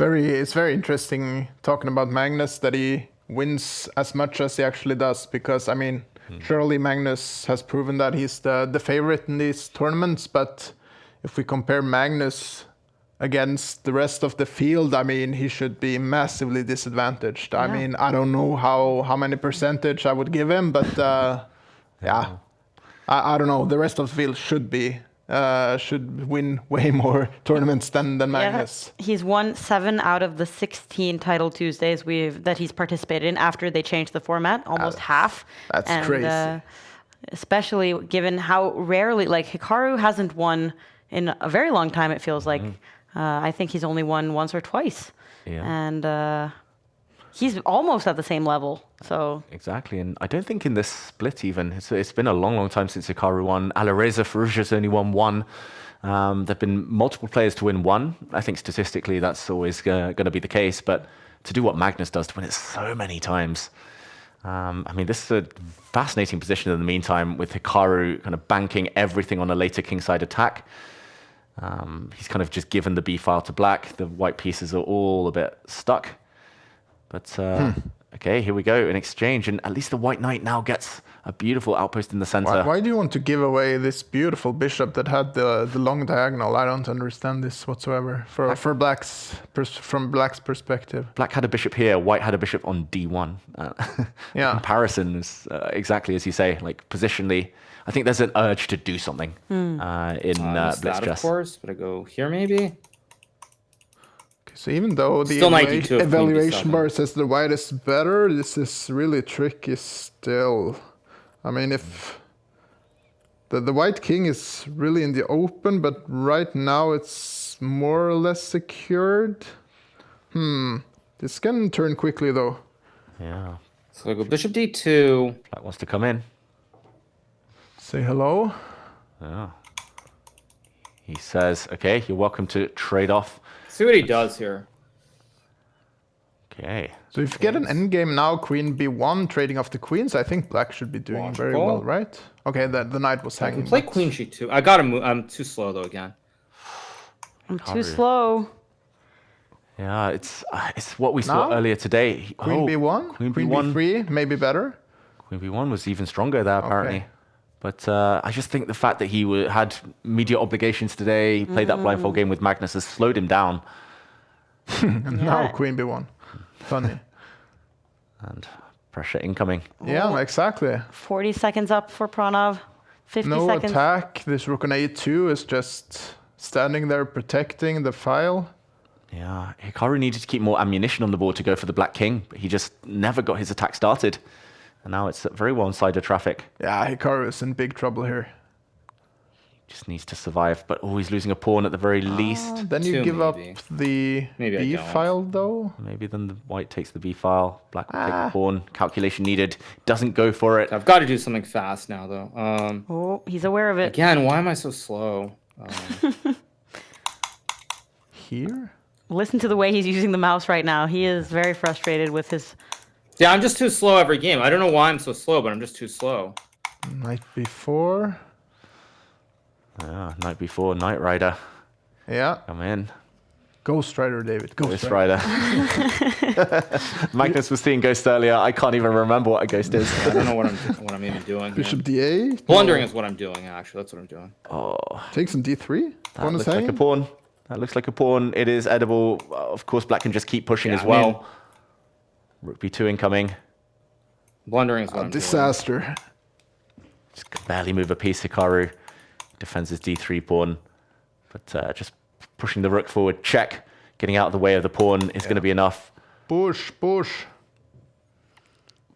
very interesting talking about Magnus, that he wins as much as he actually does. Because, I mean, surely Magnus has proven that he's the favorite in these tournaments, but if we compare Magnus against the rest of the field, I mean, he should be massively disadvantaged. I mean, I don't know how many percentage I would give him, but yeah, I don't know. The rest of the field should win way more tournaments than Magnus. Yeah, he's won 7 out of the 16 Title Tuesdays that he's participated in after they changed the format, almost half. That's crazy. Especially given how rarely, like Hikaru hasn't won in a very long time, it feels like. I think he's only won once or twice. Yeah. And he's almost at the same level. So Exactly. And I don't think in this split even, it's been a long, long time since Hikaru won. Alireza Firouzja's only won 1. There have been multiple players to win 1. I think statistically that's always going to be the case. But to do what Magnus does, to win it so many times. I mean, this is a fascinating position in the meantime, with Hikaru kind of banking everything on a later kingside attack. He's kind of just given the b file to black. The white pieces are all a bit stuck. But okay, Okay, here we go, an exchange, and at least the white knight now gets a beautiful outpost in the center. Why do you want to give away this beautiful bishop that had the long diagonal? I don't understand this whatsoever. For black's from black's perspective. Black had a bishop here, white had a bishop on d1. Yeah. Comparison is exactly as you say, like positionally. I think there's an urge to do something in blitz that, chess. of course, but I go here maybe. So even though the Still 92 of evaluation queen bar d7. says the white is better, this is really tricky still. I mean, if the white king is really in the open, but right now it's more or less secured. This can turn quickly though. Yeah. So I go bishop d2. Black wants to come in. Say hello. Yeah. He says, okay, you're welcome to trade off. See what he does here. Okay. So if you get an endgame now, queen b1, trading off the queens, I think black should be doing very well, right? Okay, the knight was I hanging. can play but- queen g2. I gotta move. I'm too slow though again. I'm too slow. Yeah, it's what we saw Now? earlier today. Queen b1, Queen queen b1. b3, maybe better. Queen b1 was even stronger there, apparently. But I just think the fact that he had media obligations today, he played that blindfold game with Magnus, has slowed him down. And now queen b1. Funny. And pressure incoming. Yeah, exactly. 40 seconds up for Pranav. 50 No seconds. attack. This rook on a2 is just standing there protecting the file. Yeah, Hikaru needed to keep more ammunition on the board to go for the black king, but he just never got his attack started. And now it's very one-sided traffic. Yeah, Hikaru is in big trouble here. Just needs to survive, but always losing a pawn at the very least. Then you Two give up maybe. the Maybe I b don't. file though. Maybe then the white takes the b file, black will take the pawn. Calculation needed. Doesn't go for it. I've got to do something fast now though. Oh, he's aware of it. Again, why am I so slow? Here? Listen to the way he's using the mouse right now. He is very frustrated with his... Yeah, I'm just too slow every game. I don't know why I'm so slow, but I'm just too slow. Knight b4. Yeah, knight b4, knight rider. Yeah. Come in. Ghost Rider, David. Ghost rider. Magnus was seeing ghost earlier. I can't even remember what a ghost is. I don't know what I'm even doing. Bishop Here. d8. Blundering is what I'm doing, actually. That's what I'm doing. Take some d3. That looks like a pawn. That looks like a pawn. It is edible. Of course, black can just keep pushing as well. Rook b2 incoming. Blundering is what I'm disaster. Just can barely move a piece. Hikaru defends his d3 pawn. But just pushing the rook forward. Check. Getting out of the way of the pawn is going to be enough. Push, push.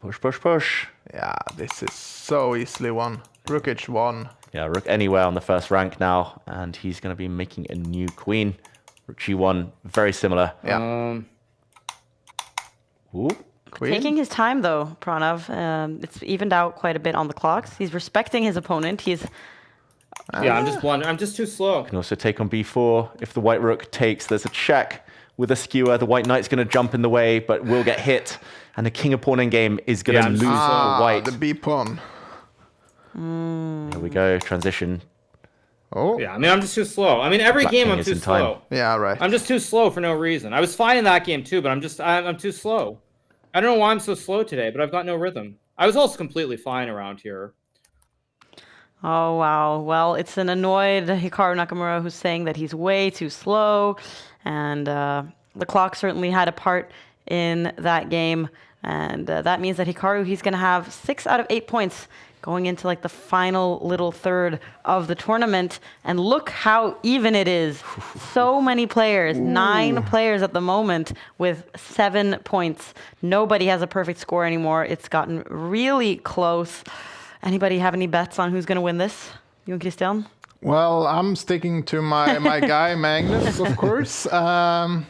Push, push, push. Yeah, this is so easily won. Rook h1. Yeah, rook anywhere on the first rank now. And he's going to be making a new queen. Rook g1, very similar. Yeah. Ooh. Queen. Taking his time, though, Pranav. It's evened out quite a bit on the clocks. He's respecting his opponent. He's... Yeah, I'm just blundering. I'm just too slow. Can also take on b4. If the white rook takes, there's a check with a skewer. The white knight's going to jump in the way, but will get hit. And the king of pawn endgame is going to lose to white. The b pawn. Here we go. Transition. Oh. Yeah, I mean, I'm just too slow. I mean, every Black game king I'm is too in time. slow. Yeah, right. I'm just too slow for no reason. I was fine in that game too, but I'm too slow. I don't know why I'm so slow today, but I've got no rhythm. I was also completely fine around here. Oh, wow. Well, it's an annoyed Hikaru Nakamura who's saying that he's way too slow. And the clock certainly had a part in that game. And that means that Hikaru, he's going to have 6 out of 8 points going into like the final little third of the tournament. And look how even it is. So many players, 9 players at the moment with 7 points. Nobody has a perfect score anymore. It's gotten really close. Anybody have any bets on who's going to win this? You and Christian? Well, I'm sticking to my guy, Magnus, of course. No,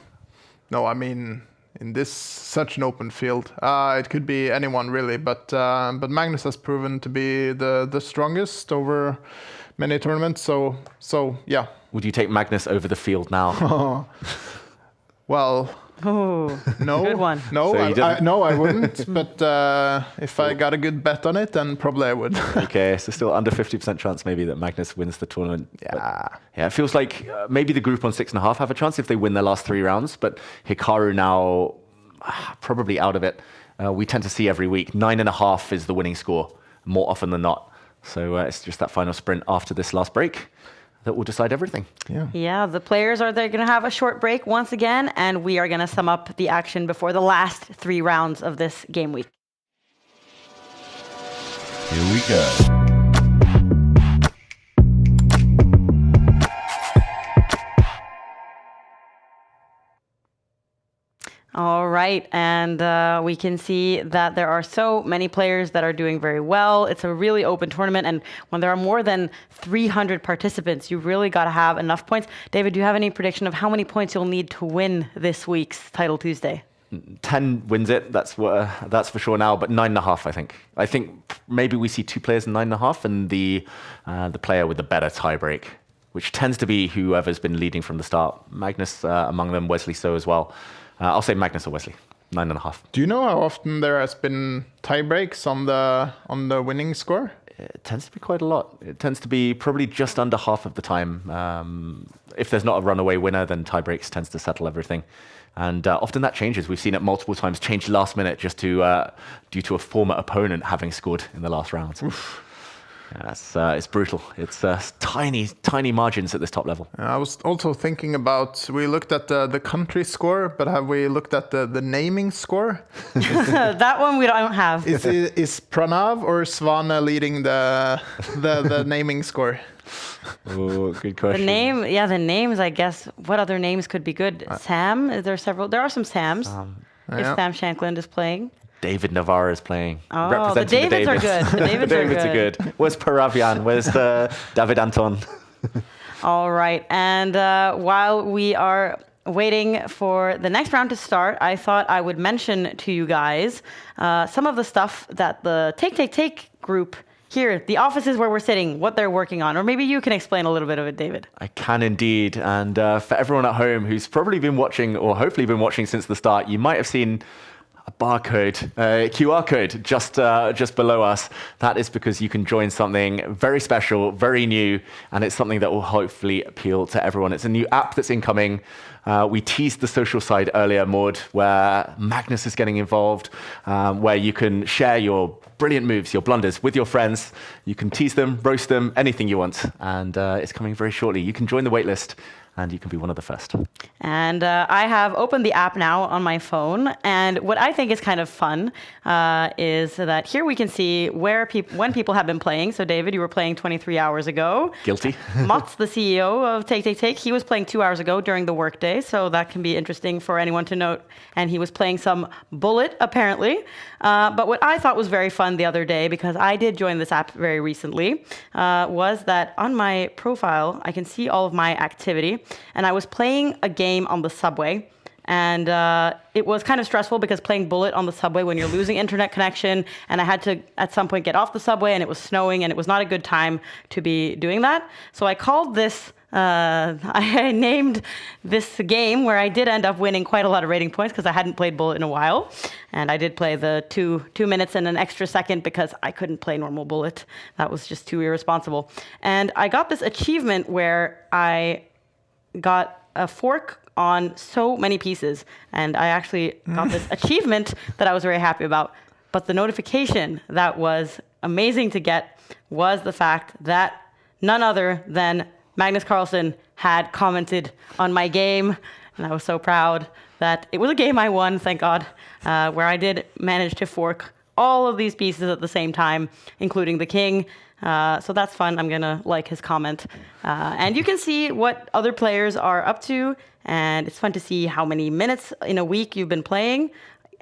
I mean, in this such an open field, it could be anyone really, but Magnus has proven to be the strongest over many tournaments. So yeah. Would you take Magnus over the field now? Well, Oh, no, good one. no, So I wouldn't. But if I got a good bet on it, then probably I would. Okay, so still under 50% chance maybe that Magnus wins the tournament. Yeah. But, yeah, it feels like maybe the group on 6.5 have a chance if they win their last 3 rounds, but Hikaru now probably out of it. we tend to see every week. 9.5 is the winning score, more often than not. So it's just that final sprint after this last break that will decide everything. Yeah, the players are they're going to have a short break once again, and we are going to sum up the action before the last 3 rounds of this game week. Here we go. All right, and we can see that there are so many players that are doing very well. It's a really open tournament, and when there are more than 300 participants, you really got to have enough points. David, do you have any prediction of how many points you'll need to win this week's Title Tuesday? 10 wins it, that's for sure now, but 9.5, I think. I think maybe we see 2 players in 9.5, and the player with the better tiebreak, which tends to be whoever's been leading from the start. Magnus among them, Wesley so as well. I'll say Magnus or Wesley, 9.5. Do you know how often there has been tie breaks on the winning score? It tends to be quite a lot. It tends to be probably just under half of the time. If there's not a runaway winner, then tie breaks tends to settle everything. And often that changes. We've seen it multiple times change last minute just due to a former opponent having scored in the last round. Yeah, it's brutal. It's tiny margins at this top level. I was also thinking about, we looked at the country score, but have we looked at the naming score? That one we don't have. Is Pranav or Svane leading the naming score? Oh, good question. The names, I guess. What other names could be good? Sam? Is there several? There are some Sams. If Sam Shankland is playing. David Navarre is playing. Oh, the Davids are good. The Davids are good. Where's Paravian? Where's David Anton? All right. And while we are waiting for the next round to start, I thought I would mention to you guys some of the stuff that the Take group here, the offices where we're sitting, what they're working on. Or maybe you can explain a little bit of it, David. I can indeed. And for everyone at home who's probably been watching, or hopefully been watching since the start, you might have seen a barcode, QR code just below us. That is because you can join something very special, very new, and it's something that will hopefully appeal to everyone. It's a new app that's incoming. We teased the social side earlier, Maud, where Magnus is getting involved, where you can share your brilliant moves, your blunders with your friends. You can tease them, roast them, anything you want. And it's coming very shortly. You can join the waitlist, and you can be one of the first. And I have opened the app now on my phone. And what I think is kind of fun is that here we can see when people have been playing. So David, you were playing 23 hours ago. Guilty. Mats, the CEO of Take, he was playing 2 hours ago during the workday. So that can be interesting for anyone to note. And he was playing some Bullet, apparently. But what I thought was very fun the other day, because I did join this app very recently, was that on my profile, I can see all of my activity. And I was playing a game on the subway. And it was kind of stressful because playing Bullet on the subway when you're losing internet connection, and I had to at some point get off the subway, and it was snowing, and it was not a good time to be doing that. So I called this, I named this game where I did end up winning quite a lot of rating points because I hadn't played Bullet in a while. And I did play the two minutes and an extra second because I couldn't play normal Bullet. That was just too irresponsible. And I got this achievement where I got a fork on so many pieces, and I actually got this achievement that I was very happy about. But the notification that was amazing to get was the fact that none other than Magnus Carlsen had commented on my game, and I was so proud that it was a game I won, thank God, where I did manage to fork all of these pieces at the same time, including the king. So that's fun. I'm going to like his comment. And you can see what other players are up to. And it's fun to see how many minutes in a week you've been playing.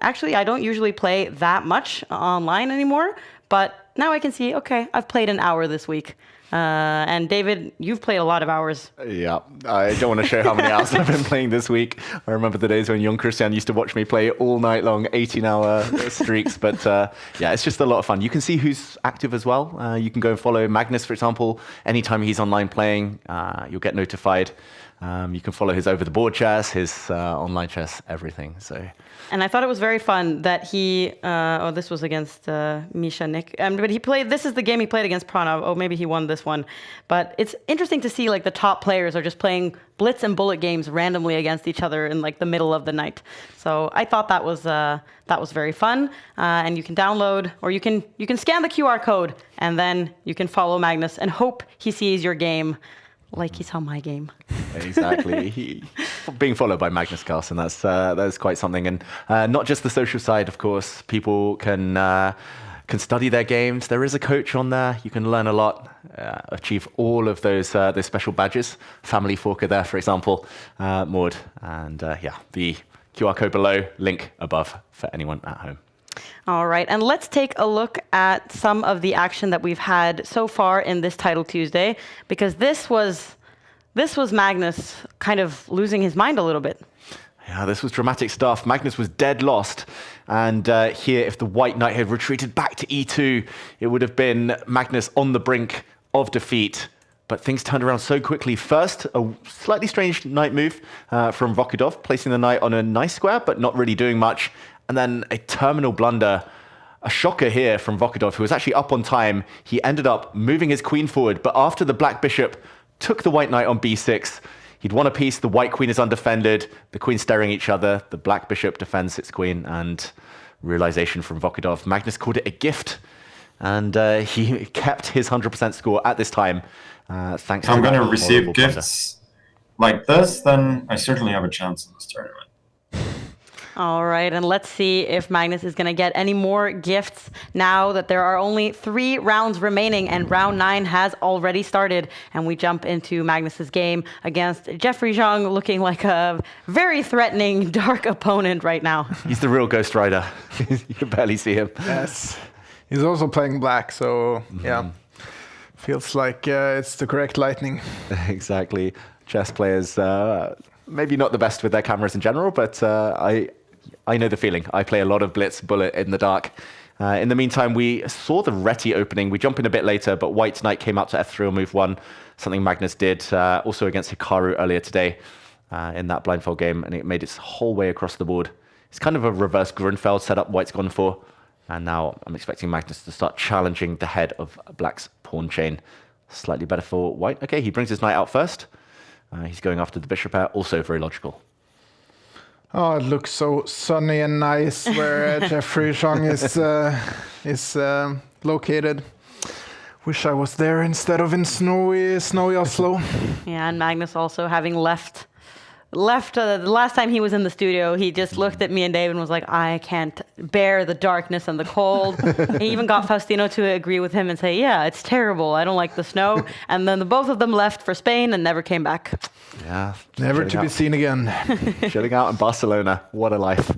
Actually, I don't usually play that much online anymore. But now I can see, okay, I've played an hour this week. And David, you've played a lot of hours. Yeah, I don't want to show how many hours I've been playing this week. I remember the days when young Christian used to watch me play all night long, 18-hour streaks. But yeah, it's just a lot of fun. You can see who's active as well. You can go and follow Magnus, for example. Anytime he's online playing, you'll get notified. You can follow his over-the-board chess, his online chess, everything. And I thought it was very fun that he, this was against Misha Nick, but he played, this is the game he played against Pranav. Oh, maybe he won this one. But it's interesting to see like the top players are just playing blitz and bullet games randomly against each other in like the middle of the night. So I thought that was very fun. And you can download, or you can scan the QR code, and then you can follow Magnus and hope he sees your game like he saw my game. Exactly. Being followed by Magnus Carlsen, that's quite something. And not just the social side, of course. People can study their games. There is a coach on there. You can learn a lot, achieve all of those special badges. Family Forker there, for example, Maud. And the QR code below, link above for anyone at home. All right, and let's take a look at some of the action that we've had so far in this Title Tuesday, because this was Magnus kind of losing his mind a little bit. Yeah, this was dramatic stuff. Magnus was dead lost. And here, if the White Knight had retreated back to E2, it would have been Magnus on the brink of defeat. But things turned around so quickly. First, a slightly strange knight move from Vokidov, placing the knight on a nice square, but not really doing much. And then a terminal blunder, a shocker here from Vokidov, who was actually up on time. He ended up moving his queen forward, but after the black bishop took the white knight on b6, he'd won a piece. The white queen is undefended. The queen's staring each other. The black bishop defends its queen, and realization from Vokidov. Magnus called it a gift, and he kept his 100% score at this time. Thanks. If I'm going to receive gifts like this, then I certainly have a chance in this tournament. All right, and let's see if Magnus is going to get any more gifts now that there are only 3 rounds remaining, and round 9 has already started. And we jump into Magnus's game against Jeffrey Zhang, looking like a very threatening, dark opponent right now. He's the real Ghost Rider. You can barely see him. Yes. He's also playing black, so yeah. Feels like it's the correct lightning. Exactly. Chess players, maybe not the best with their cameras in general, but I know the feeling. I play a lot of blitz bullet in the dark. In the meantime, we saw the Reti opening. We jump in a bit later, but White Knight came out to F3 on move 1, something Magnus did also against Hikaru earlier today in that blindfold game, and it made its whole way across the board. It's kind of a reverse Grunfeld setup White's gone for, and now I'm expecting Magnus to start challenging the head of Black's pawn chain. Slightly better for White. Okay, he brings his knight out first. He's going after the bishop pair, also very logical. Oh, it looks so sunny and nice where Jeffrey Zhang is located. Wish I was there instead of in snowy Oslo. Yeah, and Magnus also having left the last time he was in the studio, he just looked at me and David and was like, I can't bear the darkness and the cold. He even got Faustino to agree with him and say, yeah, it's terrible. I don't like the snow. And then the both of them left for Spain and never came back. Yeah. Never to be seen again. Chilling out in Barcelona. What a life.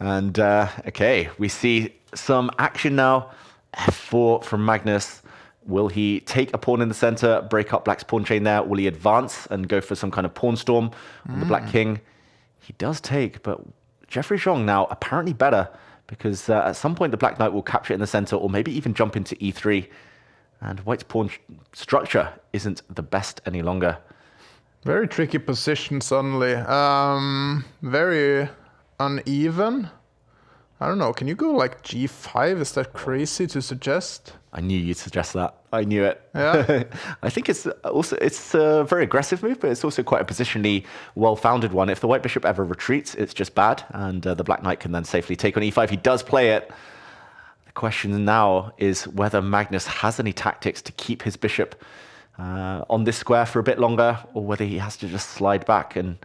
And okay, we see some action now. F4 from Magnus. Will he take a pawn in the center, break up Black's pawn chain there? Will he advance and go for some kind of pawn storm on the Black king? He does take, but Jeffrey Zhang now apparently better, because at some point the Black knight will capture it in the center, or maybe even jump into e3. And White's pawn structure isn't the best any longer. Very tricky position suddenly. Very uneven. I don't know. Can you go like g5? Is that crazy to suggest? I knew you'd suggest that. I knew it. Yeah. I think it's a very aggressive move, but it's also quite a positionally well-founded one. If the white bishop ever retreats, it's just bad, and the black knight can then safely take on e5. He does play it. The question now is whether Magnus has any tactics to keep his bishop on this square for a bit longer, or whether he has to just slide back. And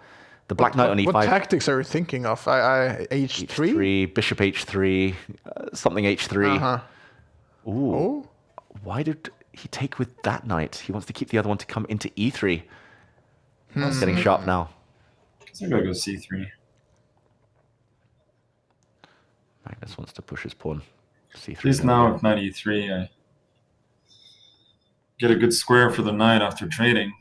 the black knight on e5. What tactics are you thinking of? H3? H3, bishop h3, something h3. Uh-huh. Ooh. Oh. Why did he take with that knight? He wants to keep the other one to come into e3. It's getting sharp now. I'm going to go c3. Magnus wants to push his pawn. c3. Please now, if knight e3, I get a good square for the knight after trading.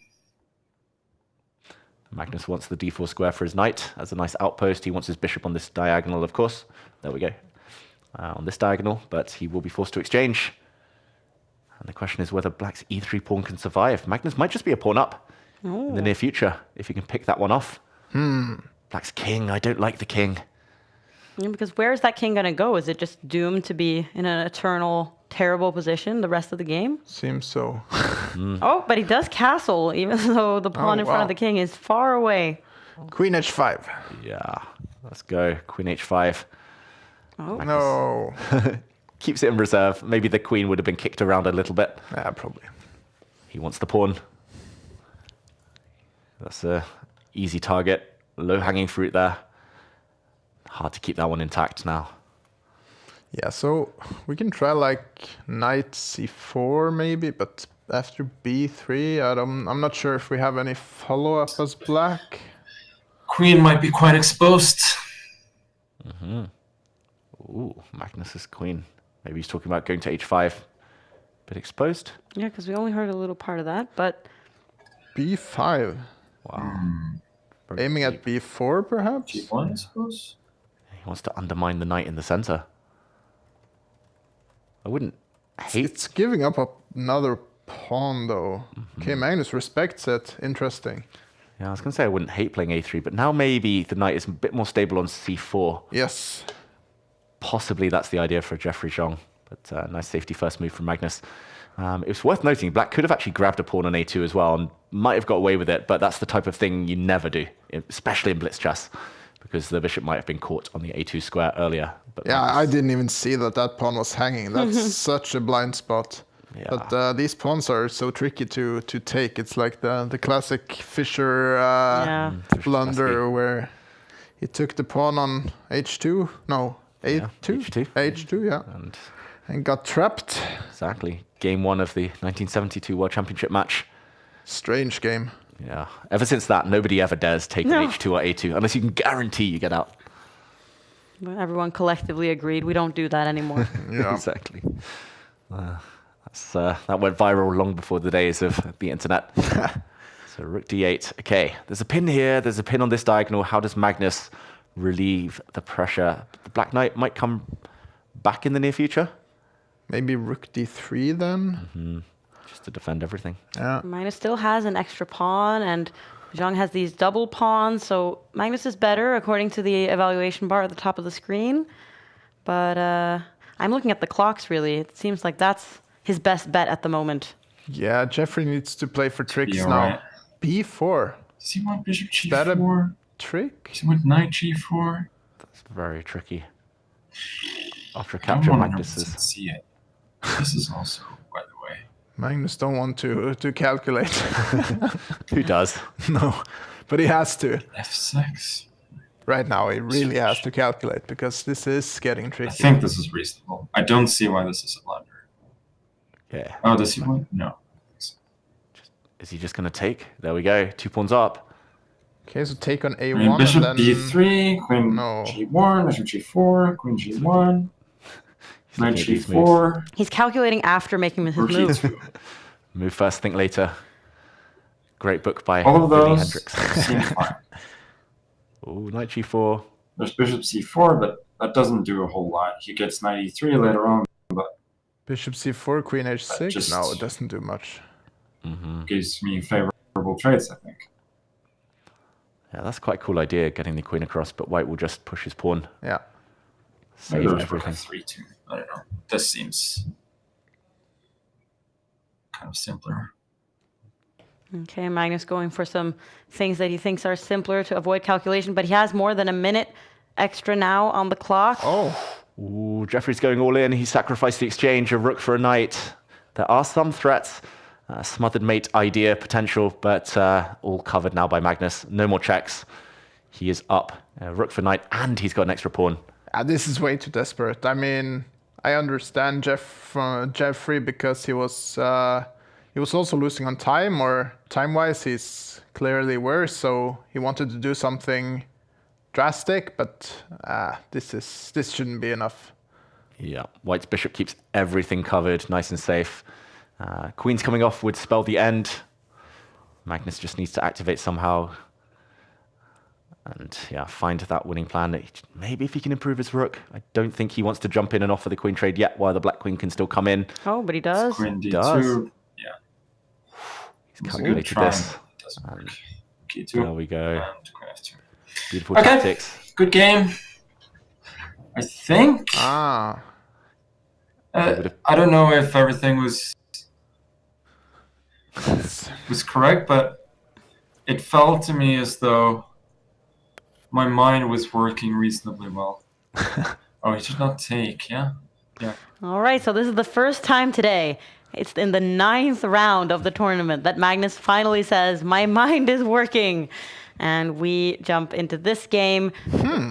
Magnus wants the d4 square for his knight as a nice outpost. He wants his bishop on this diagonal, of course. There we go. On this diagonal, but he will be forced to exchange. And the question is whether Black's e3 pawn can survive. Magnus might just be a pawn up in the near future, if he can pick that one off. Black's king, I don't like the king. Yeah, because where is that king going to go? Is it just doomed to be in an eternal, terrible position the rest of the game? Seems so. Oh, but he does castle, even though the pawn in front of the king is far away. Queen h5. Yeah, let's go. Queen h5. Oh. No. Keeps it in reserve. Maybe the queen would have been kicked around a little bit. Yeah, probably. He wants the pawn. That's a easy target. Low-hanging fruit there. Hard to keep that one intact now. Yeah, so we can try like knight c4 maybe, but after b3, I'm not sure if we have any follow-up as black. Queen might be quite exposed. Ooh, Magnus's queen. Maybe he's talking about going to h5. Bit exposed. Yeah, because we only heard a little part of that, but... b5. Wow. Aiming at b4, perhaps? G1, I suppose. He wants to undermine the knight in the center. I wouldn't hate... It's giving up another pawn, though. Okay, Magnus respects it. Interesting. Yeah, I was going to say I wouldn't hate playing a3, but now maybe the knight is a bit more stable on c4. Yes. Possibly that's the idea for Jeffrey Zhang, but nice safety first move from Magnus. It was worth noting, black could have actually grabbed a pawn on a2 as well and might have got away with it, but that's the type of thing you never do, especially in blitz chess, because the bishop might have been caught on the a2 square earlier. But Yeah, I didn't even see that pawn was hanging. That's such a blind spot. Yeah. But these pawns are so tricky to take. It's like the classic Fischer blunder where he took the pawn on h2. No, a2. h2. h2, yeah. And got trapped. Exactly. Game 1 of the 1972 World Championship match. Strange game. Yeah. Ever since that, nobody ever dares take an h2 or a2 unless you can guarantee you get out. But everyone collectively agreed we don't do that anymore. Yeah. Exactly. That went viral long before the days of the internet. So rook d8. Okay, there's a pin here. There's a pin on this diagonal. How does Magnus relieve the pressure? The black knight might come back in the near future. Maybe rook d3 then? Just to defend everything. Yeah. Magnus still has an extra pawn, and Zhang has these double pawns, so Magnus is better according to the evaluation bar at the top of the screen. But I'm looking at the clocks, really. It seems like that's his best bet at the moment. Yeah, Jeffrey needs to play for tricks Yeah, now. right. b4. Does he want bishop Is that a g4? trick? Does he want knight g4? That's very tricky. After a I don't capture, want to Magnus is... see it. This is also, by the way. Magnus don't want to calculate. Who does? No, but he has to. f6. Right now, he really has to calculate because this is getting tricky. I think this is reasonable. I don't see why this is a blunder. Yeah. Oh, does he want? No. Is he just going to take? There we go. 2 pawns up. Okay, so take on I a1 mean, bishop and then... d3, queen No. g1, bishop g4, queen g1, knight looking at these g4, He's calculating after making his rook move. e2. Move first, think later. Great book by All of Vinnie those Hendricks. seem fine. Ooh, knight g4. There's bishop c4, but that doesn't do a whole lot. He gets knight e3 later on, but Bishop c4, queen h6? just- No, it doesn't do much. gives me favorable trades, I think. Yeah, that's quite a cool idea, getting the queen across, but white will just push his pawn. Yeah. Maybe Save there's rook everything. f3 too. I don't know. This seems kind of simpler. Okay, Magnus going for some things that he thinks are simpler to avoid calculation, but he has more than a minute extra now on the clock. Oh, Ooh, Jeffrey's going all in. He sacrificed the exchange, a rook for a knight. There are some threats. Smothered mate idea potential, but all covered now by Magnus. No more checks. He is up. Rook for knight, and he's got an extra pawn. this is way too desperate. I mean, I understand Jeffrey because he was also losing on time, or time-wise he's clearly worse, so he wanted to do something drastic, but this shouldn't be enough. Yeah, white's bishop keeps everything covered, nice and safe. Queen's coming off would spell the end. Magnus just needs to activate somehow. And yeah, find that winning plan. Maybe if he can improve his rook. I don't think he wants to jump in and offer the queen trade yet while the black queen can still come in. Oh, but he does. Queen d2. Does. Yeah. He's calculated this. Doesn't work. K2. There we go. And queen f2. Beautiful Okay. tactics. Good game. I think. Ah, I don't know if everything was was correct, but it felt to me as though my mind was working reasonably well. Oh, he did not take, yeah? Yeah. All right, so this is the first time today. It's in the 9th round of the tournament that Magnus finally says, my mind is working. And we jump into this game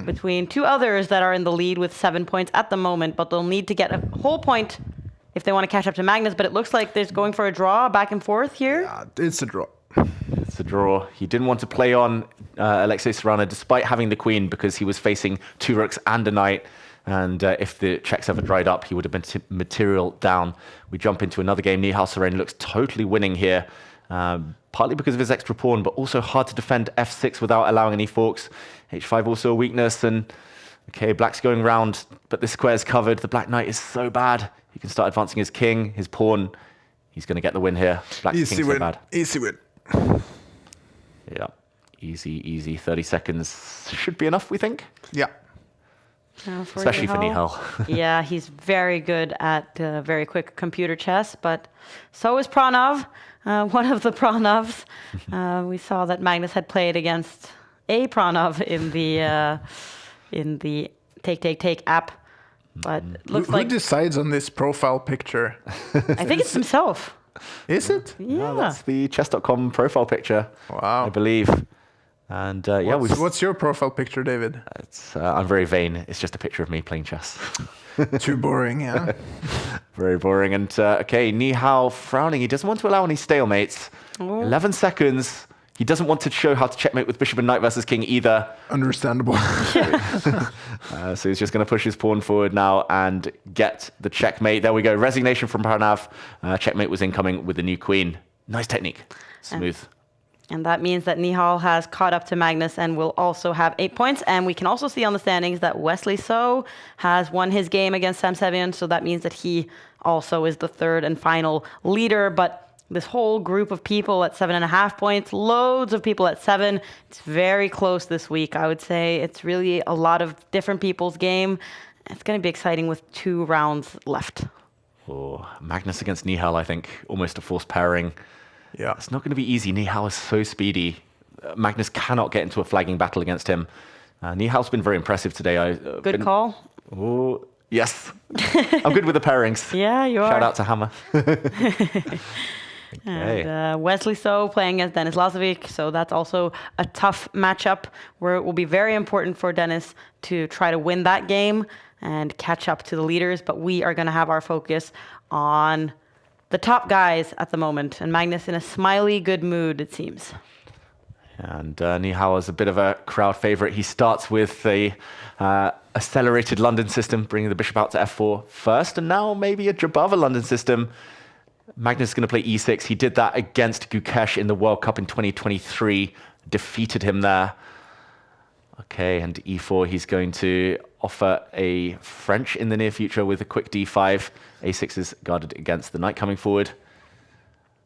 between two others that are in the lead with 7 points at the moment, but they'll need to get a whole point if they want to catch up to Magnus. But it looks like there's going for a draw back and forth here. Yeah, it's a draw. It's a draw. He didn't want to play on Alexei Serrano despite having the queen because he was facing 2 rooks and a knight. And if the checks ever dried up, he would have been material down. We jump into another game. Nihal Serene looks totally winning here. Partly because of his extra pawn, but also hard to defend f6 without allowing any forks. h5 also a weakness, and okay, black's going round, but this square's covered. The black knight is so bad. He can start advancing his king, his pawn. He's going to get the win here. Black's Easy king's win. so bad. Easy win. Yeah, easy. 30 seconds should be enough, we think. Yeah. Especially for Nihal. Yeah, he's very good at very quick computer chess, but so is Pranav. One of the Pranavs. We saw that Magnus had played against a Pranav in the Take app, but it looks Who decides on this profile picture? I think it's himself. Is it? Yeah. That's the chess.com profile picture, Wow. I believe. And yeah, What's your profile picture, David? I'm very vain. It's just a picture of me playing chess. Too boring, yeah. Very boring. And okay, Nihal frowning. He doesn't want to allow any stalemates. 11 seconds. He doesn't want to show how to checkmate with bishop and knight versus king either. Understandable. So he's just going to push his pawn forward now and get the checkmate. There we go. Resignation from Pranav. Checkmate was incoming with the new queen. Nice technique. Smooth. And that means that Nihal has caught up to Magnus and will also have 8 points. And we can also see on the standings that Wesley So has won his game against Sam Sevian. So that means that he also is the third and final leader. But this whole group of people at 7.5 points, loads of people at 7. It's very close this week, I would say. It's really a lot of different people's game. It's going to be exciting with 2 rounds left. Oh, Magnus against Nihal, I think. Almost a forced pairing. Yeah. It's not going to be easy. Nihal is so speedy. Magnus cannot get into a flagging battle against him. Nihal's been very impressive today. Good call. Oh, yes. I'm good with the pairings. Yeah, you are. Shout out to Hammer. And Wesley So playing against Dennis Lazovic. So that's also a tough matchup where it will be very important for Dennis to try to win that game and catch up to the leaders. But we are going to have our focus on the top guys at the moment, and Magnus in a smiley, good mood, it seems. And Nihal is a bit of a crowd favorite. He starts with the accelerated London system, bringing the bishop out to f4 first, and now maybe a Jabava London system. Magnus is going to play e6. He did that against Gukesh in the World Cup in 2023, defeated him there. Okay, and e4, he's going to offer a French in the near future with a quick d5. a6 is guarded against the knight coming forward.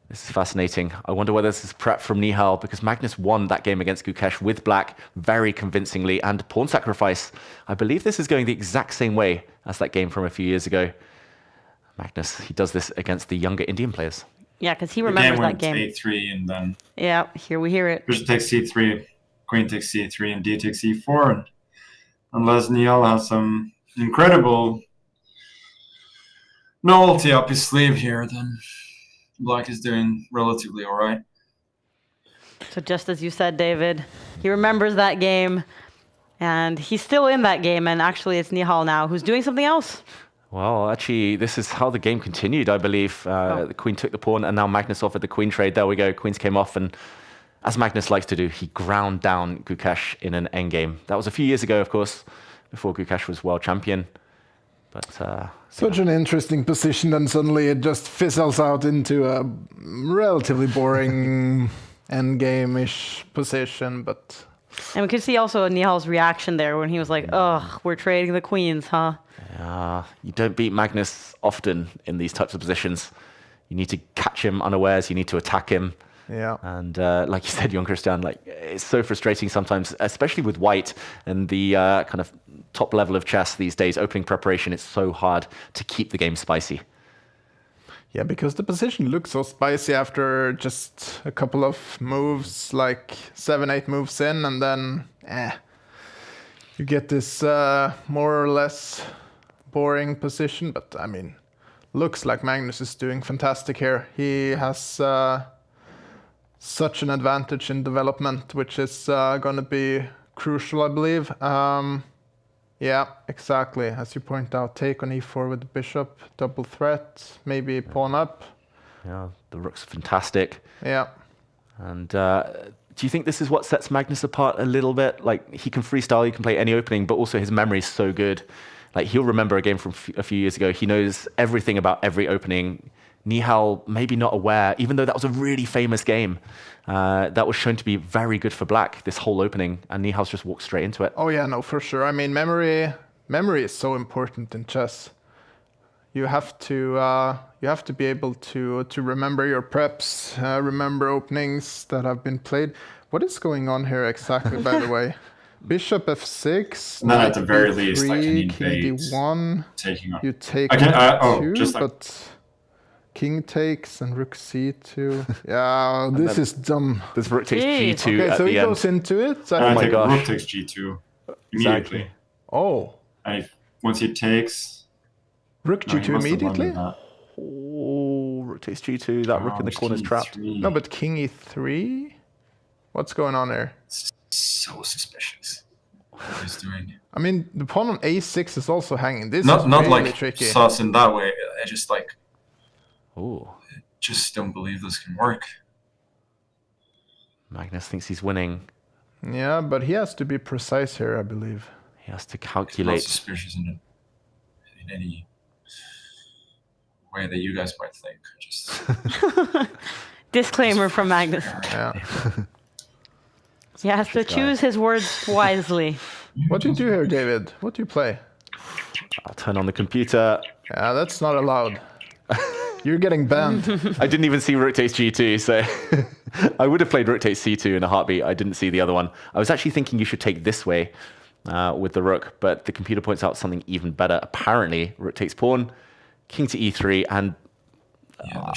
This is fascinating. I wonder whether this is prep from Nihal, because Magnus won that game against Gukesh with black very convincingly, and pawn sacrifice. I believe this is going the exact same way as that game from a few years ago. Magnus, he does this against the younger Indian players. Yeah, because he remembers that game. A3 and then... Yeah, here we hear it. Bishop takes c3, queen takes c3, and d takes e4. And unless Nihal has some incredible novelty up his sleeve here, then black is doing relatively all right. So just as you said, David, he remembers that game, and he's still in that game, and actually it's Nihal now who's doing something else. Well, actually, this is how the game continued, I believe. The queen took the pawn, and now Magnus offered the queen trade. There we go. Queens came off, and as Magnus likes to do, he ground down Gukesh in an endgame. That was a few years ago, of course, before Gukesh was world champion. But such an interesting position, and suddenly it just fizzles out into a relatively boring endgame-ish position. But and we could see also Nihal's reaction there when he was like, "Ugh, we're trading the queens, huh?" You don't beat Magnus often in these types of positions. You need to catch him unawares. You need to attack him. Yeah. And like you said, Jon Christian, like it's so frustrating sometimes, especially with white and the kind of top level of chess these days. Opening preparation, it's so hard to keep the game spicy. Yeah, because the position looks so spicy after just a couple of moves, like 7-8 moves in, and then you get this more or less boring position. But I mean, looks like Magnus is doing fantastic here. He has such an advantage in development, which is going to be crucial, I believe. Yeah, exactly. As you point out, take on e4 with the bishop, double threat, maybe pawn up. Yeah, the rook's fantastic. Yeah. And do you think this is what sets Magnus apart a little bit? Like, he can freestyle, he can play any opening, but also his memory is so good. Like, he'll remember a game from a few years ago. He knows everything about every opening. Nihal, maybe not aware, even though that was a really famous game. That was shown to be very good for black, this whole opening, and Nihal's just walked straight into it. Oh yeah, no, for sure. I mean, memory is so important in chess. You have to be able to remember your preps, remember openings that have been played. What is going on here exactly, by the way? Bishop f6. And then at the very least, I can invade king d1. Taking on. You take two, just like... but king takes and rook c2. Yeah, this is dumb. This rook takes g2 okay, at so the he end. goes into it. Oh my gosh. Rook takes g2 immediately. Exactly. Oh. And once he takes... Rook g2 immediately? Oh, rook takes g2. That rook in the corner is trapped. No, but king e3? What's going on there? So suspicious. What he's doing. I mean, the pawn on a6 is also hanging. This not is not really like tricky. sus in that way. I just like... Ooh. Just don't believe this can work. Magnus thinks he's winning. Yeah, but he has to be precise here, I believe. He has to Not calculate. suspicious in any way that you guys might think. Just Disclaimer from Magnus. Yeah. He has to choose his words wisely. What do you do here, David? What do you play? I'll turn on the computer. Yeah, that's not allowed. You're getting banned. I didn't even see rook takes g2, so I would have played rook takes c2 in a heartbeat. I didn't see the other one. I was actually thinking you should take this way with the rook, but the computer points out something even better. Apparently, rook takes pawn, king to e3, and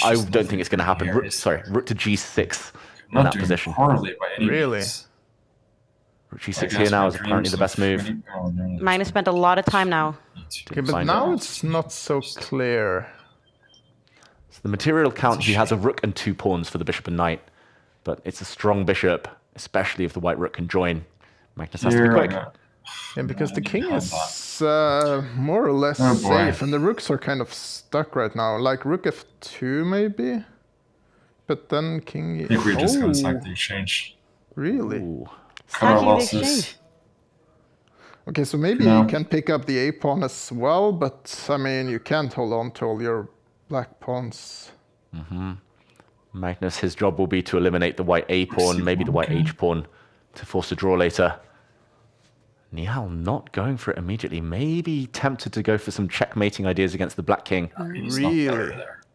I don't think it's going to happen. Rook to g6 in that position. Poorly by any Really? means. Rook g6 here now is apparently the best move. Magnus spent a lot of time now. Okay, but now it's not so clear. So the material count, he has a rook and 2 pawns for the bishop and knight, but it's a strong bishop, especially if the white rook can join. Magnus has to be quick. Yeah, because the king is more or less safe, and the rooks are kind of stuck right now. Like rook f2 maybe, but then king... I think we're just going to sack the exchange. Really? Ooh. Cut our Sacking the losses. exchange. Okay, so maybe you can pick up the a-pawn as well, but I mean, you can't hold on to all your black pawns. Magnus, his job will be to eliminate the white a-pawn, maybe the white h-pawn, to force a draw later. Nihal not going for it immediately. Maybe tempted to go for some checkmating ideas against the black king. Really?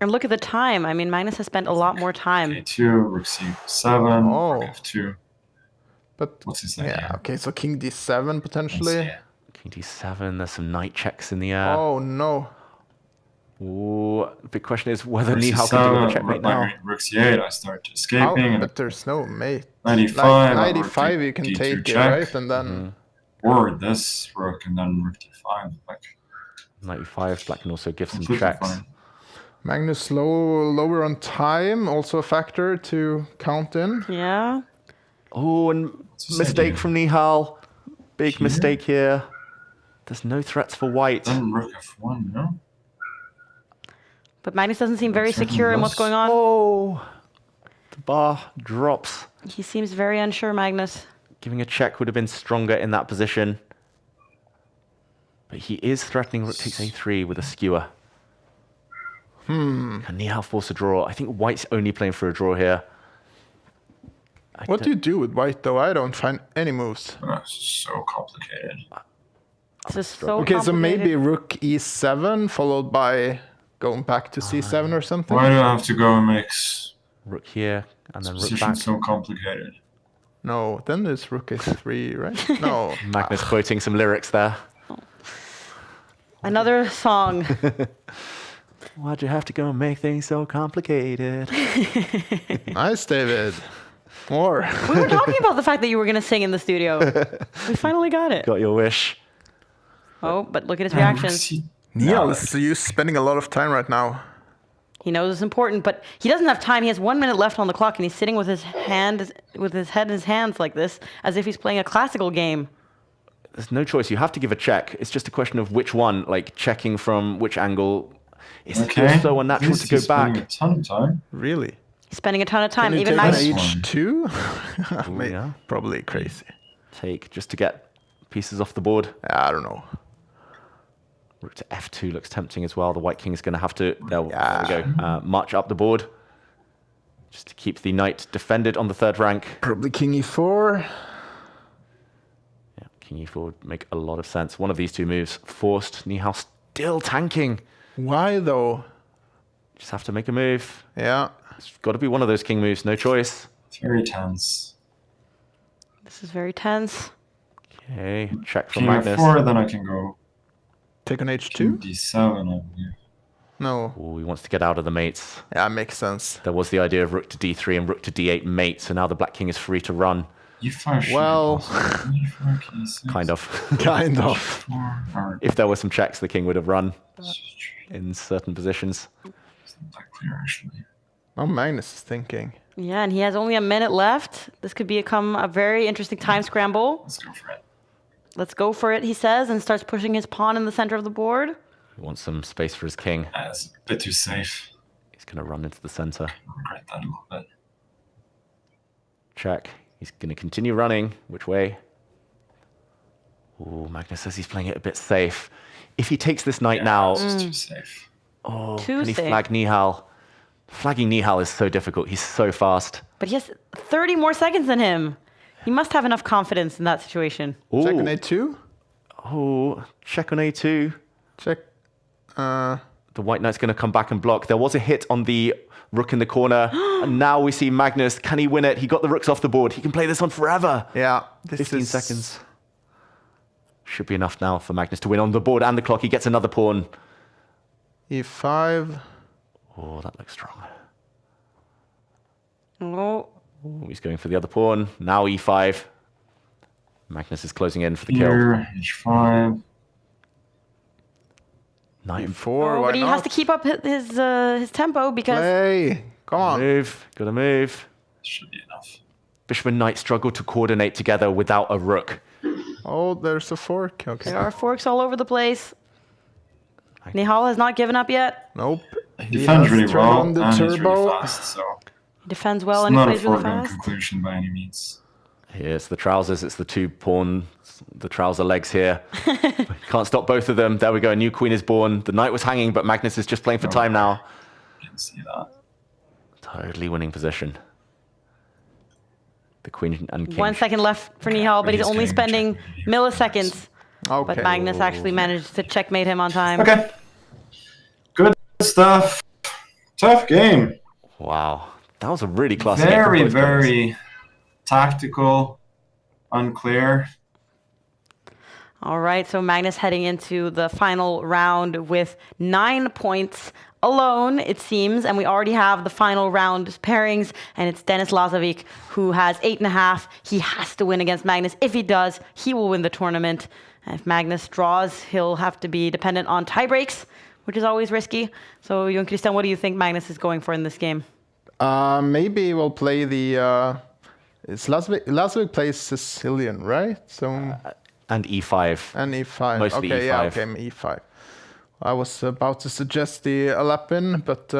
And look at the time. I mean, Magnus has spent a lot more time. a2, rook c7, Oh. rook f2. But What's his name? yeah, okay, so king d7 potentially. King d7, there's some knight checks in the air. Oh no. Ooh, the big question is whether Rook Nihal can deliver c7, checkmate now. rook c8, I start escaping. But there's no mate. 95, Like 95 you can d2 take it, check. right? And then... Or this rook and then rook d5. Like, 95, black can also give some completely checks. fine. Magnus lower on time, also a factor to count in. Yeah. Oh, and his mistake idea? from Nihal. Big Here? mistake here. There's no threats for white. Then rook f1, no? But Magnus doesn't seem very Certain secure in what's loss. going on. Oh, the bar drops. He seems very unsure, Magnus. Giving a check would have been stronger in that position. But he is threatening rook takes a3 with a skewer. Can Nihal force a draw? I think white's only playing for a draw here. What do you do with white, though? I don't find any moves. That's so complicated. This is so Okay, so maybe complicated. rook e7 followed by going back to c7 or something? Why do I have to go and mix Rook here, and then rook position back. so complicated? No, then there's rook a3, right? No. Magnus quoting some lyrics there. Another song. Why'd you have to go and make things so complicated? Nice, David. More. We were talking about the fact that you were going to sing in the studio. We finally got it. Got your wish. Oh, but look at his reactions. Niels, you're spending a lot of time right now. He knows it's important, but he doesn't have time. He has 1 minute left on the clock, and he's sitting with his head in his hands like this, as if he's playing a classical game. There's no choice. You have to give a check. It's just a question of which one, like checking from which angle. It's feels so unnatural to go back. A ton of time. Really? He's spending a ton of time. Can you Even take Magnus. an H2? Yeah. Probably crazy. Take just to get pieces off the board. I don't know. Rook to F2 looks tempting as well. The White King is going to have to, there we go, march up the board. Just to keep the knight defended on the third rank. Probably King E4. Yeah, King E4 would make a lot of sense. One of these two moves forced. Nihal still tanking. Why though? Just have to make a move. Yeah. It's got to be one of those king moves, no choice. Very tense. This is very tense. Okay, check from King Magnus. F4, then I can go Take on H2? D7, I believe. No. Ooh, he wants to get out of the mates. Yeah, makes sense. There was the idea of rook to D3 and rook to D8 mate, so now the black king is free to run. E5 should Well, be possible. E4, E6, Kind of. Kind of. 4, or If there were some checks, the king would have run in certain positions. it's not that clear, actually. Oh, Magnus is thinking. Yeah, and he has only a minute left. This could become a very interesting time scramble. Let's go for it. Let's go for it, he says, and starts pushing his pawn in the center of the board. He wants some space for his king. That's a bit too safe. He's going to run into the center. I regret that a little bit. Check. He's going to continue running. Which way? Ooh, Magnus says he's playing it a bit safe. If he takes this knight now... It's too safe. Oh, Too can he safe. flag Nihal? Flagging Nihal is so difficult. He's so fast. But he has 30 more seconds than him. He must have enough confidence in that situation. Ooh. Check on A2? Oh, check on A2. Check. The white knight's going to come back and block. There was a hit on the rook in the corner. And now we see Magnus. Can he win it? He got the rooks off the board. He can play this on forever. Yeah. 15 seconds. Should be enough now for Magnus to win on the board and the clock. He gets another pawn. E5. Oh, that looks strong. Oh, Ooh, he's going for the other pawn. Now E5. Magnus is closing in for the kill. Here, H5. Knight E4. Why but he not? has to keep up his tempo because Play. Come on. move. Gotta move. Should be enough. Bishop and knight struggle to coordinate together without a rook. Oh, there's a fork. Okay. there are forks all over the place. Nihal has not given up yet. Nope. He defends has really turned well, on the and he's really turbo. fast, so He defends well it's and he not a plays really foregone fast. conclusion by any means. Here's the trousers. It's the two pawns, the trouser legs here. Can't stop both of them. There we go. A new queen is born. The knight was hanging, but Magnus is just playing for time now. Didn't see that. Totally winning position. The queen and king. 1 second left for Nihal, but he's only He's spending getting milliseconds. Okay. But Magnus actually managed to checkmate him on time. Okay. Good stuff. Tough game. Wow. That was a really classy game. for Very, both players. very tactical, unclear. All right, so Magnus heading into the final round with 9 points alone, it seems, and we already have the final round pairings, and it's Denis Lazovic who has 8.5. He has to win against Magnus. If he does, he will win the tournament. And if Magnus draws, he'll have to be dependent on tie breaks, which is always risky. So, Jon Christian, what do you think Magnus is going for in this game? Maybe we'll play the. It's Lazovic plays Sicilian, right? So And E5. and E5. Mostly okay, yeah, E5. okay, E5. I was about to suggest the Alapin, but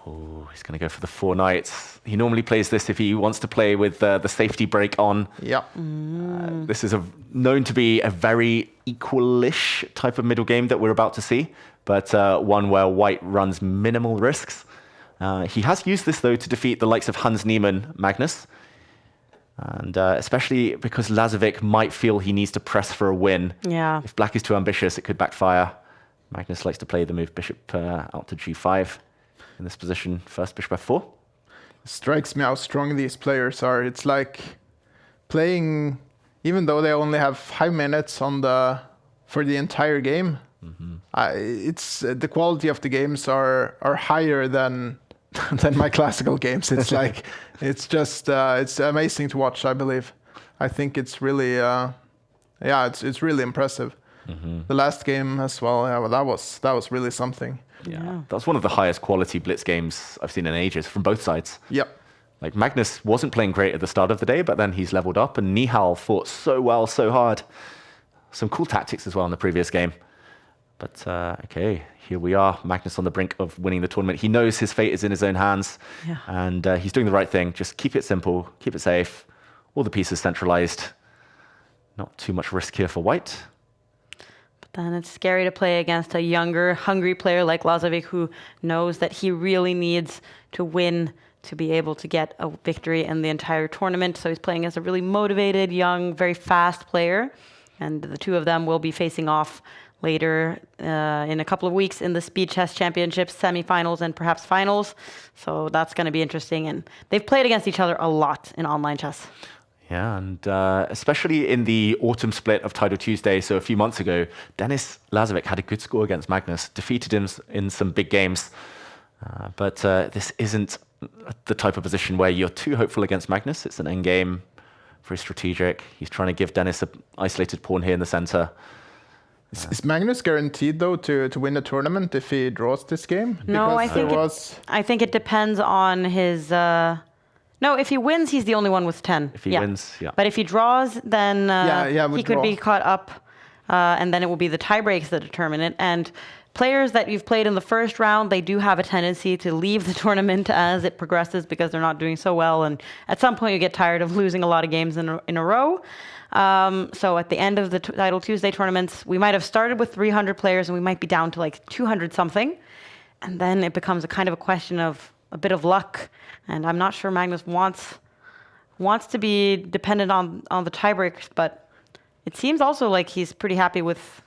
Oh, he's going to go for the 4 knights. He normally plays this if he wants to play with the safety break on. yeah. This is known to be a very equalish type of middle game that we're about to see, but one where white runs minimal risks. He has used this, though, to defeat the likes of Hans Niemann, Magnus. And especially because Lazovic might feel he needs to press for a win. Yeah. If black is too ambitious, it could backfire. Magnus likes to play the move bishop out to G5 in this position. First, bishop F4. Strikes me how strong these players are. It's like playing, even though they only have 5 minutes on for the entire game. it's the quality of the games are higher than than my classical games. It's like it's amazing to watch. I believe. I think it's really it's really impressive. The last game as well. Yeah, well, that was really something. Yeah, that was one of the highest quality Blitz games I've seen in ages from both sides. Yep. Like Magnus wasn't playing great at the start of the day, but then he's leveled up, and Nihal fought so well, so hard. Some cool tactics as well in the previous game. But okay, here we are. Magnus on the brink of winning the tournament. He knows his fate is in his own hands, and he's doing the right thing. Just keep it simple, keep it safe. All the pieces centralized. Not too much risk here for white. Then it's scary to play against a younger, hungry player like Lazovic, who knows that he really needs to win to be able to get a victory in the entire tournament. So he's playing as a really motivated, young, very fast player. And the two of them will be facing off later in a couple of weeks in the Speed Chess Championships, semifinals and perhaps finals. So that's going to be interesting. And they've played against each other a lot in online chess. Yeah, and especially in the autumn split of Tidal Tuesday, so a few months ago, Denis Lazovic had a good score against Magnus, defeated him in some big games. But this isn't the type of position where you're too hopeful against Magnus. It's an endgame, very strategic. He's trying to give Denis an isolated pawn here in the center. Is Magnus guaranteed, though, to win the tournament if he draws this game? No, I think it depends on his... No, if he wins, he's the only one with 10. If he wins, yeah. But if he draws, then he could be caught up, and then it will be the tiebreaks that determine it. And players that you've played in the first round, they do have a tendency to leave the tournament as it progresses because they're not doing so well. And at some point, you get tired of losing a lot of games in a row. So at the end of the Tidal Tuesday tournaments, we might have started with 300 players, and we might be down to like 200 something. And then it becomes a kind of a question of a bit of luck. And I'm not sure Magnus wants to be dependent on the tiebreaks, but it seems also like he's pretty happy with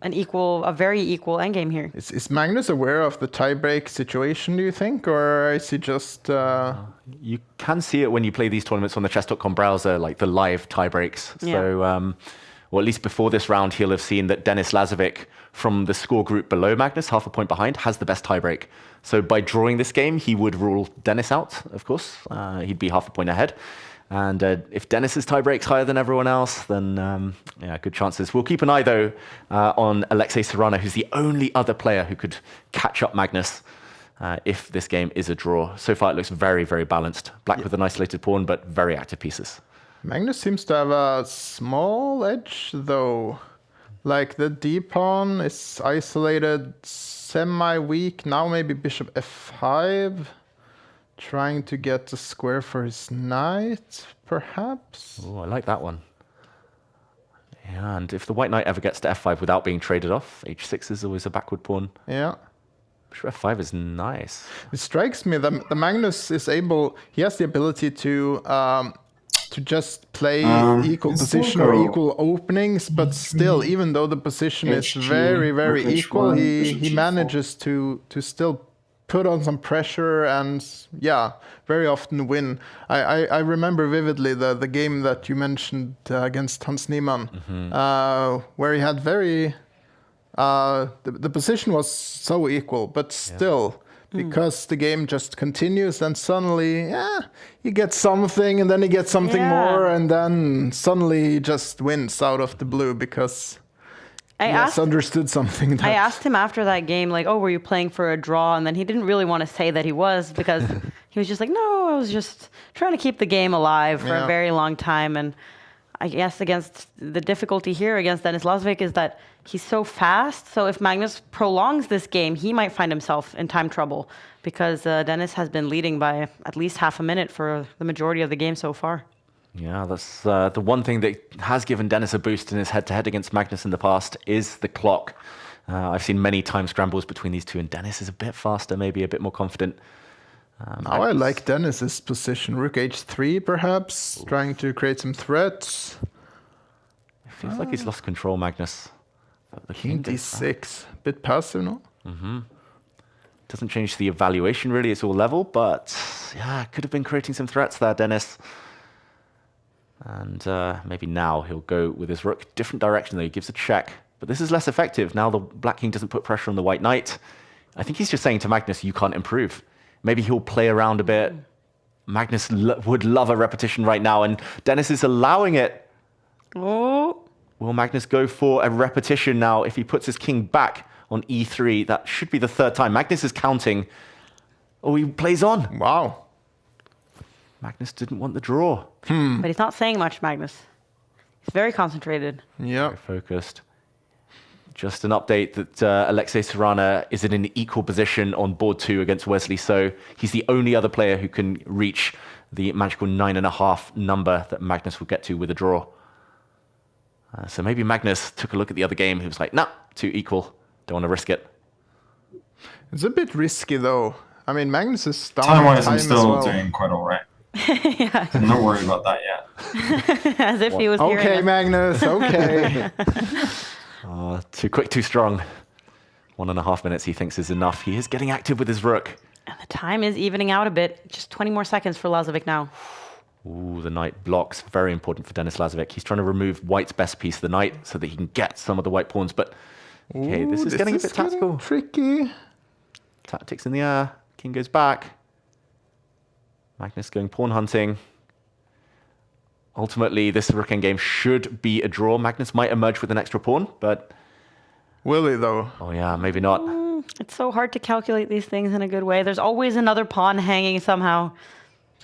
a very equal endgame here. Is Magnus aware of the tiebreak situation, do you think, or is he just... You can see it when you play these tournaments on the chess.com browser, like the live tiebreaks. Yeah. So, well, at least before this round, he'll have seen that Denis Lazovic, from the score group below Magnus, half a point behind, has the best tiebreak. So by drawing this game, he would rule Denis out, of course. He'd be half a point ahead. And if Denis's tiebreak's higher than everyone else, then good chances. We'll keep an eye, though, on Alexei Serrano, who's the only other player who could catch up Magnus if this game is a draw. So far, it looks very, very balanced. Black with an isolated pawn, but very active pieces. Magnus seems to have a small edge, though. Like the d-pawn is isolated, semi-weak. Now maybe bishop f5. Trying to get the square for his knight, perhaps? Oh, I like that one. Yeah, and if the white knight ever gets to f5 without being traded off, h6 is always a backward pawn. Yeah. Bishop f5 is nice. It strikes me that the Magnus is able... He has the ability to just play equal position or equal openings, but still, even though the position is very, very equal, he manages to still put on some pressure and, very often win. I remember vividly the game that you mentioned against Hans Niemann, where he had very... the position was so equal, but still... Because the game just continues, and suddenly, he gets something, and then he gets something more, and then suddenly he just wins out of the blue because he has understood something. I asked him after that game, like, were you playing for a draw? And then he didn't really want to say that he was, because he was just like, no, I was just trying to keep the game alive for a very long time. And I guess against the difficulty here against Denis Lazovic is that he's so fast. So if Magnus prolongs this game, he might find himself in time trouble because Denis has been leading by at least half a minute for the majority of the game so far. Yeah, that's the one thing that has given Denis a boost in his head-to-head against Magnus in the past is the clock. I've seen many time scrambles between these two, and Denis is a bit faster, maybe a bit more confident. Now I like Denis's position. Rook h3, perhaps, trying to create some threats. It feels like he's lost control, Magnus. King d6, bit passive, no? Doesn't change the evaluation, really. It's all level, but could have been creating some threats there, Denis. And maybe now he'll go with his rook. Different direction, though. He gives a check, But this is less effective. Now the Black King doesn't put pressure on the White Knight. I think he's just saying to Magnus, you can't improve. Maybe he'll play around a bit. Magnus would love a repetition right now, and Dennis is allowing it. Oh. Will Magnus go for a repetition now? If he puts his king back on e3, that should be the third time. Magnus is counting. Oh, he plays on. Wow. Magnus didn't want the draw. But he's not saying much, Magnus. He's very concentrated. Yeah. Very focused. Just an update that Alexei Serrana is in an equal position on board 2 against Wesley So. He's the only other player who can reach the magical 9.5 number that Magnus will get to with a draw. So maybe Magnus took a look at the other game. He was like, nah, 2 equal. Don't want to risk it. It's a bit risky, though. I mean, Magnus is down Time-wise, time I'm still as well. doing quite all right. Yeah. I'm not worried about that yet. As if he was hearing Okay, us. Magnus, okay. Too quick, too strong. 1.5 minutes he thinks is enough. He is getting active with his rook. And the time is evening out a bit. Just 20 more seconds for Lazovic now. Ooh, the knight blocks. Very important for Denis Lazovic. He's trying to remove White's best piece, the knight, so that he can get some of the white pawns. But, okay, this is getting a bit tactical. Tricky. Tactics in the air. King goes back. Magnus going pawn hunting. Ultimately, this rook endgame should be a draw. Magnus might emerge with an extra pawn, but... Will he, though? Oh, yeah, maybe not. It's so hard to calculate these things in a good way. There's always another pawn hanging somehow.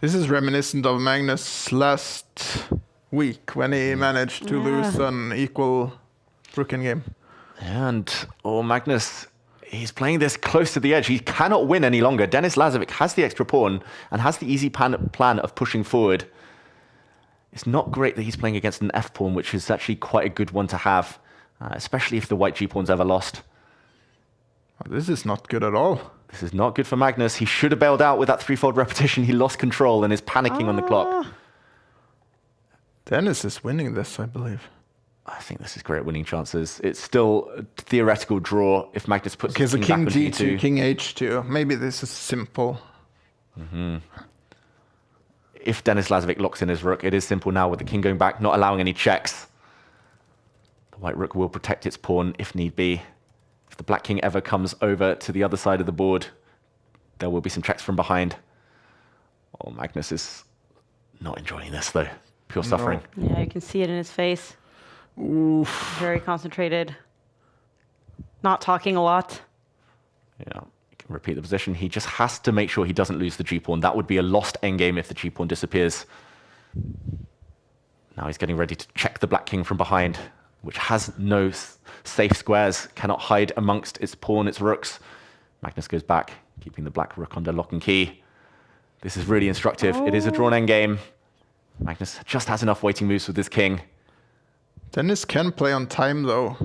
This is reminiscent of Magnus last week when he managed to lose an equal rook endgame. And, Magnus, he's playing this close to the edge. He cannot win any longer. Denis Lazovic has the extra pawn and has the easy plan of pushing forward. It's not great that he's playing against an f-pawn, which is actually quite a good one to have, especially if the white g-pawn's ever lost. Oh, this is not good at all. This is not good for Magnus. He should have bailed out with that threefold repetition. He lost control and is panicking on the clock. Dennis is winning this, I believe. I think this is great winning chances. It's still a theoretical draw if Magnus puts Okay, his so king back king on g2, e2. king h2. Maybe this is simple. If Denis Lazovic locks in his rook, it is simple now with the king going back, not allowing any checks. The white rook will protect its pawn if need be. If the black king ever comes over to the other side of the board, there will be some checks from behind. Oh, Magnus is not enjoying this, though. Pure suffering. Yeah, you can see it in his face. Oof. Very concentrated. Not talking a lot. Yeah, you can repeat the position. He just has to make sure he doesn't lose the g-pawn. That would be a lost endgame if the g-pawn disappears. Now he's getting ready to check the black king from behind, which has no safe squares, cannot hide amongst its pawn, its rooks. Magnus goes back, keeping the black rook under lock and key. This is really instructive. It is a drawn endgame. Magnus just has enough waiting moves with his king. Dennis can play on time, though.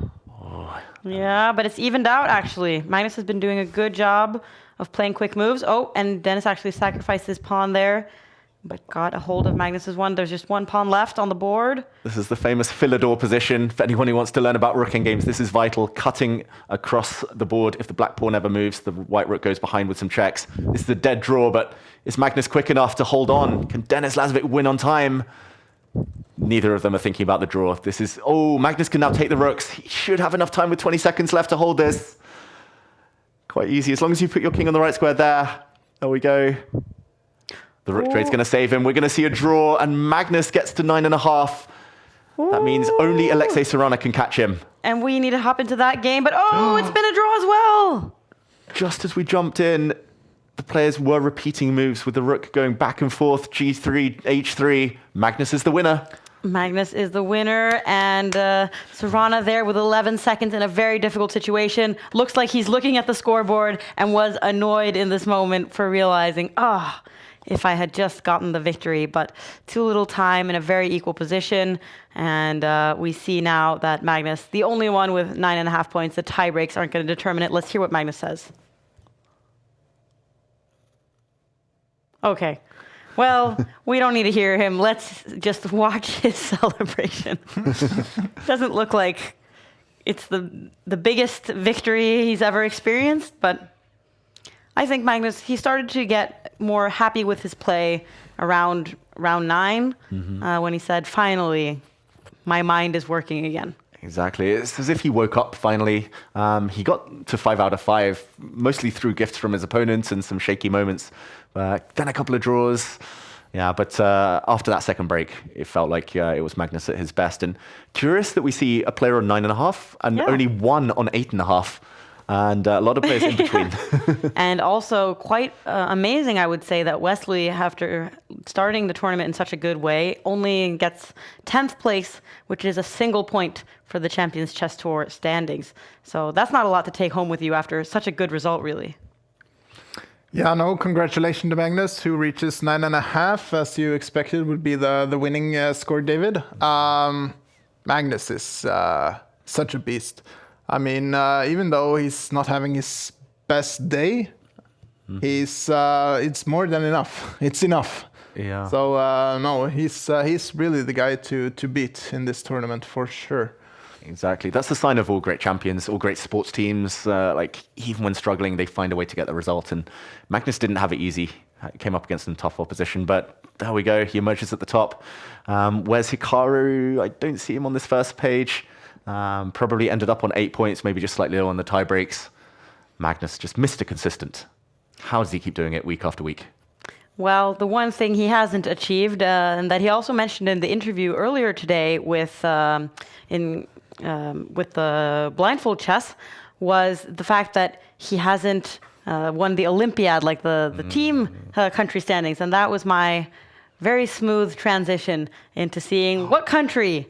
Yeah, but it's evened out, actually. Magnus has been doing a good job of playing quick moves. Oh, and Dennis actually sacrificed his pawn there, but got a hold of Magnus's one. There's just one pawn left on the board. This is the famous Philidor position. For anyone who wants to learn about rook endgames, this is vital. Cutting across the board. If the black pawn ever moves, the white rook goes behind with some checks. This is a dead draw, but is Magnus quick enough to hold on? Can Denis Lazovic win on time? Neither of them are thinking about the draw. This is... Oh, Magnus can now take the rooks. He should have enough time with 20 seconds left to hold this. Quite easy. As long as you put your king on the right square there. There we go. The rook trade's going to save him. We're going to see a draw, and Magnus gets to 9.5. That means only Alexei Serrana can catch him. And we need to hop into that game, but it's been a draw as well. Just as we jumped in, the players were repeating moves with the rook going back and forth, g3, h3. Magnus is the winner. Magnus is the winner, and Serrana there with 11 seconds in a very difficult situation. Looks like he's looking at the scoreboard and was annoyed in this moment for realizing, if I had just gotten the victory, but too little time in a very equal position. And we see now that Magnus, the only one with 9.5 points, the tie breaks aren't going to determine it. Let's hear what Magnus says. Okay. Well, we don't need to hear him. Let's just watch his celebration. Doesn't look like it's the biggest victory he's ever experienced, but I think Magnus, he started to get more happy with his play around round 9 when he said, finally, my mind is working again. Exactly. It's as if he woke up finally. He got to 5 out of 5, mostly through gifts from his opponents and some shaky moments. Then a couple of draws. Yeah, but after that second break, it felt like it was Magnus at his best. And curious that we see a player on 9.5 and only one on 8.5. And a lot of players in between. And also quite amazing, I would say, that Wesley, after starting the tournament in such a good way, only gets 10th place, which is a single point for the Champions Chess Tour standings. So that's not a lot to take home with you after such a good result, really. Yeah, no, congratulations to Magnus, who reaches 9.5, as you expected would be the winning score, David. Magnus is such a beast. I mean, even though he's not having his best day, it's more than enough. It's enough. Yeah. So no, he's really the guy to beat in this tournament for sure. Exactly. That's the sign of all great champions, all great sports teams. Like even when struggling, they find a way to get the result. And Magnus didn't have it easy. He came up against some tough opposition, but there we go. He emerges at the top. Where's Hikaru? I don't see him on this first page. Probably ended up on 8 points, maybe just slightly low on the tie breaks. Magnus just Mr. Consistent. How does he keep doing it week after week? Well, the one thing he hasn't achieved, and that he also mentioned in the interview earlier today with the blindfold chess, was the fact that he hasn't won the Olympiad, like the team country standings. And that was my very smooth transition into seeing what country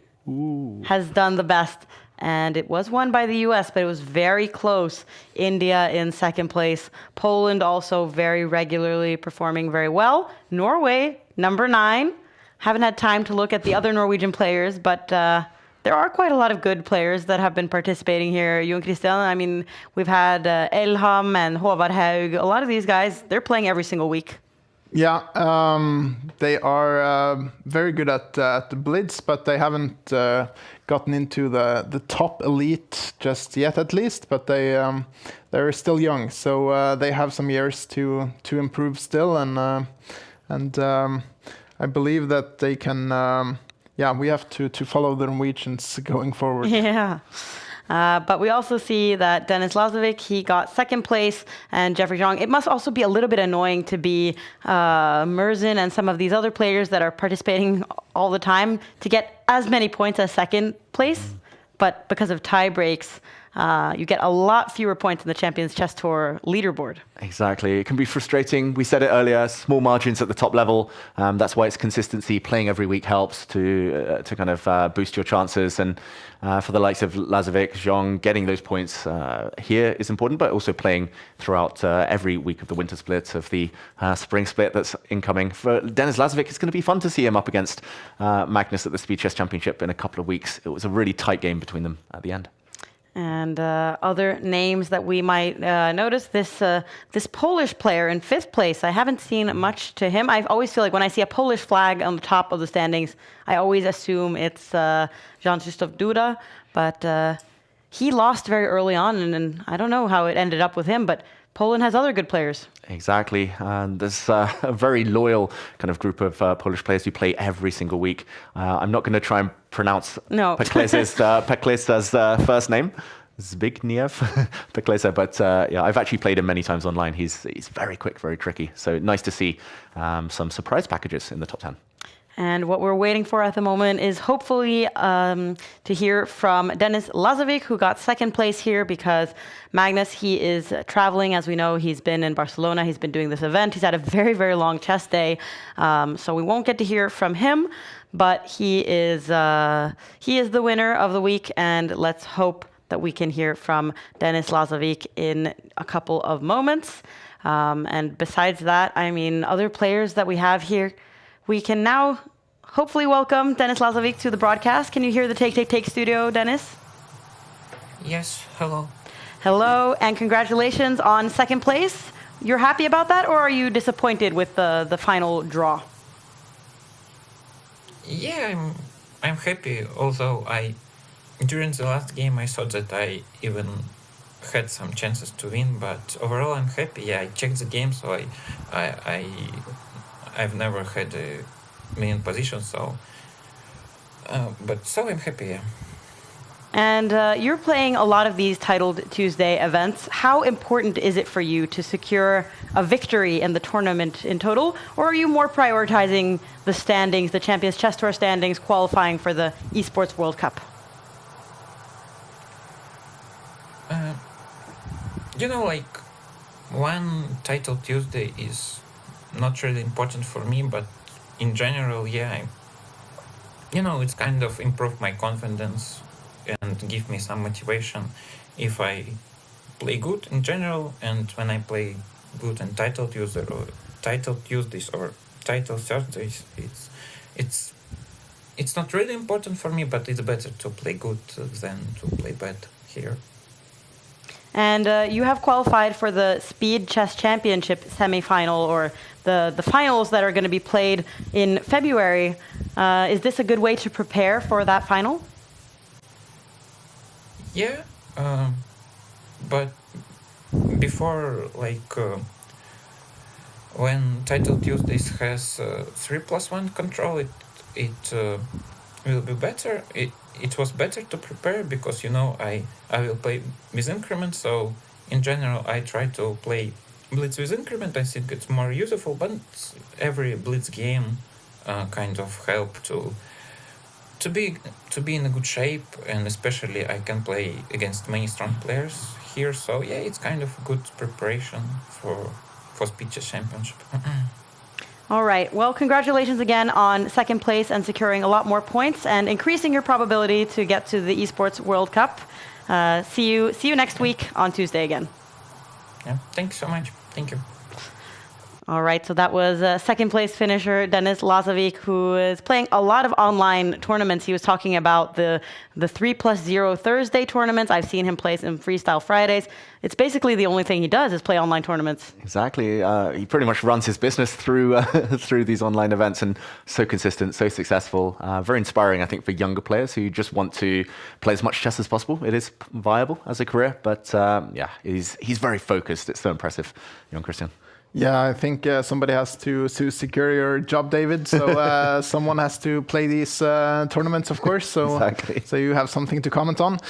has done the best. And it was won by the US, but it was very close. India in second place. Poland also very regularly performing very well. Norway, number 9. Haven't had time to look at the other Norwegian players, but there are quite a lot of good players that have been participating here. Jon Christian, I mean, we've had Elham and Håvard Haug. A lot of these guys, they're playing every single week. Yeah, they are very good at the Blitz, but they haven't gotten into the top elite just yet, at least. But they're still young, so they have some years to improve still, and I believe that they can. We have to follow the Norwegians going forward. Yeah. But we also see that Denis Lazovic, he got second place, and Jeffrey Zhang. It must also be a little bit annoying to be Merzin and some of these other players that are participating all the time to get as many points as second place. But because of tie breaks, you get a lot fewer points in the Champions Chess Tour leaderboard. Exactly. It can be frustrating. We said it earlier, small margins at the top level. That's why it's consistency. Playing every week helps to kind of boost your chances. And for the likes of Lazovic, Zhang, getting those points here is important, but also playing throughout every week of the winter split, of the spring split that's incoming. For Denis Lazovic, it's going to be fun to see him up against Magnus at the Speed Chess Championship in a couple of weeks. It was a really tight game between them at the end. And other names that we might notice, this Polish player in 5th place, I haven't seen much to him. I always feel like when I see a Polish flag on the top of the standings, I always assume it's Jan-Krzysztof Duda, but he lost very early on, and I don't know how it ended up with him, but Poland has other good players. Exactly, and there's a very loyal kind of group of Polish players who play every single week. I'm not going to try and pronounce Peklesa's first name, Zbigniew Peklesa, but I've actually played him many times online. He's very quick, very tricky, so nice to see some surprise packages in the top 10. And what we're waiting for at the moment is hopefully to hear from Denis Lazovic, who got second place here, because Magnus, he is traveling. As we know, he's been in Barcelona. He's been doing this event. He's had a very, very long chess day. So we won't get to hear from him, but he is the winner of the week. And let's hope that we can hear from Denis Lazovic in a couple of moments. And besides that, I mean, other players that we have here, we can now hopefully welcome Denis Lazovic to the broadcast. Can you hear the Take studio, Denis? Yes, hello. Hello, and congratulations on second place. You're happy about that, or are you disappointed with the final draw? Yeah, I'm happy, although during the last game I thought that I even had some chances to win, but overall I'm happy. Yeah, I checked the game, so I've never had a winning position, so I'm happy. Yeah. And you're playing a lot of these Titled Tuesday events. How important is it for you to secure a victory in the tournament in total? Or are you more prioritizing the standings, the Champions Chess Tour standings, qualifying for the Esports World Cup? Like one Title Tuesday is not really important for me, but in general, it's kind of improved my confidence and give me some motivation if I play good in general, and when I play good in Title Tuesday or Title Tuesdays or Title Thursdays, it's not really important for me, but it's better to play good than to play bad here. And you have qualified for the Speed Chess Championship semi-final, or the finals that are going to be played in February. Is this a good way to prepare for that final? Yeah, but before, when Title Tuesdays has 3+1 control, it will be better. It was better to prepare because I will play with increment. So in general, I try to play blitz with increment. I think it's more useful, but every blitz game kind of help to be in a good shape, and especially I can play against many strong players here. So yeah, it's kind of good preparation for Speed Chess Championship. All right. Well, congratulations again on second place and securing a lot more points and increasing your probability to get to the Esports World Cup. See you next week on Tuesday again. Yeah. Thanks so much. Thank you. All right, so that was second place finisher Denis Lazovic, who is playing a lot of online tournaments. He was talking about the 3+0 Thursday tournaments. I've seen him play some Freestyle Fridays. It's basically the only thing he does is play online tournaments. Exactly. He pretty much runs his business through through these online events, and so consistent, so successful. Very inspiring, I think, for younger players who just want to play as much chess as possible. It is viable as a career, but he's very focused. It's so impressive, young Christian. Yeah, I think somebody has to secure your job, David. So someone has to play these tournaments, of course. So, exactly. So you have something to comment on.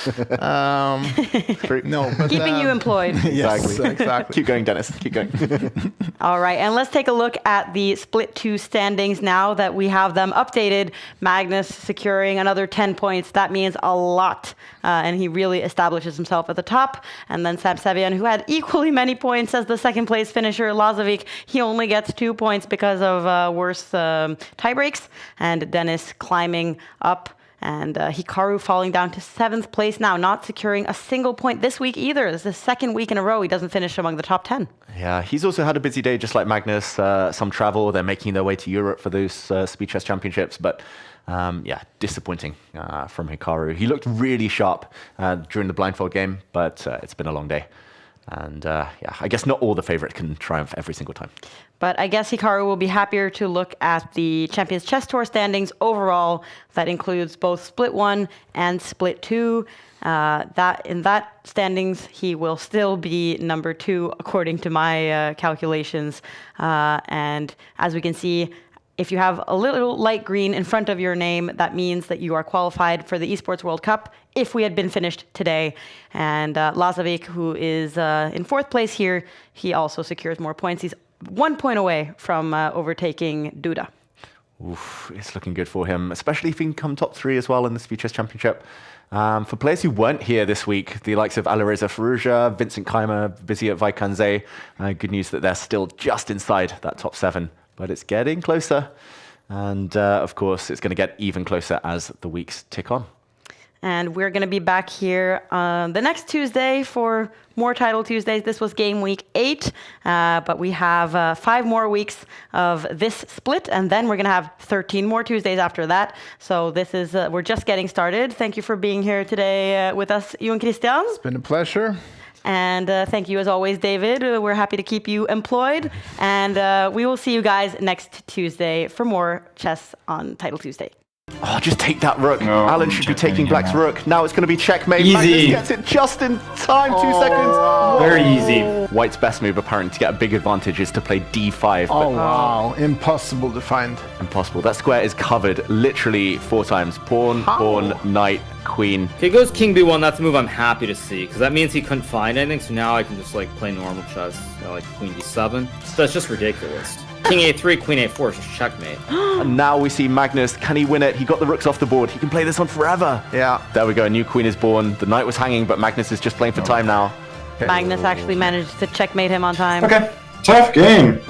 No, but, keeping you employed. Yes, exactly. Keep going, Dennis. Keep going. All right, and let's take a look at the Split 2 standings now that we have them updated. Magnus securing another 10 points. That means a lot. And he really establishes himself at the top. And then Sam Sevian, who had equally many points as the second place finisher, Lazovic, he only gets 2 points because of worse tie breaks. And Dennis climbing up, and Hikaru falling down to 7th place now, not securing a single point this week either. This is the second week in a row he doesn't finish among the top 10. Yeah, he's also had a busy day, just like Magnus. Some travel. They're making their way to Europe for those Speed Chess Championships, but disappointing from Hikaru. He looked really sharp during the blindfold game, but it's been a long day. And I guess not all the favorite can triumph every single time. But I guess Hikaru will be happier to look at the Champions Chess Tour standings overall. That includes both Split 1 and Split 2. In that standings, he will still be number 2 according to my calculations. And as we can see, if you have a little light green in front of your name, that means that you are qualified for the Esports World Cup if we had been finished today. And Lazovic, who is in 4th place here, he also secures more points. He's 1 point away from overtaking Duda. Oof, it's looking good for him, especially if he can come top 3 as well in the Speed Chess Championship. For players who weren't here this week, the likes of Alireza Firouzja, Vincent Keimer, busy at Vaikanze, good news that they're still just inside that top 7. But it's getting closer. And of course, it's going to get even closer as the weeks tick on. And we're going to be back here the next Tuesday for more Title Tuesdays. This was Game Week 8, but we have 5 more weeks of this split, and then we're going to have 13 more Tuesdays after that. So this is we're just getting started. Thank you for being here today with us, Jon Christian. It's been a pleasure. And thank you as always, David. We're happy to keep you employed. And we will see you guys next Tuesday for more chess on Title Tuesday. Oh, just take that rook. No, Alan should be taking black's rook. Now it's going to be checkmate. Easy. Magnus gets it just in time. 2 seconds. Very easy. White's best move, apparently, to get a big advantage is to play d5. Oh, But wow. Impossible to find. impossible. That square is covered literally 4 times. Pawn, pawn, knight, queen. If he goes king b1, that's a move I'm happy to see, because that means he couldn't find anything, so now I can just like play normal chess, like queen d7. So that's just ridiculous. King a3, queen a4 is just checkmate. And now we see Magnus. Can he win it? He got the rooks off the board. He can play this on forever. Yeah. There we go. A new queen is born. The knight was hanging, but Magnus is just playing for time now. Magnus actually managed to checkmate him on time. Okay, tough game.